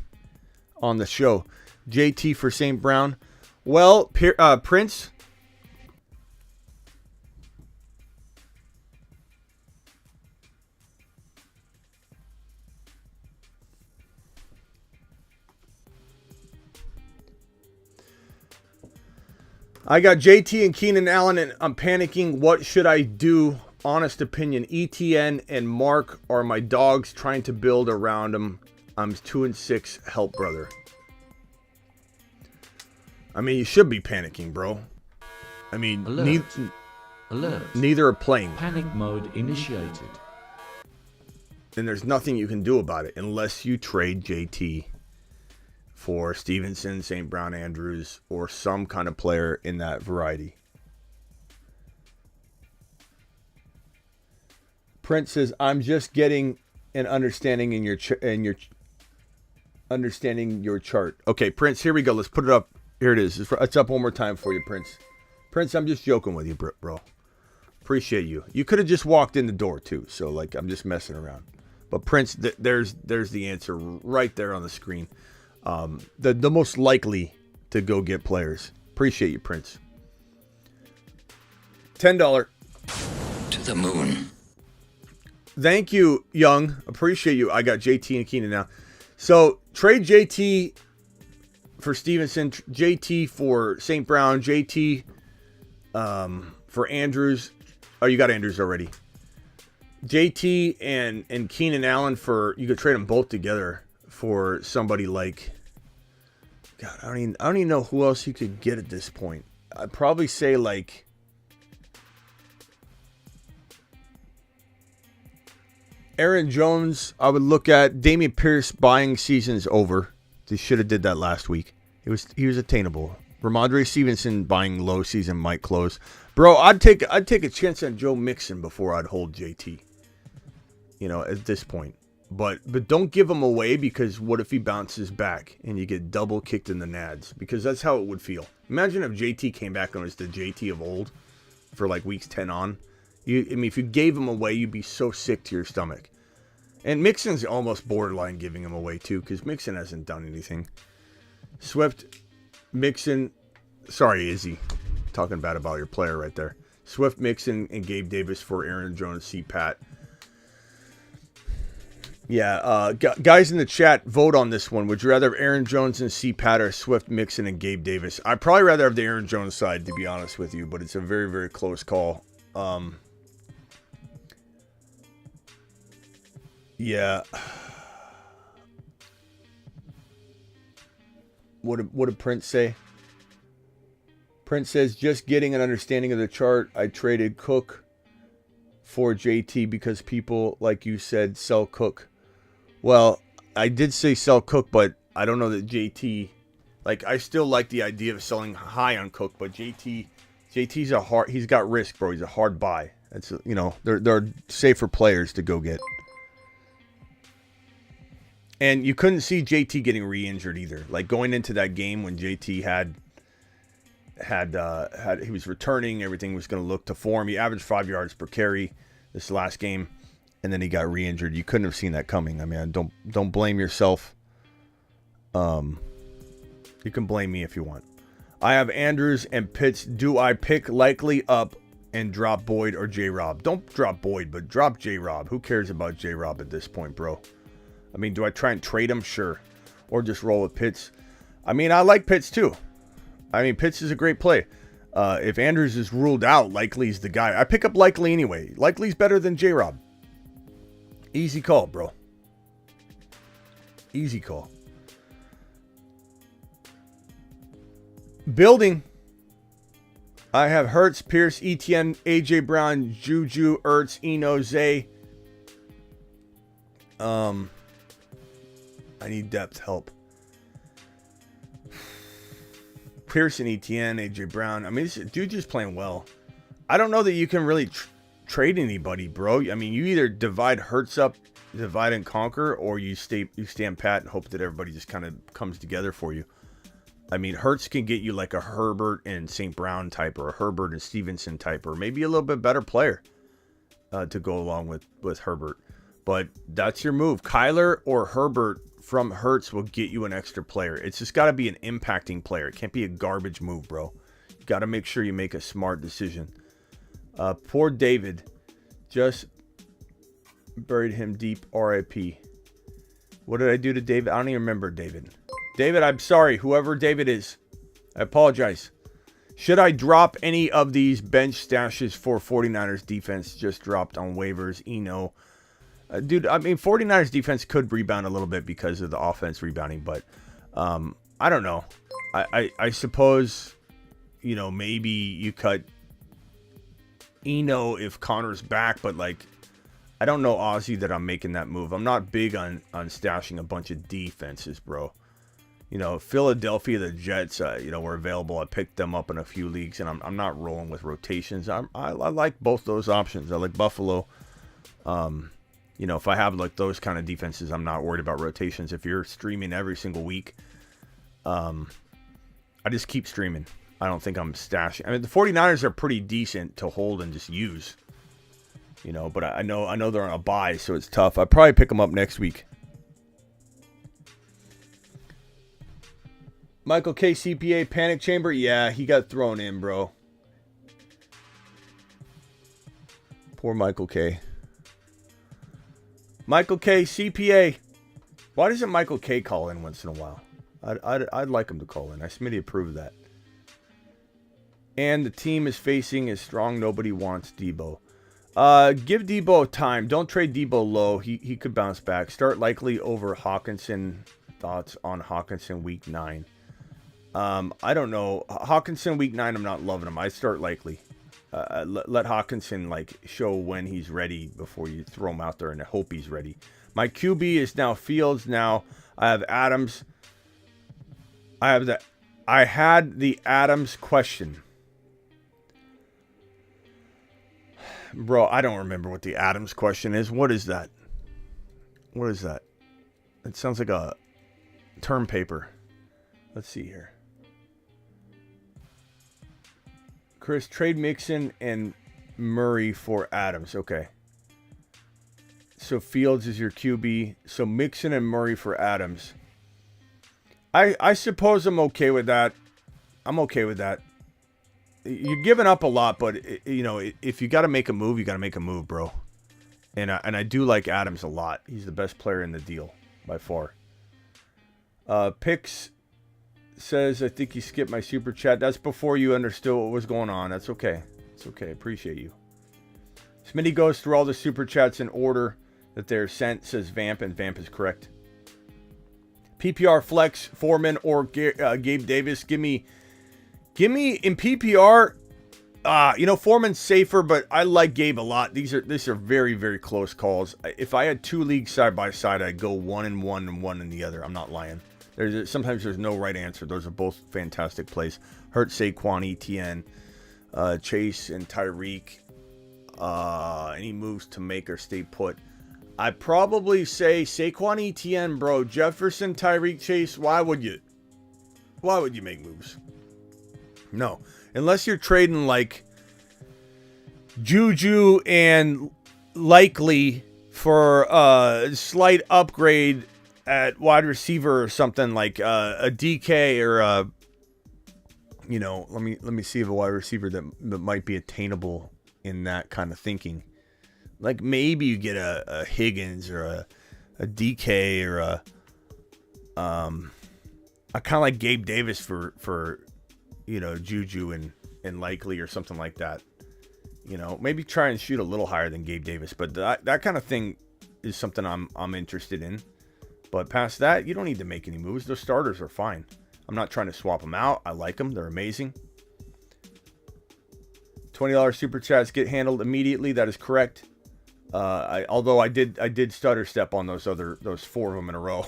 on the show. JT for St. Brown. Well, Prince... I got JT and Keenan Allen, and I'm panicking. What should I do? Honest opinion. Etienne and Mark are my dogs, trying to build around them. I'm 2-6. Help, brother. I mean, you should be panicking, bro. I mean, neither are playing. Panic mode initiated. And there's nothing you can do about it unless you trade JT for Stevenson, St. Brown, Andrews, or some kind of player in that variety. Prince says, "I'm just getting an understanding in your understanding your chart." Okay, Prince, here we go. Let's put it up. Here it is. It's up one more time for you, Prince. Prince, I'm just joking with you, bro. Appreciate you. You could have just walked in the door too. So like, I'm just messing around. But Prince, there's the answer right there on the screen. The most likely to go get players. Appreciate you, Prince. $10. To the moon. Thank you, Young. Appreciate you. I got JT and Keenan now. So trade JT for Stevenson, JT for St. Brown, JT for Andrews. Oh, you got Andrews already. JT and Keenan Allen you could trade them both together for somebody like, God, I don't even know who else you could get at this point. I'd probably say like Aaron Jones. I would look at Dameon Pierce. Buying season's over. They should have did that last week. He was attainable. Ramondre Stevenson buying low season might close. Bro, I'd take a chance on Joe Mixon before I'd hold JT. You know, at this point. But don't give him away, because what if he bounces back and you get double kicked in the nads? Because that's how it would feel. Imagine if JT came back and was the JT of old for like weeks 10 on. If you gave him away, you'd be so sick to your stomach. And Mixon's almost borderline giving him away too, because Mixon hasn't done anything. Swift, Mixon, sorry Izzy, talking bad about your player right there. Swift, Mixon, and Gabe Davis for Aaron Jones, C. Pat. Yeah, guys in the chat, vote on this one. Would you rather have Aaron Jones and C. Pat or Swift, Mixon, and Gabe Davis? I'd probably rather have the Aaron Jones side, to be honest with you, but it's a very, very close call. Yeah. What did Prince say? Prince says, just getting an understanding of the chart. I traded Cook for JT because people, like you said, sell Cook. Well, I did say sell Cook, but I don't know that JT... Like, I still like the idea of selling high on Cook, but JT's he's got risk, bro. He's a hard buy. That's, you know, they're safer players to go get. And you couldn't see JT getting re-injured either. Like, going into that game when JT he was returning, everything was going to look to form. He averaged 5 yards per carry this last game, and then he got re-injured. You couldn't have seen that coming. I mean, don't blame yourself. You can blame me if you want. I have Andrews and Pitts. Do I pick likely up and drop Boyd or J-Rob? Don't drop Boyd, but drop J-Rob. Who cares about J-Rob at this point, bro? I mean, do I try and trade him? Sure. Or just roll with Pitts? I mean, I like Pitts too. I mean, Pitts is a great play. If Andrews is ruled out, Likely's the guy. I pick up Likely anyway. Likely's better than J-Rob. Easy call, bro. Easy call. Building. I have Hurts, Pierce, Etienne, AJ Brown, Juju, Ertz, Eno, Zay. I need depth help. Pearson, Etienne, AJ Brown. I mean, this dude just playing well. I don't know that you can really trade anybody, bro. I mean, you either divide Hurts up, divide and conquer, or you stand pat and hope that everybody just kind of comes together for you. I mean, Hurts can get you like a Herbert and St. Brown type, or a Herbert and Stevenson type, or maybe a little bit better player to go along with Herbert. But that's your move. Kyler or Herbert from Hurts will get you an extra player. It's just got to be an impacting player. It can't be a garbage move, bro. You got to make sure you make a smart decision. Poor David. Just buried him deep. R.I.P. What did I do to David? I don't even remember David. David, I'm sorry. Whoever David is, I apologize. Should I drop any of these bench stashes for 49ers defense just dropped on waivers? Eno. Dude, I mean, 49ers defense could rebound a little bit because of the offense rebounding, but I don't know. I suppose, you know, maybe you cut Eno if Connor's back, but like, I don't know, Ozzy, that I'm making that move. I'm not big on stashing a bunch of defenses, bro. You know, Philadelphia, the Jets, you know, were available. I picked them up in a few leagues, and I'm not rolling with rotations. I like both those options. I like Buffalo. You know, if I have like those kind of defenses, I'm not worried about rotations. If you're streaming every single week, I just keep streaming. I don't think I'm stashing. I mean, the 49ers are pretty decent to hold and just use. You know, but I know they're on a bye, so it's tough. I'd probably pick them up next week. Michael K. CPA panic chamber. Yeah, he got thrown in, bro. Poor Michael K. Michael K. CPA. Why doesn't Michael K. call in once in a while? I'd like him to call in. I Smitty approved that. And the team is facing is strong. Nobody wants Debo. Give Debo time. Don't trade Debo low. He could bounce back. Start likely over Hawkinson. Thoughts on Hawkinson week 9? I don't know. Hawkinson week 9, I'm not loving him. I start likely. Let Hawkinson show when he's ready before you throw him out there and hope he's ready. My QB is now Fields. Now I have Adams. I had the Adams question. Bro, I don't remember what the Adams question is. What is that? What is that? It sounds like a term paper. Let's see here. Chris, trade Mixon and Murray for Adams. Okay. So Fields is your QB. So Mixon and Murray for Adams. I suppose I'm okay with that. I'm okay with that. You're giving up a lot, but if you got to make a move, you got to make a move, bro. And I do like Adams a lot. He's the best player in the deal by far. Pix says, I think you skipped my super chat. That's before you understood what was going on. That's okay. It's okay. Appreciate you. Smitty goes through all the super chats in order that they're sent, says Vamp, and Vamp is correct. PPR flex, Foreman or Gabe Davis. Give me in PPR. Foreman's safer, but I like Gabe a lot. These are very, very close calls. If I had 2 leagues side by side, I'd go 1 in one and 1 in the other. I'm not lying. Sometimes there's no right answer. Those are both fantastic plays. Hurt, Saquon, Etienne, Chase, and Tyreek. Any moves to make or stay put? I'd probably say Saquon, Etienne, bro. Jefferson, Tyreek, Chase. Why would you make moves? No. Unless you're trading Juju and Likely for a slight upgrade at wide receiver or something like a DK or let me see if a wide receiver that might be attainable in that kind of thinking. Like maybe you get a Higgins or a DK or I kind of like Gabe Davis for Juju and Likely or something like that. Maybe try and shoot a little higher than Gabe Davis, but that kind of thing is something I'm interested in. But past that, you don't need to make any moves. Those starters are fine. I'm not trying to swap them out. I like them. They're amazing. $20 super chats get handled immediately. That is correct. Although I did stutter step on those 4 of them in a row.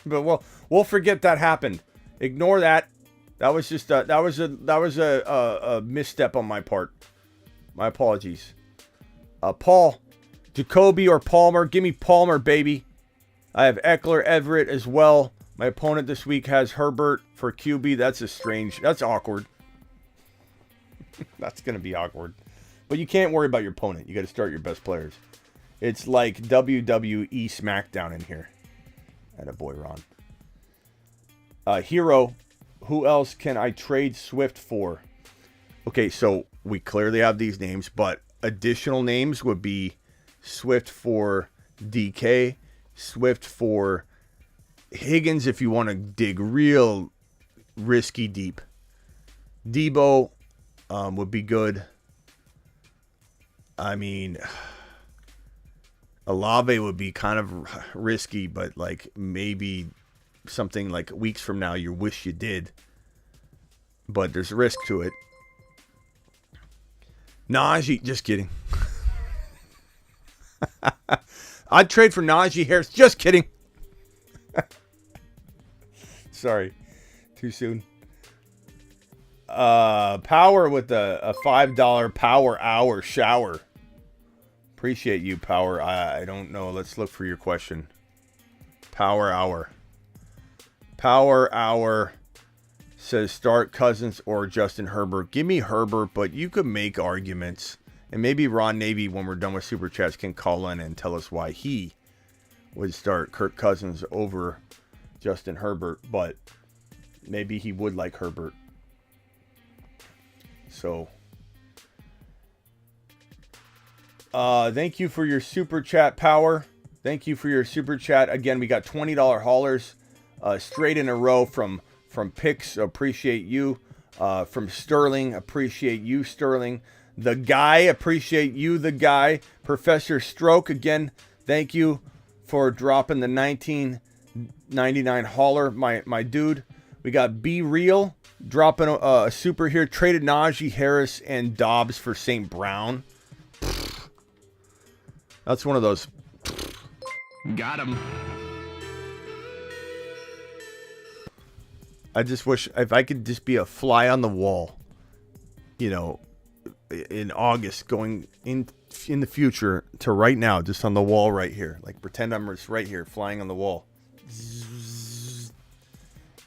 But we'll forget that happened. Ignore that. That was just a misstep on my part. My apologies. Paul, Jacoby or Palmer? Give me Palmer, baby. I have Eckler, Everett as well. My opponent this week has Herbert for QB. That's awkward. That's going to be awkward. But you can't worry about your opponent. You got to start your best players. It's like WWE SmackDown in here. Attaboy, Ron. Hero, who else can I trade Swift for? Okay, so we clearly have these names, but additional names would be Swift for DK, Swift for Higgins if you want to dig real risky deep. Debo would be good. I mean, Olave would be kind of risky, but maybe something like weeks from now you wish you did. But there's risk to it. Najee, just kidding. I'd trade for Najee Harris. Just kidding. Sorry. Too soon. Power with a $5 power hour shower. Appreciate you, Power. I don't know. Let's look for your question. Power hour. Power hour says start Cousins or Justin Herbert. Give me Herbert, but you could make arguments. And maybe Ron Navy, when we're done with Super Chats, can call in and tell us why he would start Kirk Cousins over Justin Herbert. But maybe he would like Herbert. So, thank you for your Super Chat, Power. Thank you for your Super Chat. Again, we got $20 haulers straight in a row from Pix. Appreciate you. From Sterling. Appreciate you, Sterling. The Guy, appreciate you, The Guy. Professor Stroke, again, thank you for dropping the 19.99 hauler, my dude. We got Be Real dropping a super here. Traded Najee Harris and Dobbs for St. Brown. That's one of those. Got him. I just wish if I could just be a fly on the wall, you know, in August going in the future to right now, just on the wall right here. Like pretend I'm just right here flying on the wall.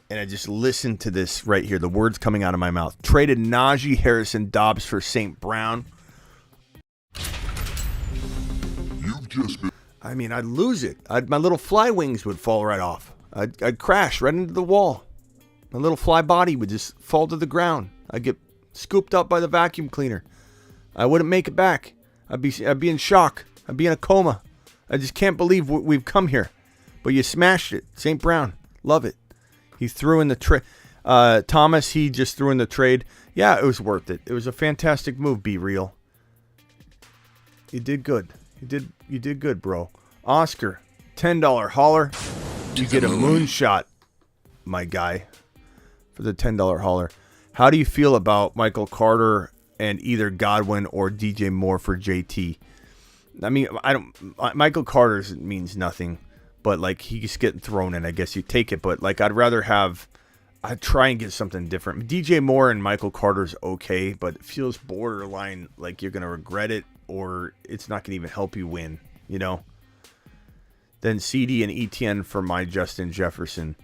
And I just listen to this right here, the words coming out of my mouth. Traded Najee Harris and Dobbs for St. Brown. You've just been... I mean, I'd lose it. My little fly wings would fall right off. I'd crash right into the wall. My little fly body would just fall to the ground. I'd get scooped up by the vacuum cleaner. I wouldn't make it back. I'd be in shock. I'd be in a coma. I just can't believe we've come here. But you smashed it. St. Brown. Love it. He threw in the trade. Thomas, he just threw in the trade. Yeah, it was worth it. It was a fantastic move, Be Real. You did good. You did good, bro. Oscar, $10 hauler. You get a moonshot, my guy, for the $10 hauler. How do you feel about Michael Carter and either Godwin or DJ Moore for JT? I mean, Michael Carter's means nothing, but like he's getting thrown in. I guess you take it, but like I'd try and get something different. DJ Moore and Michael Carter's okay, but it feels borderline like you're gonna regret it or it's not gonna even help you win, you know. Then CD and Etienne for my Justin Jefferson.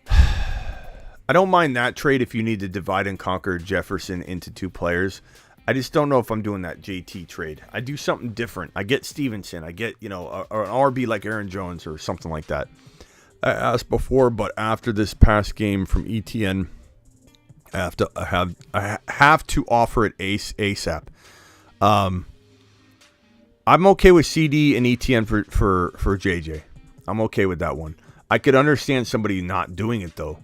I don't mind that trade if you need to divide and conquer Jefferson into two players. I just don't know if I'm doing that JT trade. I do something different. I get Stevenson. I get, you know, an RB like Aaron Jones or something like that. I asked before, but after this past game from Etienne, I have to offer it ASAP. I'm okay with CD and Etienne for JJ. I'm okay with that one. I could understand somebody not doing it though.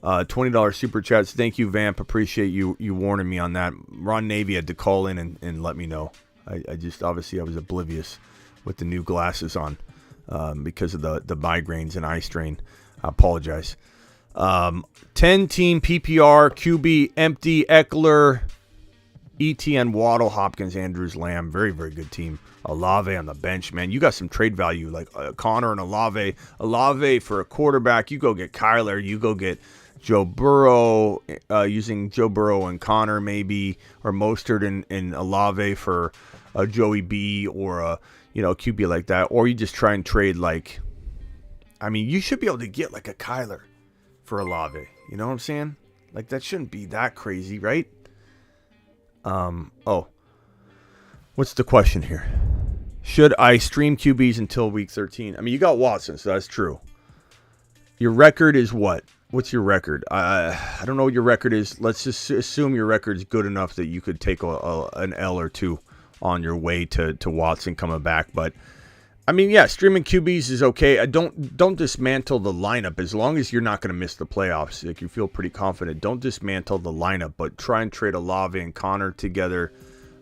$20 super chats. Thank you, Vamp. Appreciate you warning me on that. Ron Navy had to call in and let me know. I just obviously I was oblivious with the new glasses on because of the migraines and eye strain. I apologize. 10-team PPR, QB, empty, Eckler, Etienne, Waddle, Hopkins, Andrews, Lamb. Very, very good team. Olave on the bench, man. You got some trade value like Connor and Olave. Olave for a quarterback. You go get Kyler. You go get Joe Burrow, using Joe Burrow and Connor maybe, or Mostert and Olave for a Joey B or a QB like that. Or you just try and trade like, I mean, you should be able to get like a Kyler for Olave. You know what I'm saying? Like that shouldn't be that crazy, right? What's the question here? Should I stream QBs until week 13? I mean, you got Watson, so that's true. Your record is what? What's your record? I don't know what your record is. Let's just assume your record's good enough that you could take an L or two on your way to Watson coming back. But I mean, yeah, streaming QBs is okay. Don't dismantle the lineup as long as you're not going to miss the playoffs. Like you feel pretty confident. Don't dismantle the lineup, but try and trade Olave and Connor together.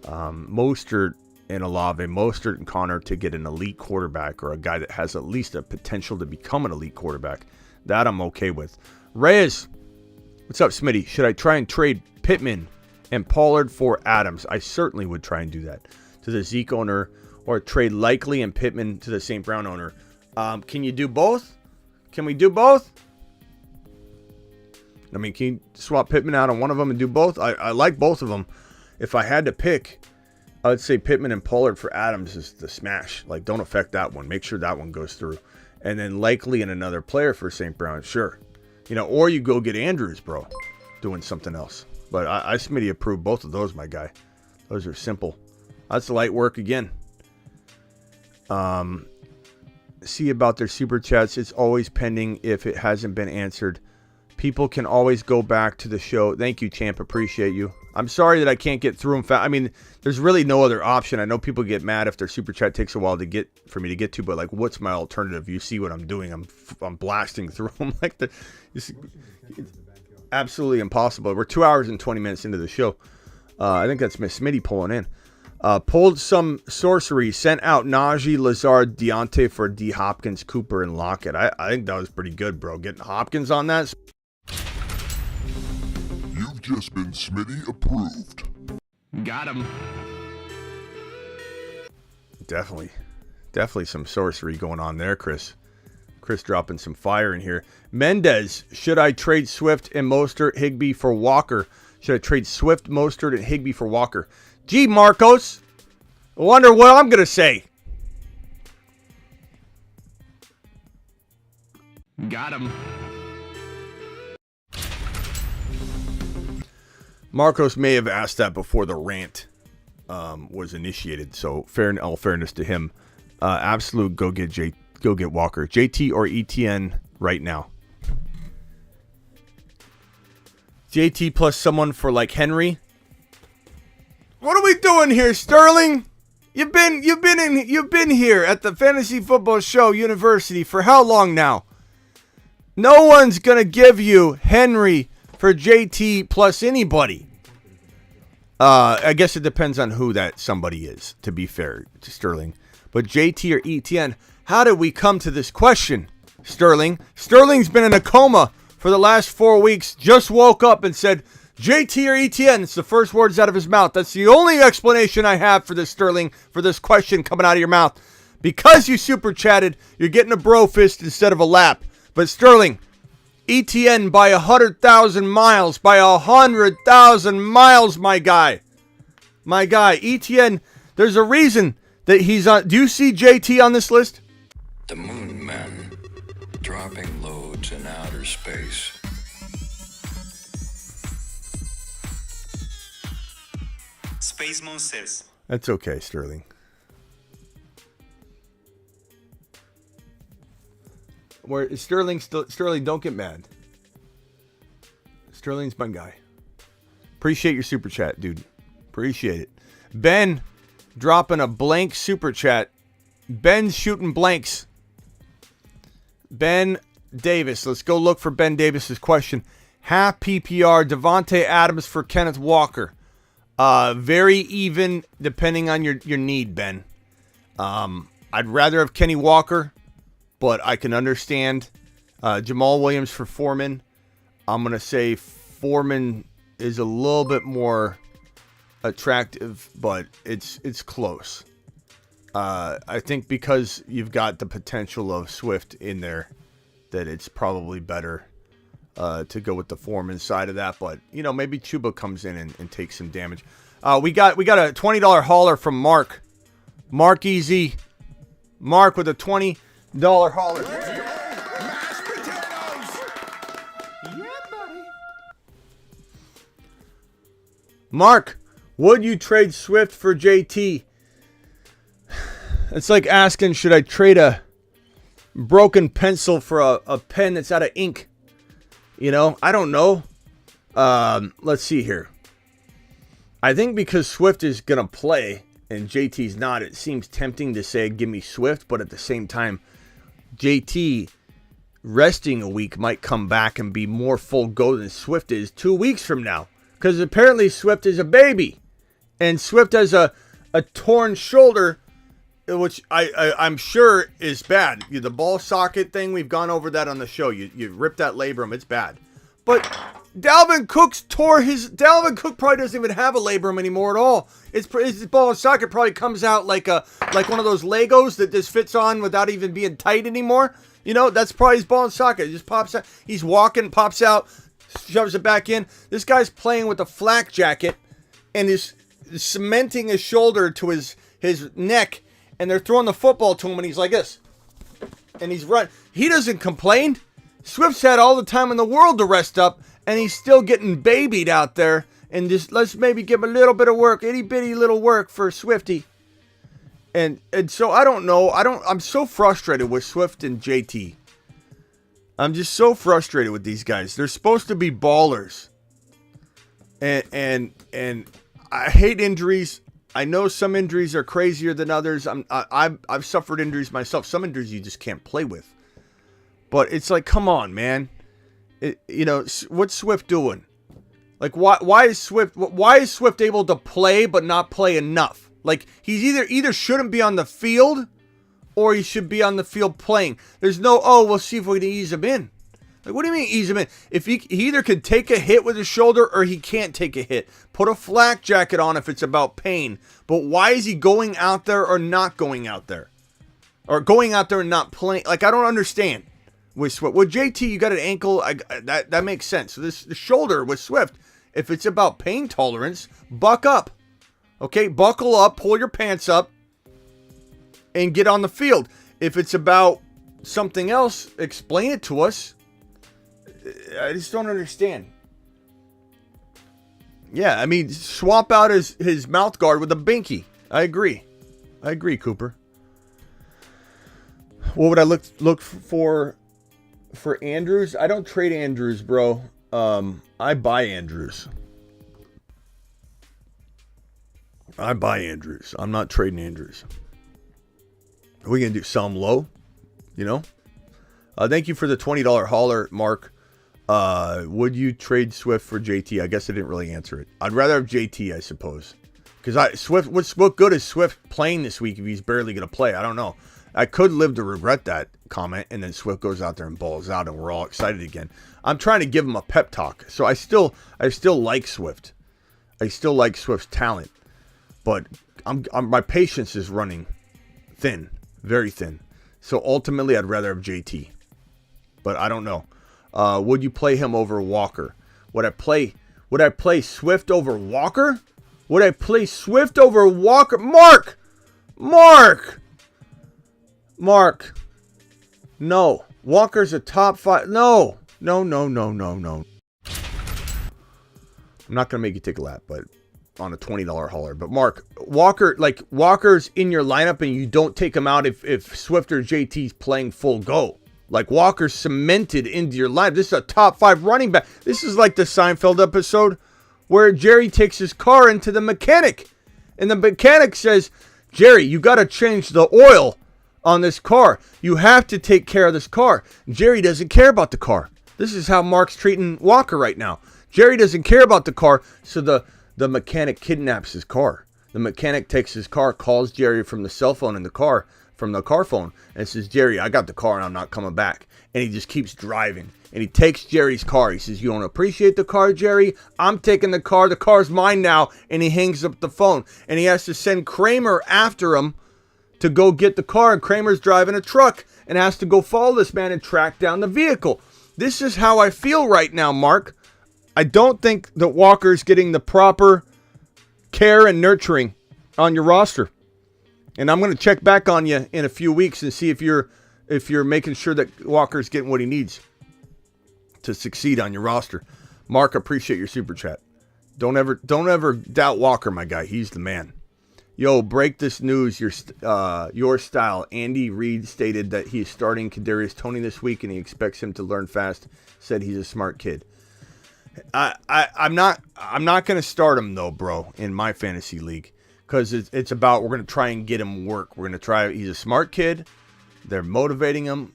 Mostert and Olave, Mostert and Connor to get an elite quarterback or a guy that has at least a potential to become an elite quarterback. That I'm okay with. Reyes, what's up, Smitty? Should I try and trade Pittman and Pollard for Adams? I certainly would try and do that to the Zeke owner, or trade Likely and Pittman to the St. Brown owner. Can you do both? Can we do both? I mean, can you swap Pittman out on one of them and do both? I like both of them. If I had to pick, I would say Pittman and Pollard for Adams is the smash. Like, don't affect that one. Make sure that one goes through. And then Likely and another player for St. Brown, sure. Or you go get Andrews, bro, doing something else. But I Smitty approve both of those, my guy. Those are simple. That's light work again. See about their super chats. It's always pending if it hasn't been answered. People can always go back to the show. Thank you, champ. Appreciate you. I'm sorry that I can't get through them fast. I mean, there's really no other option. I know people get mad if their super chat takes a while for me to get to, but like, what's my alternative? You see what I'm doing? I'm blasting through them like it's absolutely impossible. We're 2 hours and 20 minutes into the show. I think that's Miss Smitty pulling in. Pulled some sorcery, sent out Najee, Lazard, Deontay for D. Hopkins, Cooper, and Lockett. I think that was pretty good, bro. Getting Hopkins on that. You've just been Smitty approved. Got him. Definitely some sorcery going on there, Chris. Chris dropping some fire in here. Mendez, should I trade Swift and Mostert, Higbee for Walker? Should I trade Swift, Mostert, and Higbee for Walker? Gee, Marcos, I wonder what I'm going to say. Got him. Marcos may have asked that before the rant was initiated. So, all fairness to him, absolute go get Walker, JT or Etienne right now. JT plus someone for like Henry. What are we doing here, Sterling? You've been here at the Fantasy Football Show University for how long now? No one's gonna give you Henry for JT plus anybody. I guess it depends on who that somebody is, to be fair to Sterling. But JT or Etienne, how did we come to this question, Sterling? Sterling's been in a coma for the last 4 weeks, just woke up and said, JT or Etienne. It's the first words out of his mouth. That's the only explanation I have for this, Sterling, for this question coming out of your mouth. Because you super chatted, you're getting a bro fist instead of a lap. But Sterling, Etienne by 100,000 miles. By 100,000 miles, my guy. My guy, Etienne, there's a reason that he's on. Do you see JT on this list? The Moon Men, dropping loads in outer space. Space Monsters. That's okay, Sterling. Where Sterling, don't get mad. Sterling's my guy. Appreciate your super chat, dude. Appreciate it. Ben dropping a blank super chat. Ben's shooting blanks. Ben Davis. Let's go look for Ben Davis's question. Half PPR, Davante Adams for Kenneth Walker. Very even depending on your need, Ben. I'd rather have Kenny Walker, but I can understand. Jamal Williams for Foreman. I'm going to say Foreman is a little bit more attractive, but it's close. I think because you've got the potential of Swift in there, that it's probably better to go with the Foreman side of that. But, maybe Chuba comes in and takes some damage. We got a $20 hauler from Mark. Mark Easy. Mark with a $20 hauler. Mashed potatoes. Yeah, buddy. Mark, would you trade Swift for JT? It's like asking, should I trade a broken pencil for a pen that's out of ink? I don't know. Let's see here. I think because Swift is going to play and JT's not, it seems tempting to say, give me Swift. But at the same time, JT resting a week might come back and be more full go than Swift is 2 weeks from now. Because apparently Swift is a baby. And Swift has a torn shoulder, which I'm sure is bad. The ball socket thing, we've gone over that on the show. You rip that labrum, it's bad. But Dalvin Cook probably doesn't even have a labrum anymore at all. His ball socket probably comes out like one of those Legos that just fits on without even being tight anymore. That's probably his ball and socket. It just pops out. He's walking, pops out, shoves it back in. This guy's playing with a flak jacket and is cementing his shoulder to his neck, and they're throwing the football to him, and he's like this. And he's run. He doesn't complain. Swift's had all the time in the world to rest up, and he's still getting babied out there. And just let's maybe give him a little bit of work, itty bitty little work for Swifty. And so I don't know. I'm so frustrated with Swift and JT. I'm just so frustrated with these guys. They're supposed to be ballers. And I hate injuries. I know some injuries are crazier than others. I've suffered injuries myself. Some injuries you just can't play with. But it's like, come on, man. What's Swift doing? Like, why is Swift able to play but not play enough? Like, he's either shouldn't be on the field or he should be on the field playing. There's no, we'll see if we can ease him in. Like, what do you mean ease him in? If he either can take a hit with his shoulder or he can't take a hit. Put a flak jacket on if it's about pain. But why is he going out there or not going out there? Or going out there and not playing? Like, I don't understand. With Swift, with JT, you got an ankle. That makes sense. So the shoulder with Swift, if it's about pain tolerance, buck up. Okay, buckle up, pull your pants up, and get on the field. If it's about something else, explain it to us. I just don't understand. Yeah, I mean, swap out his mouth guard with a binky. I agree, Cooper. What would I look for Andrews? I don't trade Andrews, bro. I buy Andrews. I'm not trading Andrews. Are we going to sell him low? You know? Thank you for the $20 hauler, Mark. Would you trade Swift for JT? I guess I didn't really answer it. I'd rather have JT, I suppose. Because what good is Swift playing this week if he's barely going to play? I don't know. I could live to regret that comment, and then Swift goes out there and balls out, and we're all excited again. I'm trying to give him a pep talk. So I still like Swift. I still like Swift's talent. But my patience is running thin, very thin. So ultimately, I'd rather have JT. But I don't know. Would you play him over Walker? Would I play Swift over Walker? Would I play Swift over Walker? Mark! No. Walker's a top 5. No. I'm not going to make you take a lap, but on a $20 hauler. But Mark, Walker's in your lineup and you don't take him out if Swift or JT's playing full go. Like, Walker's cemented into your lineup. This is a top 5 running back. This is like the Seinfeld episode where Jerry takes his car into the mechanic. And the mechanic says, Jerry, you got to change the oil on this car. You have to take care of this car. Jerry doesn't care about the car. This is how Mark's treating Walker right now. Jerry doesn't care about the car, so the mechanic kidnaps his car. The mechanic takes his car, calls Jerry from the cell phone in the car, from the car phone, and says, Jerry, I got the car and I'm not coming back. And he just keeps driving. And he takes Jerry's car. He says, you don't appreciate the car, Jerry? I'm taking the car. The car's mine now. And he hangs up the phone. And he has to send Kramer after him to go get the car. And Kramer's driving a truck and has to go follow this man and track down the vehicle. This is how I feel right now, Mark. I don't think that Walker's getting the proper care and nurturing on your roster. And I'm going to check back on you in a few weeks and see if you're making sure that Walker's getting what he needs to succeed on your roster. Mark, appreciate your super chat. Don't ever doubt Walker, my guy. He's the man. Yo, break this news. Your style. Andy Reid stated that he is starting Kadarius Toney this week and he expects him to learn fast. Said he's a smart kid. I'm not going to start him though, bro, in my fantasy league, because it's about, we're going to try and get him work. We're going to try. He's a smart kid. They're motivating him.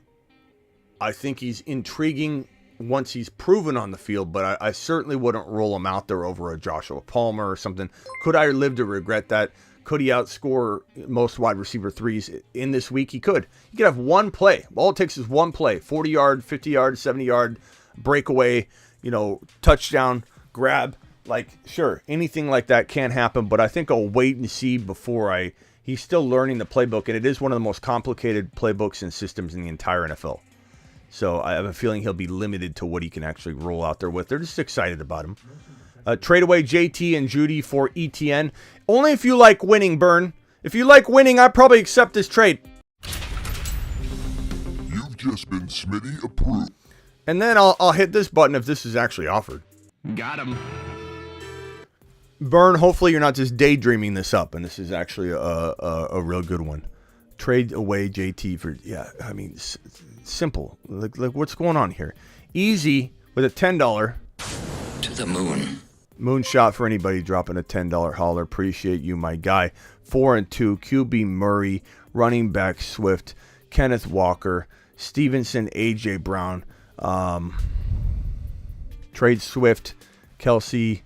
I think he's intriguing once he's proven on the field, but I certainly wouldn't roll him out there over a Joshua Palmer or something. Could I live to regret that? Could he outscore most wide receiver threes in this week? He could. He could have one play. All it takes is one play. 40-yard, 50-yard, 70-yard breakaway, touchdown, grab. Like, sure, anything like that can happen, but I think I'll wait and see before he's still learning the playbook, and it is one of the most complicated playbooks and systems in the entire NFL. So I have a feeling he'll be limited to what he can actually roll out there with. They're just excited about him. Trade away JT and Judy for Etienne. Only if you like winning, Burn. If you like winning, I'd probably accept this trade. You've just been Smitty approved. And then I'll hit this button if this is actually offered. Got him. Burn, hopefully you're not just daydreaming this up, and this is actually a real good one. Trade away JT for, simple. Like what's going on here? Easy with a $10. To the moon. Moonshot for anybody dropping a $10 hauler. Appreciate you, my guy. 4-2, QB Murray, running back Swift, Kenneth Walker, Stevenson, AJ Brown. Trade Swift, Kelsey.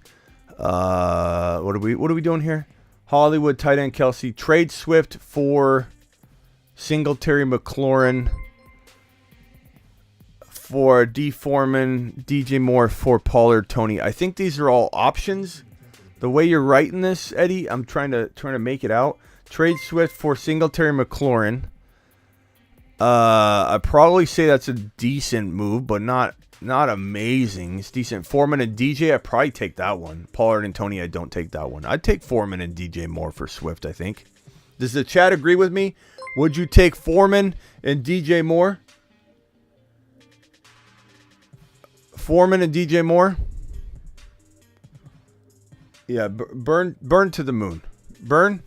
What are we doing here? Hollywood tight end Kelsey. Trade Swift for Singletary, McLaurin, for D. Foreman, DJ Moore, for Pollard, Tony. I think these are all options. The way you're writing this, Eddie, I'm trying to make it out. Trade Swift for Singletary, McLaurin. I'd probably say that's a decent move, but not amazing. It's decent. Foreman and DJ, I'd probably take that one. Pollard and Tony, I don't take that one. I'd take Foreman and DJ Moore for Swift, I think. Does the chat agree with me? Would you take Foreman and DJ Moore? Foreman and DJ Moore? Yeah, burn to the moon. Burn?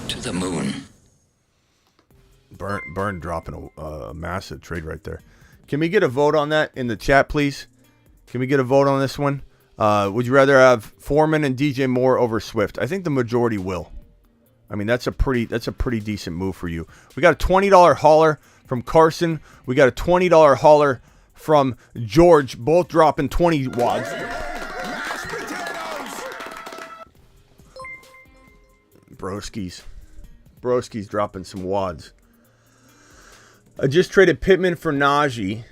To the moon. Burn dropping a massive trade right there. Can we get a vote on that in the chat, please? Can we get a vote on this one? Would you rather have Foreman and DJ Moore over Swift? I think the majority will. I mean, that's a pretty decent move for you. We got a $20 hauler from Carson. We got a $20 hauler from George. Both dropping 20 wads. Broski's dropping some wads. I just traded Pittman for Najee,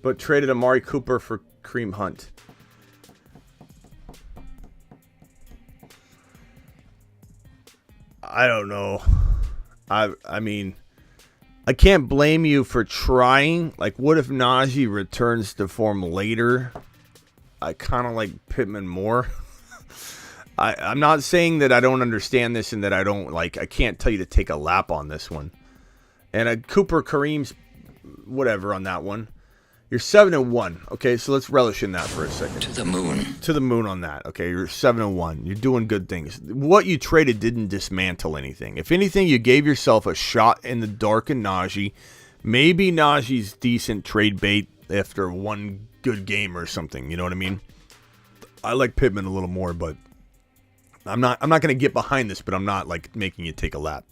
but traded Amari Cooper for Kareem Hunt. I don't know. I mean, I can't blame you for trying. Like, what if Najee returns to form later? I kind of like Pittman more. I'm not saying that I don't understand this and that I don't like. I can't tell you to take a lap on this one. And Cooper, Kareem's whatever on that one. You're 7-1. Okay, so let's relish in that for a second. To the moon. To the moon on that. Okay, you're 7-1. You're doing good things. What you traded didn't dismantle anything. If anything, you gave yourself a shot in the dark in Najee. Maybe Najee's decent trade bait after one good game or something. You know what I mean? I like Pittman a little more, but I'm not going to get behind this, but I'm not like making you take a lap.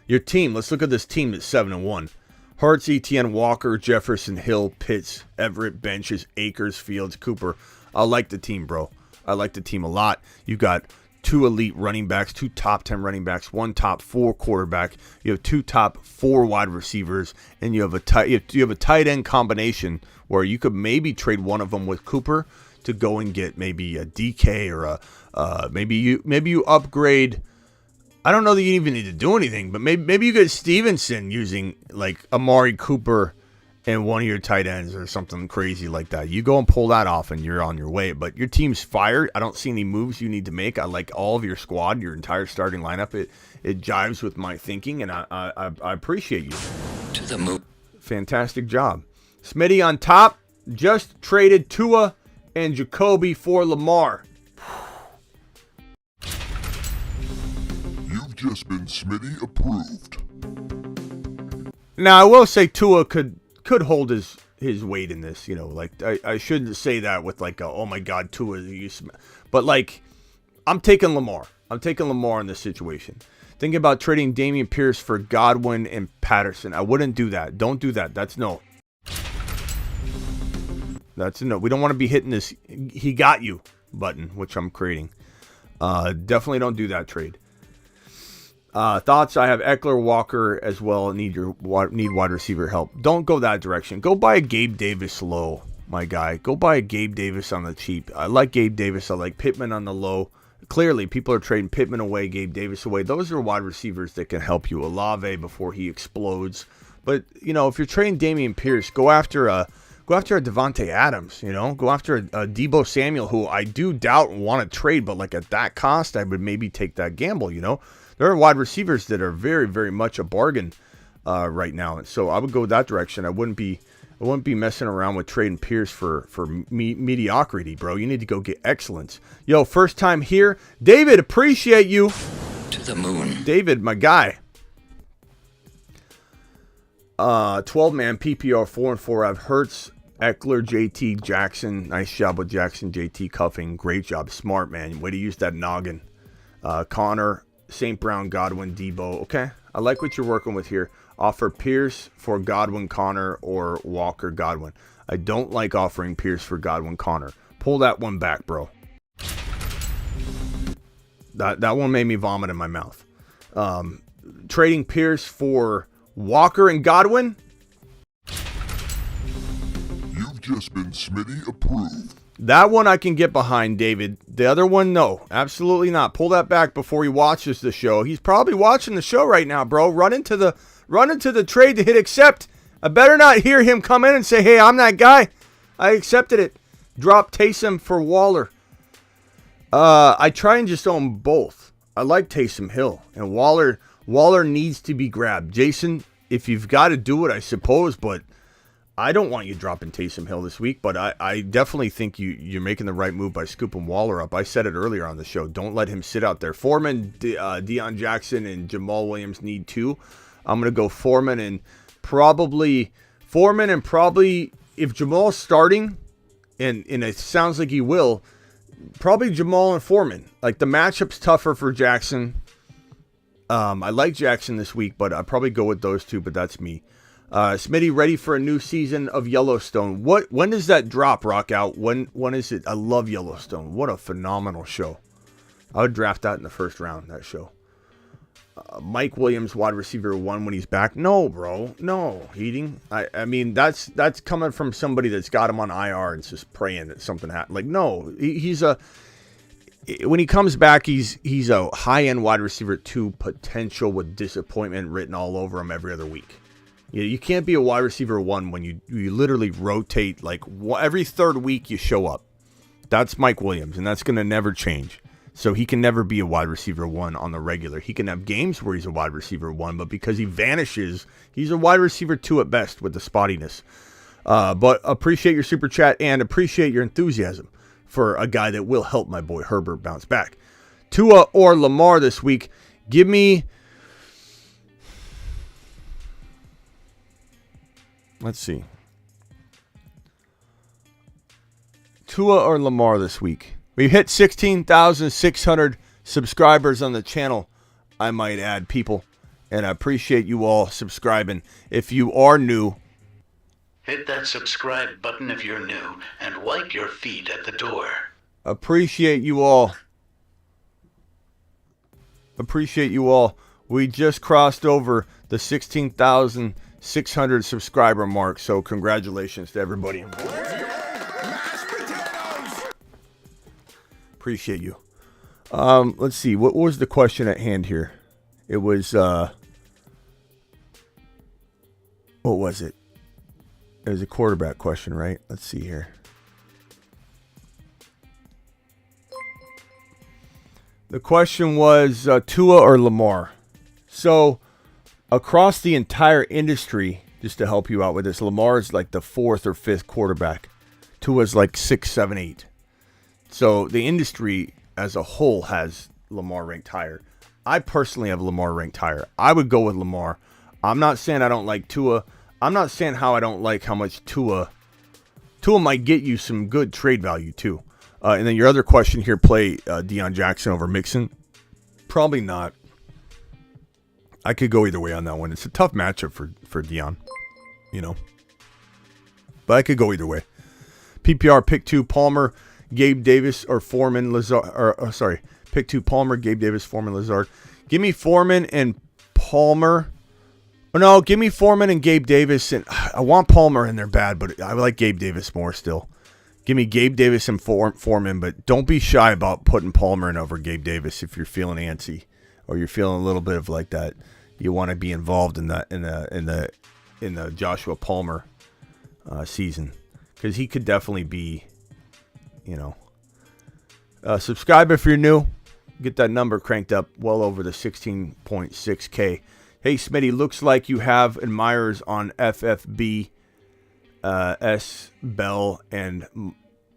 Your team, let's look at this team that's 7-1. Hurts, Etienne, Walker, Jefferson, Hill, Pitts, Everett, Benches, Akers, Fields, Cooper. I like the team, bro. I like the team a lot. You got 2 elite running backs, 2 top 10 running backs, 1 top 4 quarterback. You have 2 top 4 wide receivers, and you have a tight end combination where you could maybe trade one of them with Cooper to go and get maybe a DK or maybe you upgrade. I don't know that you even need to do anything, but maybe you get Stevenson using like Amari Cooper and one of your tight ends or something crazy like that. You go and pull that off and you're on your way. But your team's fired. I don't see any moves you need to make. I like all of your squad, your entire starting lineup. It jives with my thinking, and I appreciate you. To the moon. Fantastic job. Smitty on top. Just traded Tua and Jacoby for Lamar. You've just been Smitty approved. Now, I will say Tua could hold his weight in this, you know, like I shouldn't say that with like oh my god, Tua, but like I'm taking Lamar. I'm taking Lamar in this situation. Thinking about trading Dameon Pierce for Godwin and Patterson. I wouldn't do that. Don't do that. That's no. That's a no. We don't want to be hitting this he got you button, which I'm creating. Definitely don't do that trade. Thoughts? I have Eckler, Walker as well. Need wide receiver help. Don't go that direction. Go buy a Gabe Davis low, my guy. Go buy a Gabe Davis on the cheap. I like Gabe Davis. I like Pittman on the low. Clearly, people are trading Pittman away, Gabe Davis away. Those are wide receivers that can help you. Olave before he explodes. But you know, if you're trading Dameon Pierce, go after a Davante Adams. You know, go after a Deebo Samuel, who I do doubt and want to trade, but like at that cost, I would maybe take that gamble. You know. There are wide receivers that are very, very much a bargain right now, and so I would go that direction. I wouldn't be messing around with trading Pierce for mediocrity, bro. You need to go get excellence. Yo, first time here, David. Appreciate you. To the moon, David, my guy. 12-man PPR 4-4. I have Hurts, Eckler, JT, Jackson. Nice job with Jackson, JT cuffing. Great job, smart man. Way to use that noggin. Connor. St. Brown, Godwin, Debo. Okay, I like what you're working with here. Offer Pierce for Godwin, Connor, or Walker, Godwin. I don't like offering Pierce for Godwin Connor. Pull that one back, bro. That one made me vomit in my mouth. Trading Pierce for Walker and Godwin? You've just been Smitty approved. That one I can get behind, David. The other one, no. Absolutely not. Pull that back before he watches the show. He's probably watching the show right now, bro. Run into the trade to hit accept. I better not hear him come in and say, hey, I'm that guy. I accepted it. Drop Taysom for Waller. I try and just own both. I like Taysom Hill. And Waller needs to be grabbed. Jason, if you've got to do it, I suppose, but I don't want you dropping Taysom Hill this week, but I definitely think you're making the right move by scooping Waller up. I said it earlier on the show. Don't let him sit out there. Foreman, Deion Jackson, and Jamal Williams need two. I'm going to go Foreman and probably, if Jamal's starting, and it sounds like he will, probably Jamal and Foreman. Like, the matchup's tougher for Jackson. I like Jackson this week, but I'd probably go with those two, but that's me. Smitty, ready for a new season of Yellowstone. When does that drop, Rock Out? When is it? I love Yellowstone. What a phenomenal show. I would draft that in the first round, that show. Mike Williams, wide receiver 1 when he's back. No, bro. No. Heating. I mean, that's coming from somebody that's got him on IR and just praying that something happens. Like, no. When he comes back, he's a high-end wide receiver 2 potential with disappointment written all over him every other week. You can't be a wide receiver 1 when you literally rotate, like, every third week you show up. That's Mike Williams, and that's going to never change. So he can never be a wide receiver 1 on the regular. He can have games where he's a wide receiver 1, but because he vanishes, he's a wide receiver 2 at best with the spottiness. But appreciate your super chat and appreciate your enthusiasm for a guy that will help my boy Herbert bounce back. Tua or Lamar this week. Give me... Let's see. Tua or Lamar this week. We hit 16,600 subscribers on the channel, I might add, people. And I appreciate you all subscribing. If you are new, hit that subscribe button if you're new and wipe your feet at the door. Appreciate you all. Appreciate you all. We just crossed over the 16,600 subscriber mark, so congratulations to everybody involved. Appreciate you. Let's see. What was the question at hand here? It was, what was it? It was a quarterback question, right? Let's see here. The question was Tua or Lamar. So, across the entire industry, just to help you out with this, Lamar is like the 4th or 5th quarterback. Tua's like 6, 7, 8. So the industry as a whole has Lamar ranked higher. I personally have Lamar ranked higher. I would go with Lamar. I'm not saying I don't like Tua. I'm not saying I don't like how much Tua might get you some good trade value too. And then your other question here, play Deion Jackson over Mixon. Probably not. I could go either way on that one. It's a tough matchup for Deion, you know. But I could go either way. PPR pick 2 Palmer, Gabe Davis, or Foreman, Lazard. Pick 2 Palmer, Gabe Davis, Foreman, Lazard. Give me Foreman and Palmer. Oh, no, give me Foreman and Gabe Davis. And I want Palmer in there bad, but I like Gabe Davis more still. Give me Gabe Davis and Foreman, but don't be shy about putting Palmer in over Gabe Davis if you're feeling antsy or you're feeling a little bit of like that. You want to be involved in the Joshua Palmer season, because he could definitely be, you know. Subscribe if you're new. Get that number cranked up well over the 16.6K. Hey, Smitty, looks like you have admirers on FFB, S. Bell, and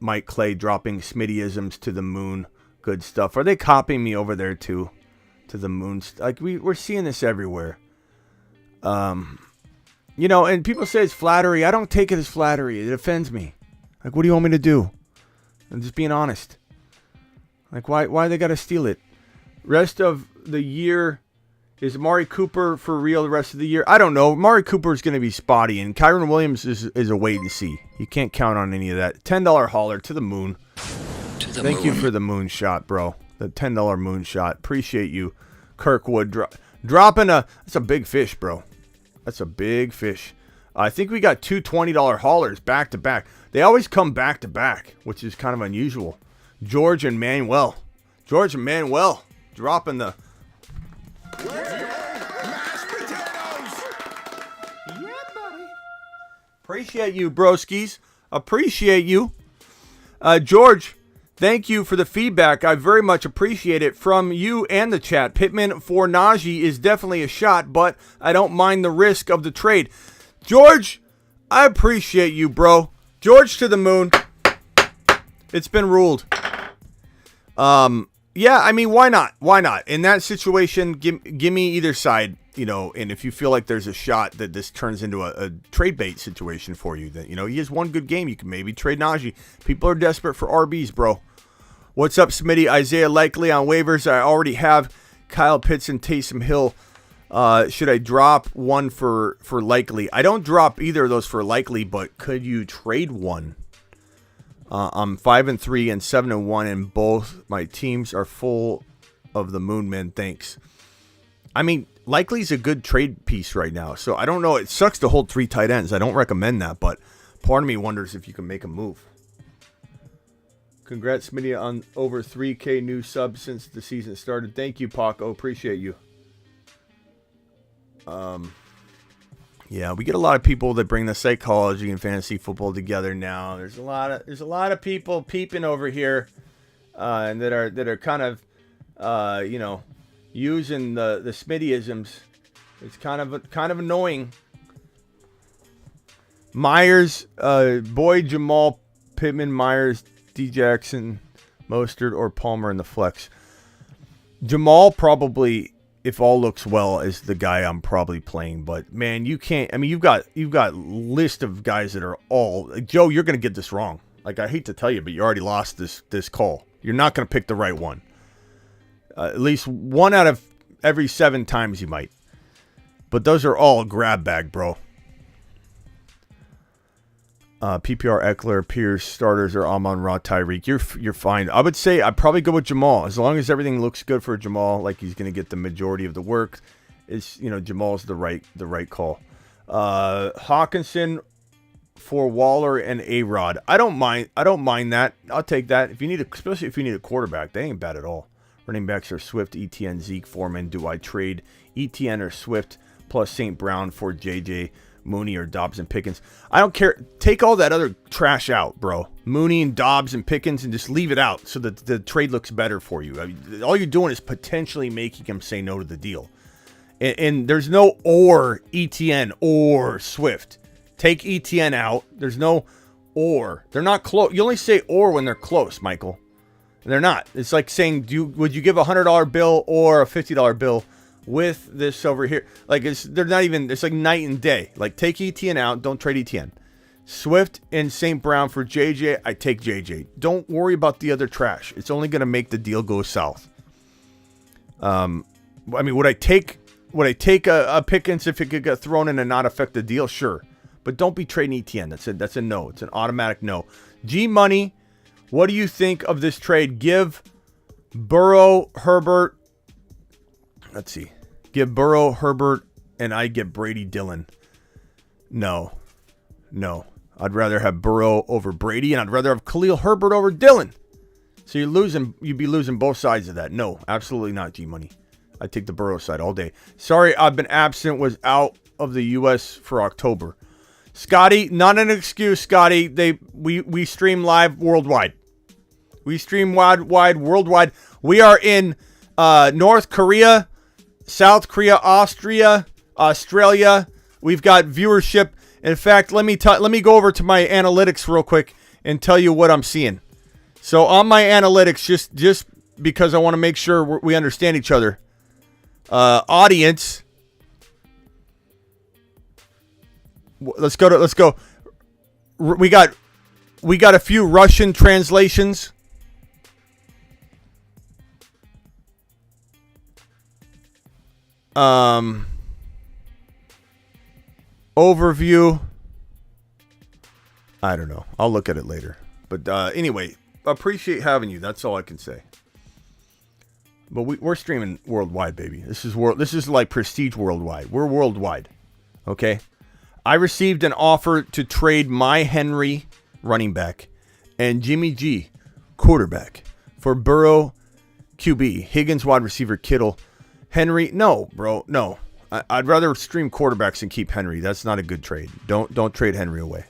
Mike Clay dropping Smittyisms to the moon. Good stuff. Are they copying me over there too? To the moon? Like, we're seeing this everywhere. You know, and people say it's flattery. I don't take it as flattery. It offends me. Like, what do you want me to do? I'm just being honest. Like, why they got to steal it? Rest of the year Is Amari Cooper for real the rest of the year? I don't know. Amari Cooper is going to be spotty, and Kyron Williams is a wait and see. You can't count on any of that. $10 hauler to the moon. Thank you for the moonshot, bro. The $10 moonshot. Appreciate you, Kirkwood. Dropping that's a big fish, bro. That's a big fish. I think we got two $20 haulers back to back. They always come back to back, which is kind of unusual. George and Manuel dropping the... Mashed potatoes! Yeah, buddy. Appreciate you, broskies. Appreciate you. George, thank you for the feedback. I very much appreciate it from you and the chat. Pittman for Najee is definitely a shot, but I don't mind the risk of the trade. George, I appreciate you, bro. George to the moon. It's been ruled. Yeah, I mean, why not? Why not? In that situation, give me either side, and if you feel like there's a shot that this turns into a trade bait situation for you, then, he has one good game. You can maybe trade Najee. People are desperate for RBs, bro. What's up, Smitty? Isaiah Likely on waivers. I already have Kyle Pitts and Taysom Hill. Should I drop one for Likely? I don't drop either of those for Likely, but could you trade one? I'm 5-3 and 7-1, and both my teams are full of the moon men. Thanks. I mean, Likely's a good trade piece right now, so I don't know. It sucks to hold 3 tight ends. I don't recommend that, but part of me wonders if you can make a move. Congrats, Smitty, on over 3K new subs since the season started. Thank you, Paco. Appreciate you. Yeah, we get a lot of people that bring the psychology and fantasy football together now. There's a lot of people peeping over here, and that are kind of, using the Smittyisms. It's kind of annoying. Myers, Boyd, Jamal, Pittman, Myers, D. Jackson, Mostert, or Palmer in the flex. Jamal probably, if all looks well, is the guy I'm probably playing. But man, you can't. I mean, you've got list of guys that are all Joe. You're gonna get this wrong. Like, I hate to tell you, but you already lost this call. You're not gonna pick the right one. At least 1 out of every 7 times you might. But those are all grab bag, bro. PPR Eckler, Pierce, starters are Amon-Ra, Tyreek. You're fine. I would say I'd probably go with Jamal. As long as everything looks good for Jamal, like he's going to get the majority of the work, Jamal's the right call. Hawkinson for Waller and A-Rod. I don't mind that. I'll take that. Especially if you need a quarterback, they ain't bad at all. Running backs are Swift, Etienne, Zeke, Foreman. Do I trade Etienne or Swift plus St. Brown for JJ, Mooney, or Dobbs and Pickens? I don't care. Take all that other trash out, bro. Mooney and Dobbs and Pickens, and just leave it out so that the trade looks better for you. I mean, all you're doing is potentially making him say no to the deal. And there's no or Etienne or Swift. Take Etienne out. There's no or. They're not close. You only say or when they're close, Michael. And they're not. It's like saying, would you give a $100 bill or a $50 bill with this over here? Like, they're not even, it's like night and day. Like, take Etienne out, don't trade Etienne. Swift and St. Brown for JJ, I take JJ. Don't worry about the other trash. It's only going to make the deal go south. I mean, would I take a Pickens if it could get thrown in and not affect the deal? Sure. But don't be trading Etienne. That's a no. It's an automatic no. G Money, what do you think of this trade? Give Burrow, Herbert. Let's see. Give Burrow, Herbert, and I get Brady, Dillon. No. I'd rather have Burrow over Brady, and I'd rather have Khalil Herbert over Dillon. So you'd be losing both sides of that. No, absolutely not, G Money. I take the Burrow side all day. Sorry, I've been absent. Was out of the U.S. for October. Scotty, not an excuse, Scotty. We stream live worldwide. We stream wide worldwide. We are in North Korea, South Korea, Austria, Australia. We've got viewership. In fact, let me go over to my analytics real quick and tell you what I'm seeing. So on my analytics, just because I want to make sure we understand each other. Audience. Let's go. We got a few Russian translations. Overview. I don't know. I'll look at it later. But anyway, appreciate having you. That's all I can say. But we're streaming worldwide, baby. This is like prestige worldwide. We're worldwide. Okay? I received an offer to trade my Henry running back and Jimmy G quarterback for Burrow QB, Higgins wide receiver, Kittle, Henry. No, bro, no. I'd rather stream quarterbacks and keep Henry. That's not a good trade. Don't trade Henry away.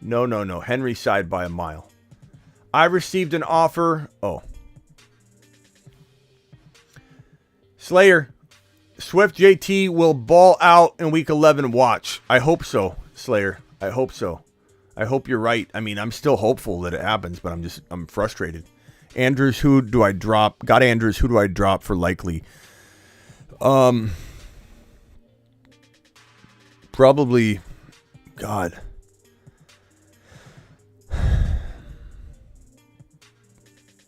No. Henry side by a mile. I received an offer. Oh. Slayer, Swift JT will ball out in week 11. Watch. I hope so, Slayer. I hope so. I hope you're right. I mean, I'm still hopeful that it happens, but I'm frustrated. Andrews, who do I drop? Got Andrews, who do I drop for likely? Probably, God.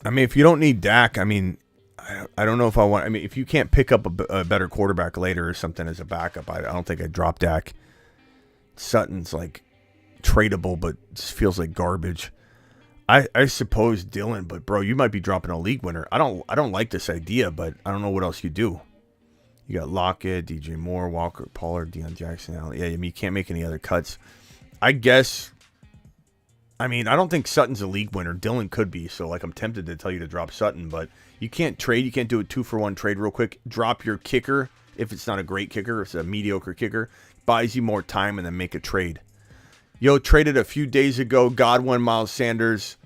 I mean, if you don't need Dak, I mean, I don't know if I want. I mean, if you can't pick up a better quarterback later or something as a backup, I don't think I'd drop Dak. Sutton's like tradable, but just feels like garbage. I suppose Dylan, but bro, you might be dropping a league winner. I don't like this idea, but I don't know what else you do. You got Lockett, DJ Moore, Walker, Pollard, Deion Jackson. Yeah, I mean, you can't make any other cuts. I guess. I mean, I don't think Sutton's a league winner. Dylan could be, so like I'm tempted to tell you to drop Sutton, but you can't trade. You can't do a 2-for-1 trade real quick. Drop your kicker if it's not a great kicker. If it's a mediocre kicker. Buys you more time and then make a trade. Yo, traded a few days ago Godwin, Miles Sanders,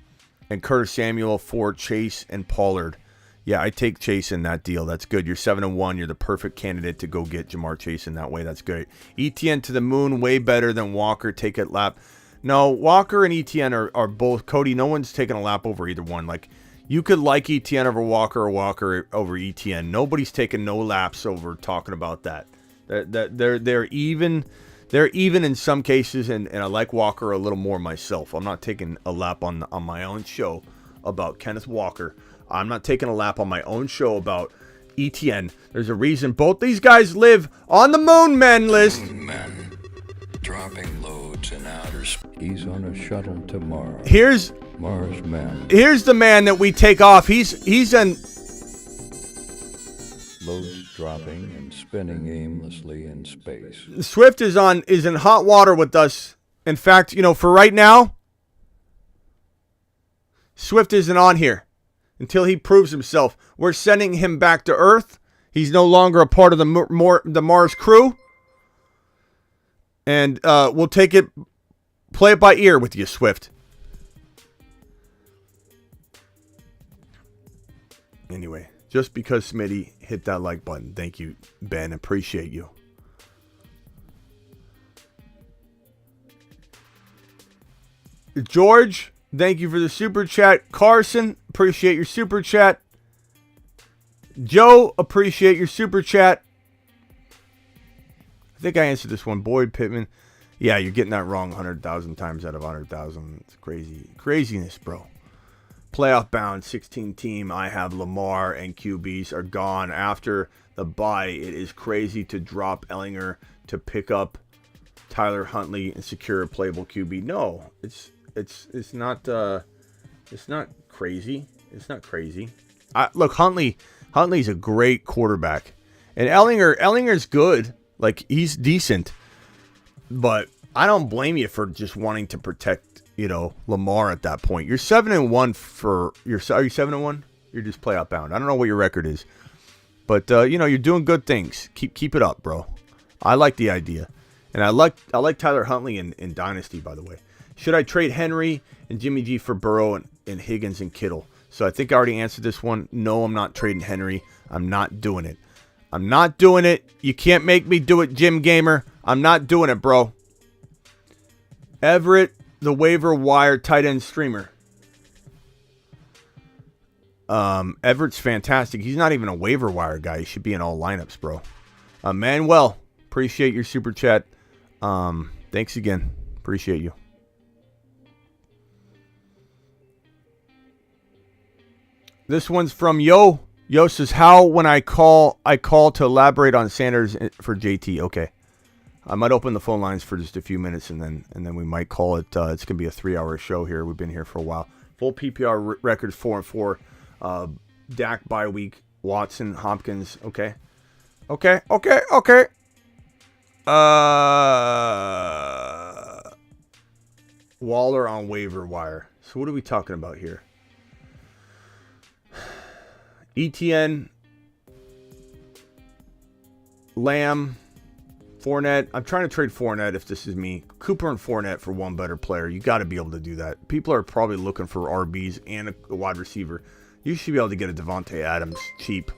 and Curtis Samuel for Chase and Pollard. Yeah, I take Chase in that deal. That's good. You're 7-1. You're the perfect candidate to go get Jamar Chase in that way. That's great. Etienne to the moon, way better than Walker. Take a lap. No, Walker and Etienne are both. Cody, no one's taking a lap over either one. Like, you could like Etienne over Walker or Walker over Etienne. Nobody's taking no laps over talking about that. They're even. They're even in some cases, and I like Walker a little more myself. I'm not taking a lap on my own show about Kenneth Walker. I'm not taking a lap on my own show about Etienne. There's a reason both these guys live on the Moon Men list. Men dropping loads in outer space. He's on a shuttle to Mars. Here's Mars Man. Here's the man that we take off. He's in loads dropping and spinning aimlessly in space. Swift is in hot water with us. In fact, for right now, Swift isn't on here until he proves himself. We're sending him back to Earth. He's no longer a part of the Mars crew. And we'll play it by ear with you, Swift. Anyway, just because Smitty hit that like button. Thank you, Ben. Appreciate you. George, thank you for the super chat. Carson, appreciate your super chat. Joe, appreciate your super chat. I think I answered this one. Boyd Pittman. Yeah, you're getting that wrong 100,000 times out of 100,000. It's crazy. Craziness, bro. Playoff bound 16 team. I have Lamar and QBs are gone after the bye. It is crazy to drop Ellinger to pick up Tyler Huntley and secure a playable QB. No, it's not crazy. It's not crazy. Look, Huntley's a great quarterback, and Ellinger's good. Like, he's decent, but I don't blame you for just wanting to protect, Lamar at that point. You're 7-1 are you 7-1? You're just playoff bound. I don't know what your record is, but you're doing good things. Keep it up, bro. I like the idea, and I like Tyler Huntley in Dynasty, by the way. Should I trade Henry and Jimmy G for Burrow and Higgins and Kittle? So I think I already answered this one. No, I'm not trading Henry. I'm not doing it. I'm not doing it. You can't make me do it, Jim Gamer. I'm not doing it, bro. Everett, the waiver wire tight end streamer. Everett's fantastic. He's not even a waiver wire guy. He should be in all lineups, bro. Manuel, appreciate your super chat. Thanks again. Appreciate you. This one's from Yo Yo says, how when I call to elaborate on Sanders for JT. Okay. I might open the phone lines for just a few minutes, and then we might call it. It's going to be a 3-hour show here. We've been here for a while. Full PPR records 4-4. Dak bye week. Watson, Hopkins. Okay. Waller on waiver wire. So what are we talking about here? Etienne, Lamb, Fournette. I'm trying to trade Fournette if this is me. Cooper and Fournette for one better player. You got to be able to do that. People are probably looking for RBs and a wide receiver. You should be able to get a Davante Adams cheap.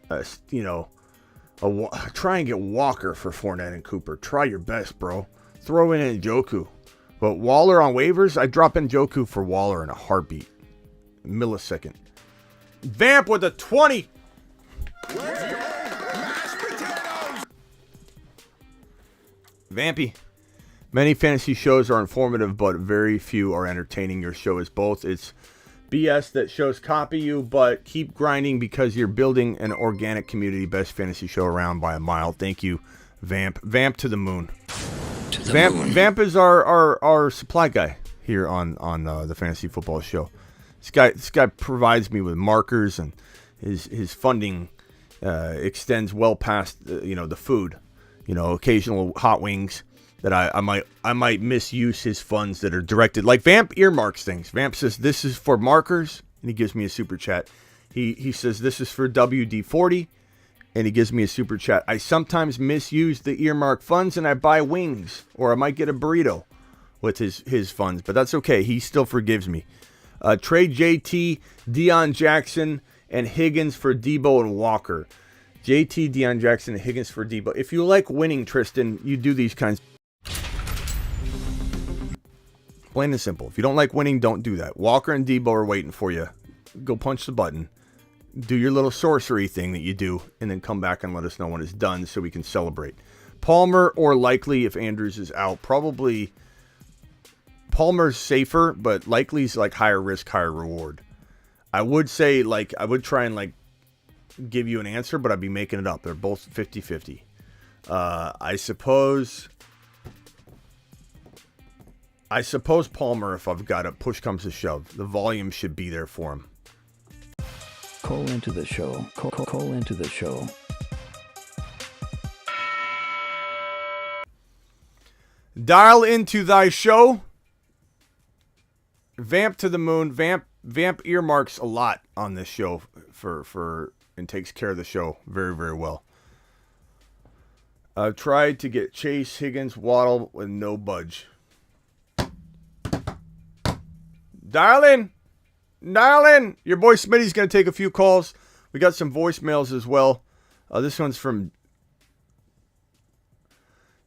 Try and get Walker for Fournette and Cooper. Try your best, bro. Throw in Njoku. But Waller on waivers, I drop in Njoku for Waller in a heartbeat. Millisecond. Vamp with a 20. Vampy. Many fantasy shows are informative, but very few are entertaining. Your show is both. It's BS that shows copy you, but keep grinding because you're building an organic community. Best fantasy show around by a mile. Thank you, Vamp. Vamp to the moon. Vamp is our supply guy here on the Fantasy Football Show. This guy provides me with markers, and his funding extends well past the food. Occasional hot wings that I might misuse his funds that are directed. Like Vamp earmarks things. Vamp says this is for markers, and he gives me a super chat. He says this is for WD-40, and he gives me a super chat. I sometimes misuse the earmark funds, and I buy wings, or I might get a burrito with his funds, but that's okay. He still forgives me. Trade JT, Deion Jackson, and Higgins for Debo and Walker. JT, Deion Jackson, and Higgins for Debo. If you like winning, Tristan, you do these kinds. Plain and simple. If you don't like winning, don't do that. Walker and Debo are waiting for you. Go punch the button. Do your little sorcery thing that you do, and then come back and let us know when it's done so we can celebrate. Palmer or Likely if Andrews is out. Probably Palmer's safer, but Likely's like higher risk, higher reward. I would say I would try and give you an answer, but I'd be making it up. They're both 50-50. I suppose Palmer, if I've got it, push comes to shove. The volume should be there for him. Call into the show. Call into the show. Dial into thy show. Vamp to the moon. Vamp earmarks a lot on this show for and takes care of the show very, very well. I've tried to get Chase, Higgins, Waddle with no budge. Dial in. Your boy Smitty's going to take a few calls. We got some voicemails as well. This one's from...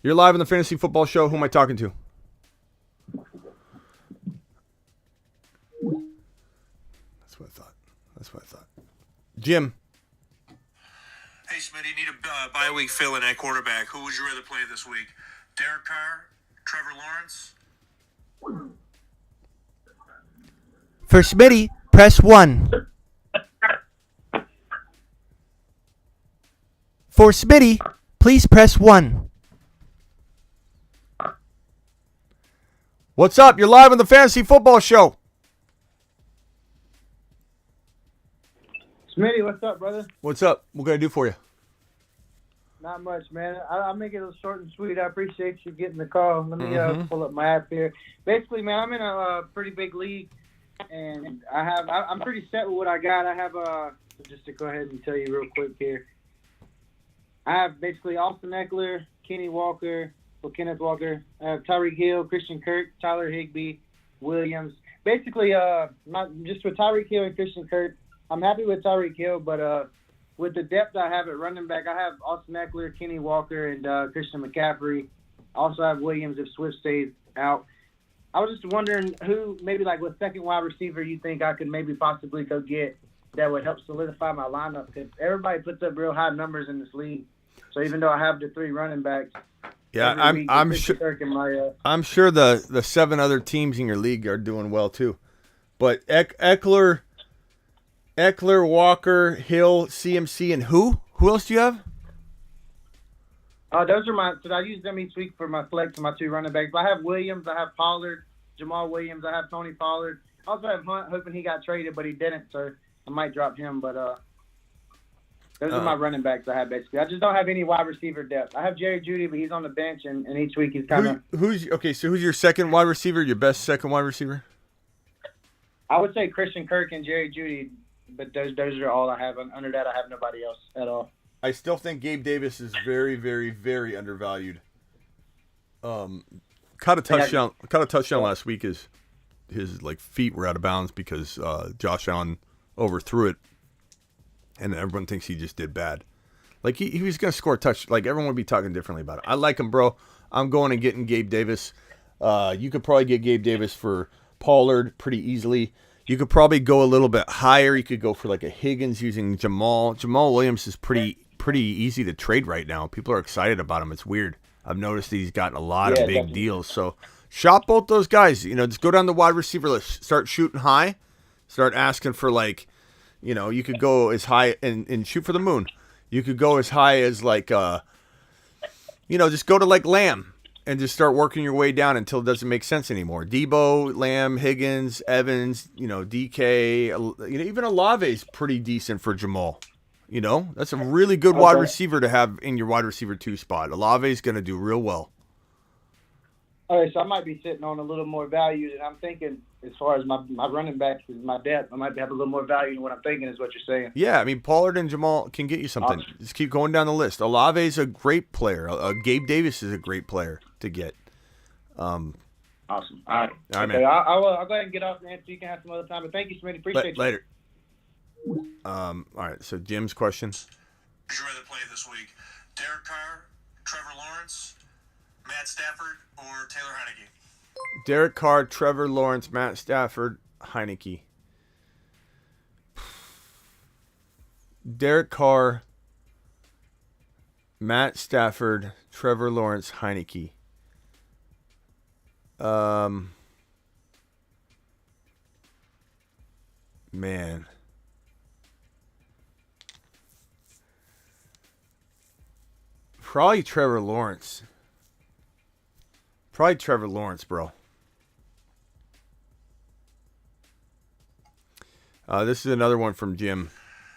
You're live on the Fantasy Football Show. Who am I talking to? That's what I thought. Jim. Hey, Smitty, need a bye week fill-in at quarterback. Who would you rather play this week? Derek Carr, Trevor Lawrence? For Smitty, press 1. For Smitty, please press 1. What's up? You're live on the Fantasy Football Show. Smitty, what's up, brother? What's up? What can I do for you? Not much, man. I'll make it a short and sweet. I appreciate you getting the call. Let me pull up my app here. Basically, man, I'm in a pretty big league, and I'm pretty set with what I got. I have just to go ahead and tell you real quick here. I have basically Austin Eckler, Kenneth Walker. I have Tyreek Hill, Christian Kirk, Tyler Higbee, Williams. Basically, not just with Tyreek Hill and Christian Kirk. I'm happy with Tyreek Hill, but with the depth I have at running back, I have Austin Eckler, Kenneth Walker, and Christian McCaffrey. I also have Williams if Swift stays out. I was just wondering who, maybe what second wide receiver you think I could maybe possibly go get that would help solidify my lineup, because everybody puts up real high numbers in this league. So even though I have the 3 running backs, yeah, I'm sure the 7 other teams in your league are doing well too. But Eckler Eckler, Walker, Hill, CMC, and who? Who else do you have? Those are my. So I use them each week for my flex and my 2 running backs. I have Williams. I have Pollard, Jamal Williams. I have Tony Pollard. I also have Hunt, hoping he got traded, but he didn't, so I might drop him. But those are my running backs I have basically. I just don't have any wide receiver depth. I have Jerry Jeudy, but he's on the bench, and each week he's kind of. So who's your second wide receiver? Your best second wide receiver? I would say Christian Kirk and Jerry Jeudy, but those are all I have. Under that, I have nobody else at all. I still think Gabe Davis is very, very, very undervalued. Caught a touchdown last week. His feet were out of bounds because Josh Allen overthrew it, and everyone thinks he just did bad. Like he was gonna score a touch. Like everyone would be talking differently about it. I like him, bro. I'm going and getting Gabe Davis. You could probably get Gabe Davis for Pollard pretty easily. You could probably go a little bit higher. You could go for like a Higgins using Jamal. Jamal Williams is pretty easy to trade right now. People are excited about him. It's weird. I've noticed that he's gotten a lot of big deals. So shop both those guys. Just go down the wide receiver list. Start shooting high. Start asking for you could go as high and shoot for the moon. You could go as high as just go to Lamb and just start working your way down until it doesn't make sense anymore. Debo, Lamb, Higgins, Evans, DK, even Olave's pretty decent for Jamal. That's a really good wide receiver to have in your wide receiver 2 spot. Olave's going to do real well. All right, so I might be sitting on a little more value than I'm thinking as far as my running backs is my depth. I might have a little more value than what I'm thinking is what you're saying. Yeah, Pollard and Jamal can get you something. Awesome. Just keep going down the list. Olave's a great player. Gabe Davis is a great player to get. Awesome. All right. All right, man. I'll go ahead and get off, man, so you can have some other time. But thank you, Smitty. Appreciate you. Later. All right, so Jim's question. Would you rather play this week? Derek Carr, Trevor Lawrence, Matt Stafford, or Taylor Heineke? Derek Carr, Trevor Lawrence, Matt Stafford, Heineke. Derek Carr, Matt Stafford, Trevor Lawrence, Heineke. Man. Probably Trevor Lawrence. Bro. This is another one from Jim.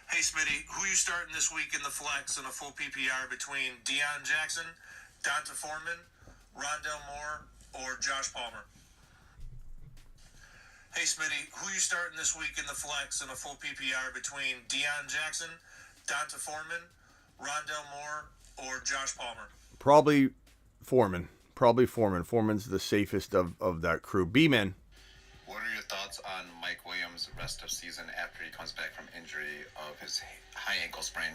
Hey, Smitty, who you starting this week in the flex in a full PPR between Deion Jackson, Donta Foreman, Rondell Moore, or Josh Palmer? Hey, Smitty, who you starting this week in the flex in a full PPR between Deion Jackson, Donta Foreman, Rondell Moore, or Josh Palmer? Probably Foreman. Foreman's the safest of that crew. B-Man. What are your thoughts on Mike Williams' rest of season after he comes back from injury of his high ankle sprain?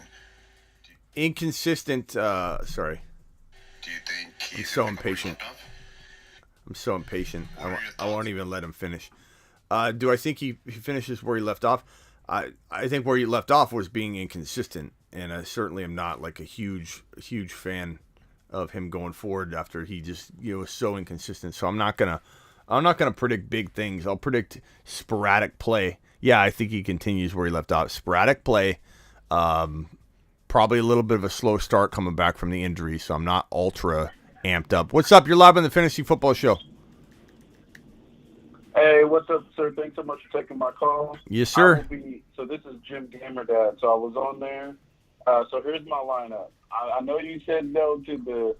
Inconsistent. Sorry. Do you think he's I'm so impatient. I won't even let him finish. Do I think he finishes where he left off? I think where he left off was being inconsistent, and I certainly am not like a huge fan of him going forward after he just was so inconsistent. So I'm not gonna predict big things. I'll predict sporadic play. Yeah, I think he continues where he left off. Sporadic play. Probably a little bit of a slow start coming back from the injury, so I'm not ultra amped up. What's up? You're live on the Fantasy Football Show. Hey, what's up, sir? Thanks so much for taking my call. Yes, sir. So this is Jim Gamerdad. So I was on there. So here's my lineup. I know you said no to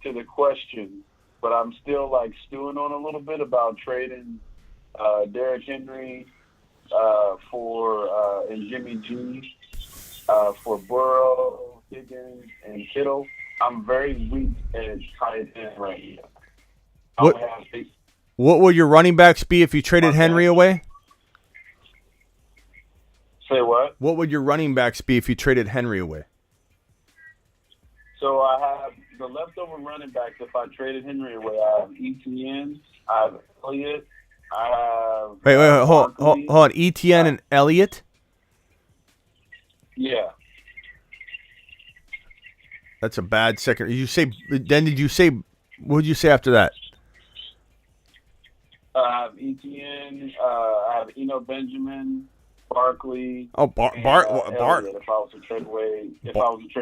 the question, but I'm still stewing on a little bit about trading Derrick Henry and Jimmy G for Burrow, Higgins, and Kittle. I'm very weak at tight end right now. What would your running backs be if you traded Henry away? Say what? What would your running backs be if you traded Henry away? So I have the leftover running backs. If I traded Henry away, I have Etienne, I have Elliott, I have... Wait, hold on. Etienne and Elliott? Yeah. That's a bad second. Did you say? What did you say after that? I have Etienne, I have Eno Benjamin, Barkley. Oh, and, Elliott if I was to trade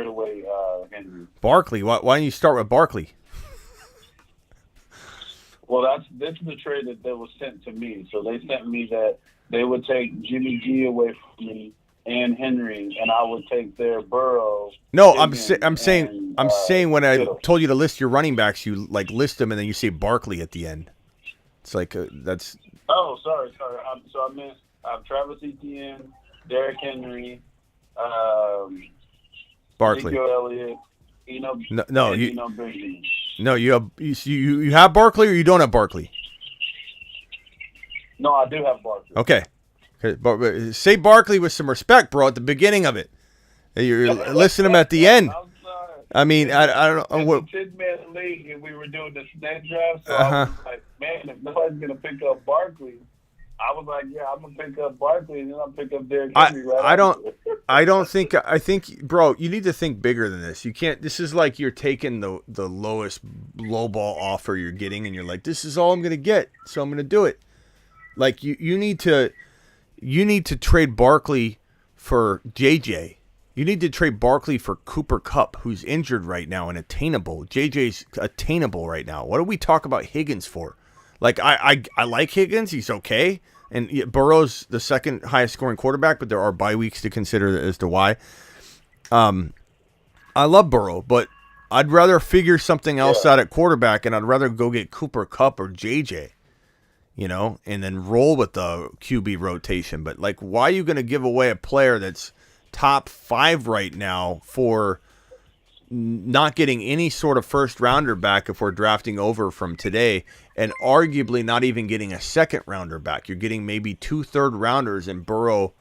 away, Henry. Barkley. Why don't you start with Barkley? Well, this is the trade that was sent to me. So they sent me that they would take Jimmy G away from me and Henry, and I would take their Burrow. No, I'm saying when I told you to list your running backs, you like list them and then you say Barkley at the end. It's like that's. Oh, sorry. So I meant Travis Etienne, Derrick Henry, Barkley, Elliott, you have Barkley or you don't have Barkley. No, I do have Barkley. Okay. But say Barkley with some respect, bro, at the beginning of it. You're listening to him at the end. I mean, I don't know. It's a 10-man league, and we were doing the snake draft, so I was like, man, if nobody's going to pick up Barkley, I was like, yeah, I'm going to pick up Barkley, and then I'll pick up Derrick Henry I think, bro, you need to think bigger than this. You can't, this is like you're taking the lowest low ball offer you're getting, and you're like, this is all I'm going to get, so I'm going to do it. Like, you need to trade Barkley for JJ. You need to trade Barkley for Cooper Kupp, who's injured right now and attainable. JJ's attainable right now. What do we talk about Higgins for? Like, I like Higgins. He's okay. And Burrow's the second highest scoring quarterback, but there are bye weeks to consider as to why. I love Burrow, but I'd rather figure something else out at quarterback, and I'd rather go get Cooper Kupp or JJ. And then roll with the QB rotation. But, like, why are you going to give away a player that's top 5 right now for not getting any sort of first-rounder back if we're drafting over from today, and arguably not even getting a second-rounder back? You're getting maybe 2 third-rounders in Burrow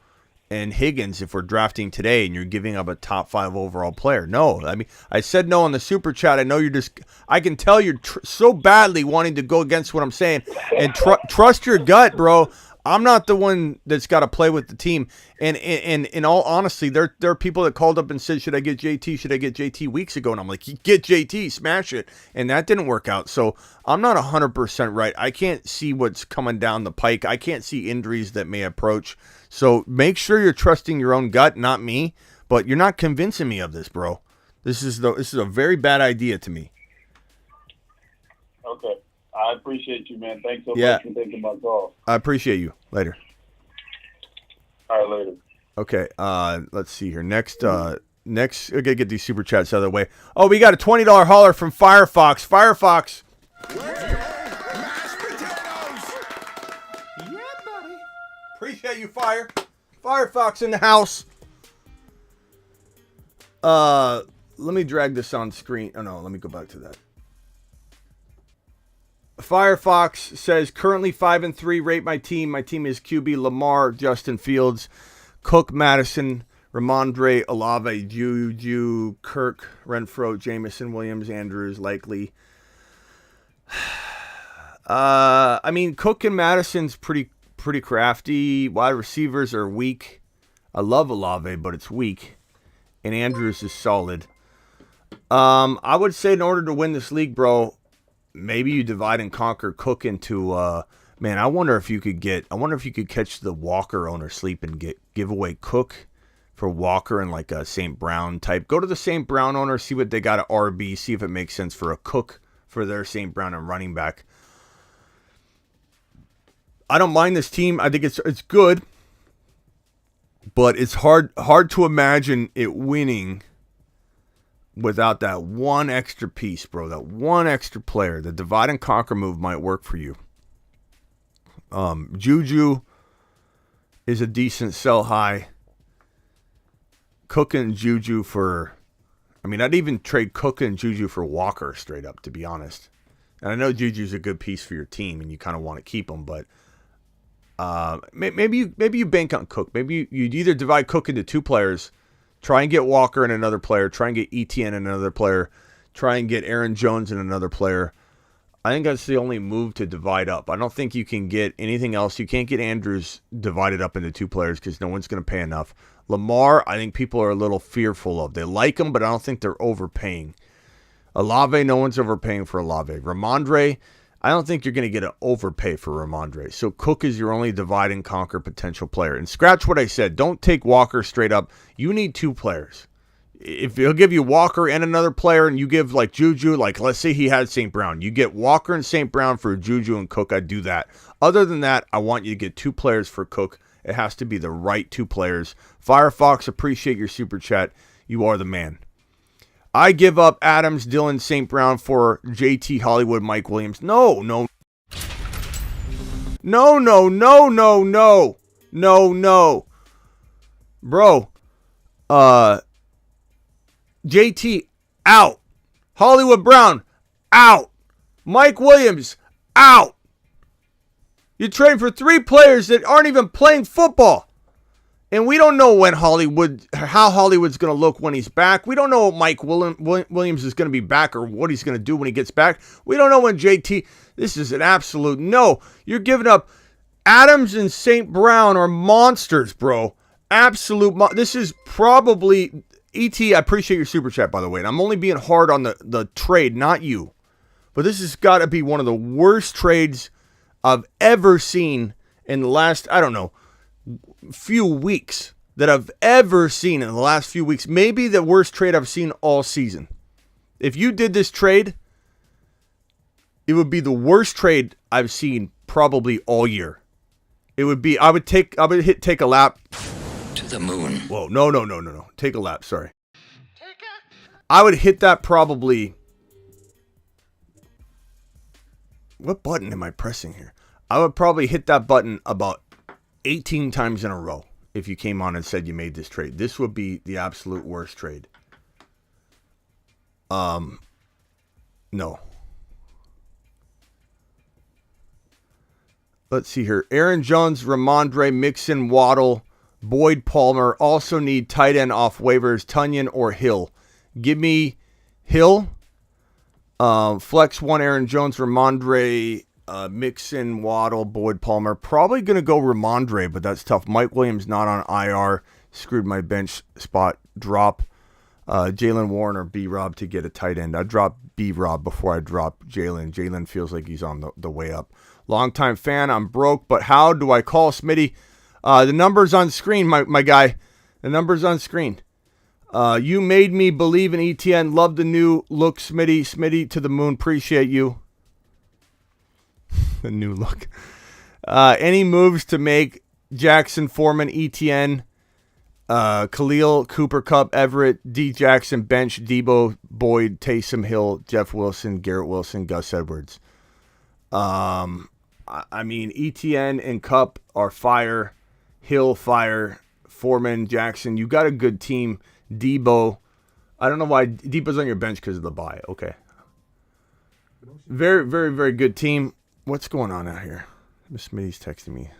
and Higgins if we're drafting today, and you're giving up a top 5 overall player. No, I mean, I said no on the super chat. I know I can tell you're so badly wanting to go against what I'm saying, and trust your gut, bro. I'm not the one that's got to play with the team. And in all honesty, there are people that called up and said, should I get JT? Should I get JT weeks ago? And I'm like, get JT, smash it. And that didn't work out. So I'm not 100% right. I can't see what's coming down the pike. I can't see injuries that may approach. So make sure you're trusting your own gut, not me. But you're not convincing me of this, bro. This is a very bad idea to me. Okay. I appreciate you, man. Thanks so much for taking my call. I appreciate you. Later. All right, later. Okay, let's see here. Next, I gotta get these super chats out of the way. Oh, we got a $20 hauler from Firefox. Firefox. Yeah, buddy. Appreciate you, Firefox in the house. Let me drag this on screen. Oh no, let me go back to that. Firefox says, currently 5-3, rate my team. My team is QB Lamar, Justin Fields, Cook, Madison, Ramondre, Olave, Juju, Kirk, Renfro, Jameson, Williams, Andrews, likely. I mean, Cook and Madison's pretty crafty. Wide receivers are weak. I love Olave, but it's weak. And Andrews is solid. I would say in order to win this league, bro, maybe you divide and conquer Cook into man. I wonder if you could catch the Walker owner sleep and give away Cook for Walker and like a St. Brown type. Go to the St. Brown owner, see what they got at RB, see if it makes sense for a Cook for their St. Brown and running back. I don't mind this team. I think it's good, but it's hard to imagine it winning without that one extra piece, bro. That one extra player. The divide and conquer move might work for you. Juju is a decent sell high. Cook and Juju for... I mean, I'd even trade Cook and Juju for Walker straight up, to be honest. And I know Juju's a good piece for your team, and you kind of want to keep him, but maybe you bank on Cook. Maybe you'd either divide Cook into 2 players, try and get Walker and another player, try and get Etienne and another player, try and get Aaron Jones and another player. I think that's the only move to divide up. I don't think you can get anything else. You can't get Andrews divided up into 2 players because no one's going to pay enough. Lamar, I think people are a little fearful of. They like him, but I don't think they're overpaying. Olave, no one's overpaying for Olave. Ramondre, I don't think you're going to get an overpay for Ramondre. So Cook is your only divide and conquer potential player. And scratch what I said. Don't take Walker straight up. You need 2 players. If he'll give you Walker and another player, and you give like Juju, like let's say he had St. Brown, you get Walker and St. Brown for Juju and Cook, I'd do that. Other than that, I want you to get 2 players for Cook. It has to be the right 2 players. Firefox, appreciate your super chat. You are the man. I give up Adams, Dillon, St. Brown for JT, Hollywood, Mike Williams. No. Bro, JT, out. Hollywood Brown, out. Mike Williams, out. You're trading for 3 players that aren't even playing football. And we don't know how Hollywood's going to look when he's back. We don't know what Mike Williams is going to be back or what he's going to do when he gets back. We don't know when JT. This is an absolute no. You're giving up Adams and St. Brown are monsters, bro. Absolute. This is probably ET. I appreciate your super chat, by the way. And I'm only being hard on the trade, not you. But this has got to be one of the worst trades I've ever seen in the last, I don't know, few weeks that I've ever seen in the last few weeks. Maybe the worst trade I've seen all season. If you did this trade, it would be the worst trade I've seen probably all year. It would be, I would take a lap. To the moon. Whoa, no. Take a lap, sorry. I would hit that probably. What button am I pressing here? I would probably hit that button about 18 times in a row if you came on and said you made this trade. This would be the absolute worst trade. No. Let's see here. Aaron Jones, Ramondre, Mixon, Waddle, Boyd, Palmer. Also need tight end off waivers, Tonyan or Hill. Give me Hill. Flex 1, Aaron Jones, Ramondre, Mixon, Waddle, Boyd, Palmer. Probably going to go Ramondre, but that's tough. Mike Williams not on IR. Screwed my bench spot. Drop Jalen Warren or B-Rob to get a tight end. I'd drop B-Rob before I drop Jalen. Jalen feels like he's on the way up. Longtime fan. I'm broke, but how do I call Smitty? The number's on screen, my guy. The number's on screen. You made me believe in Etienne. Love the new look, Smitty. Smitty to the moon. Appreciate you. The new look. Any moves to make Jackson, Foreman, Etienne, Khalil, Cooper Cup, Everett, D. Jackson, Bench, Debo, Boyd, Taysom Hill, Jeff Wilson, Garrett Wilson, Gus Edwards. I mean, Etienne and Cup are fire. Hill, fire. Foreman, Jackson. You got a good team. Debo. I don't know why Debo's on your bench because of the bye. Okay. Very, very, very good team. What's going on out here? Miss Smitty's texting me.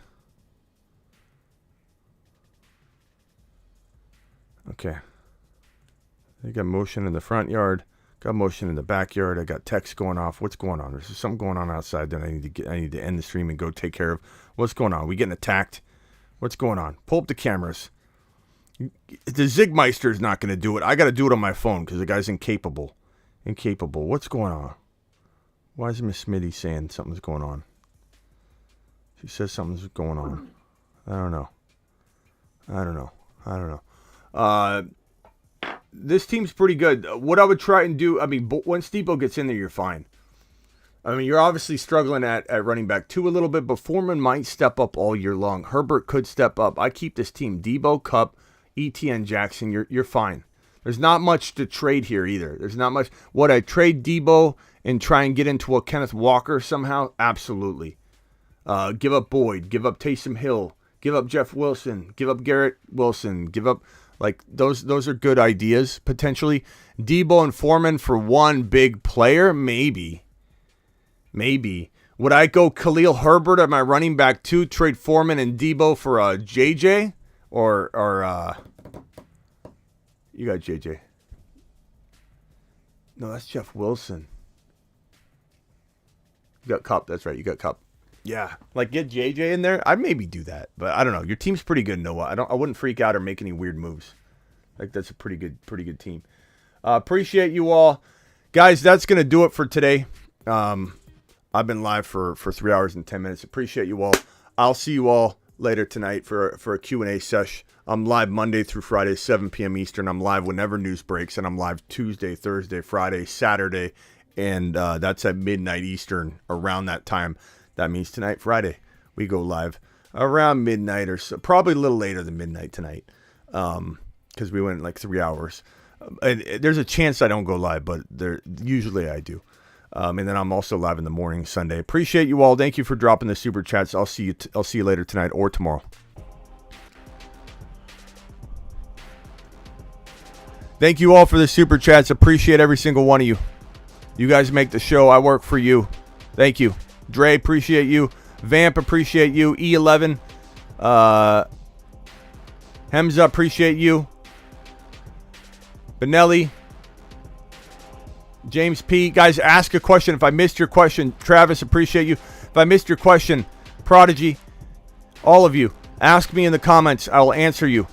Okay. I got motion in the front yard. Got motion in the backyard. I got text going off. What's going on? There's something going on outside that I need to end the stream and go take care of. What's going on? Are we getting attacked? What's going on? Pull up the cameras. The Zigmeister is not going to do it. I got to do it on my phone because the guy's incapable. What's going on? Why is Miss Smitty saying something's going on? She says something's going on. I don't know. This team's pretty good. What I would try and do, I mean, once Debo gets in there, you're fine. I mean, you're obviously struggling at running back 2 a little bit, but Foreman might step up all year long. Herbert could step up. I keep this team. Debo, Cup, Etienne, Jackson, you're fine. There's not much to trade here either. There's not much. Would I trade Debo and try and get into a Kenneth Walker somehow? Absolutely. Give up Boyd. Give up Taysom Hill. Give up Jeff Wilson. Give up Garrett Wilson. Give up, like, those are good ideas, potentially. Debo and Foreman for one big player? Maybe. Would I go Khalil Herbert at my running back 2, trade Foreman and Debo for JJ? Or you got JJ. No, that's Jeff Wilson. You got Cup. That's right. You got Cup. Yeah, like get JJ in there. I'd maybe do that, but I don't know. Your team's pretty good, Noah. I wouldn't freak out or make any weird moves. Like that's a pretty good team. Appreciate you all, guys. That's gonna do it for today. I've been live for 3 hours and 10 minutes. Appreciate you all. I'll see you all later tonight for a Q&A sesh. I'm live Monday through Friday, 7 p.m. Eastern. I'm live whenever news breaks, and I'm live Tuesday, Thursday, Friday, Saturday, and that's at midnight Eastern, around that time. That means tonight, Friday, we go live around midnight or so, probably a little later than midnight tonight, because we went like 3 hours. And there's a chance I don't go live, but usually I do. And then I'm also live in the morning Sunday. Appreciate you all. Thank you for dropping the super chats. I'll see you later tonight or tomorrow. Thank you all for the super chats. Appreciate every single one of you. You guys make the show. I work for you. Thank you. Dre, appreciate you. Vamp, appreciate you. E11. Hemza, appreciate you. Benelli. James P. Guys, ask a question. If I missed your question, Travis, appreciate you. If I missed your question, Prodigy, all of you, ask me in the comments. I will answer you.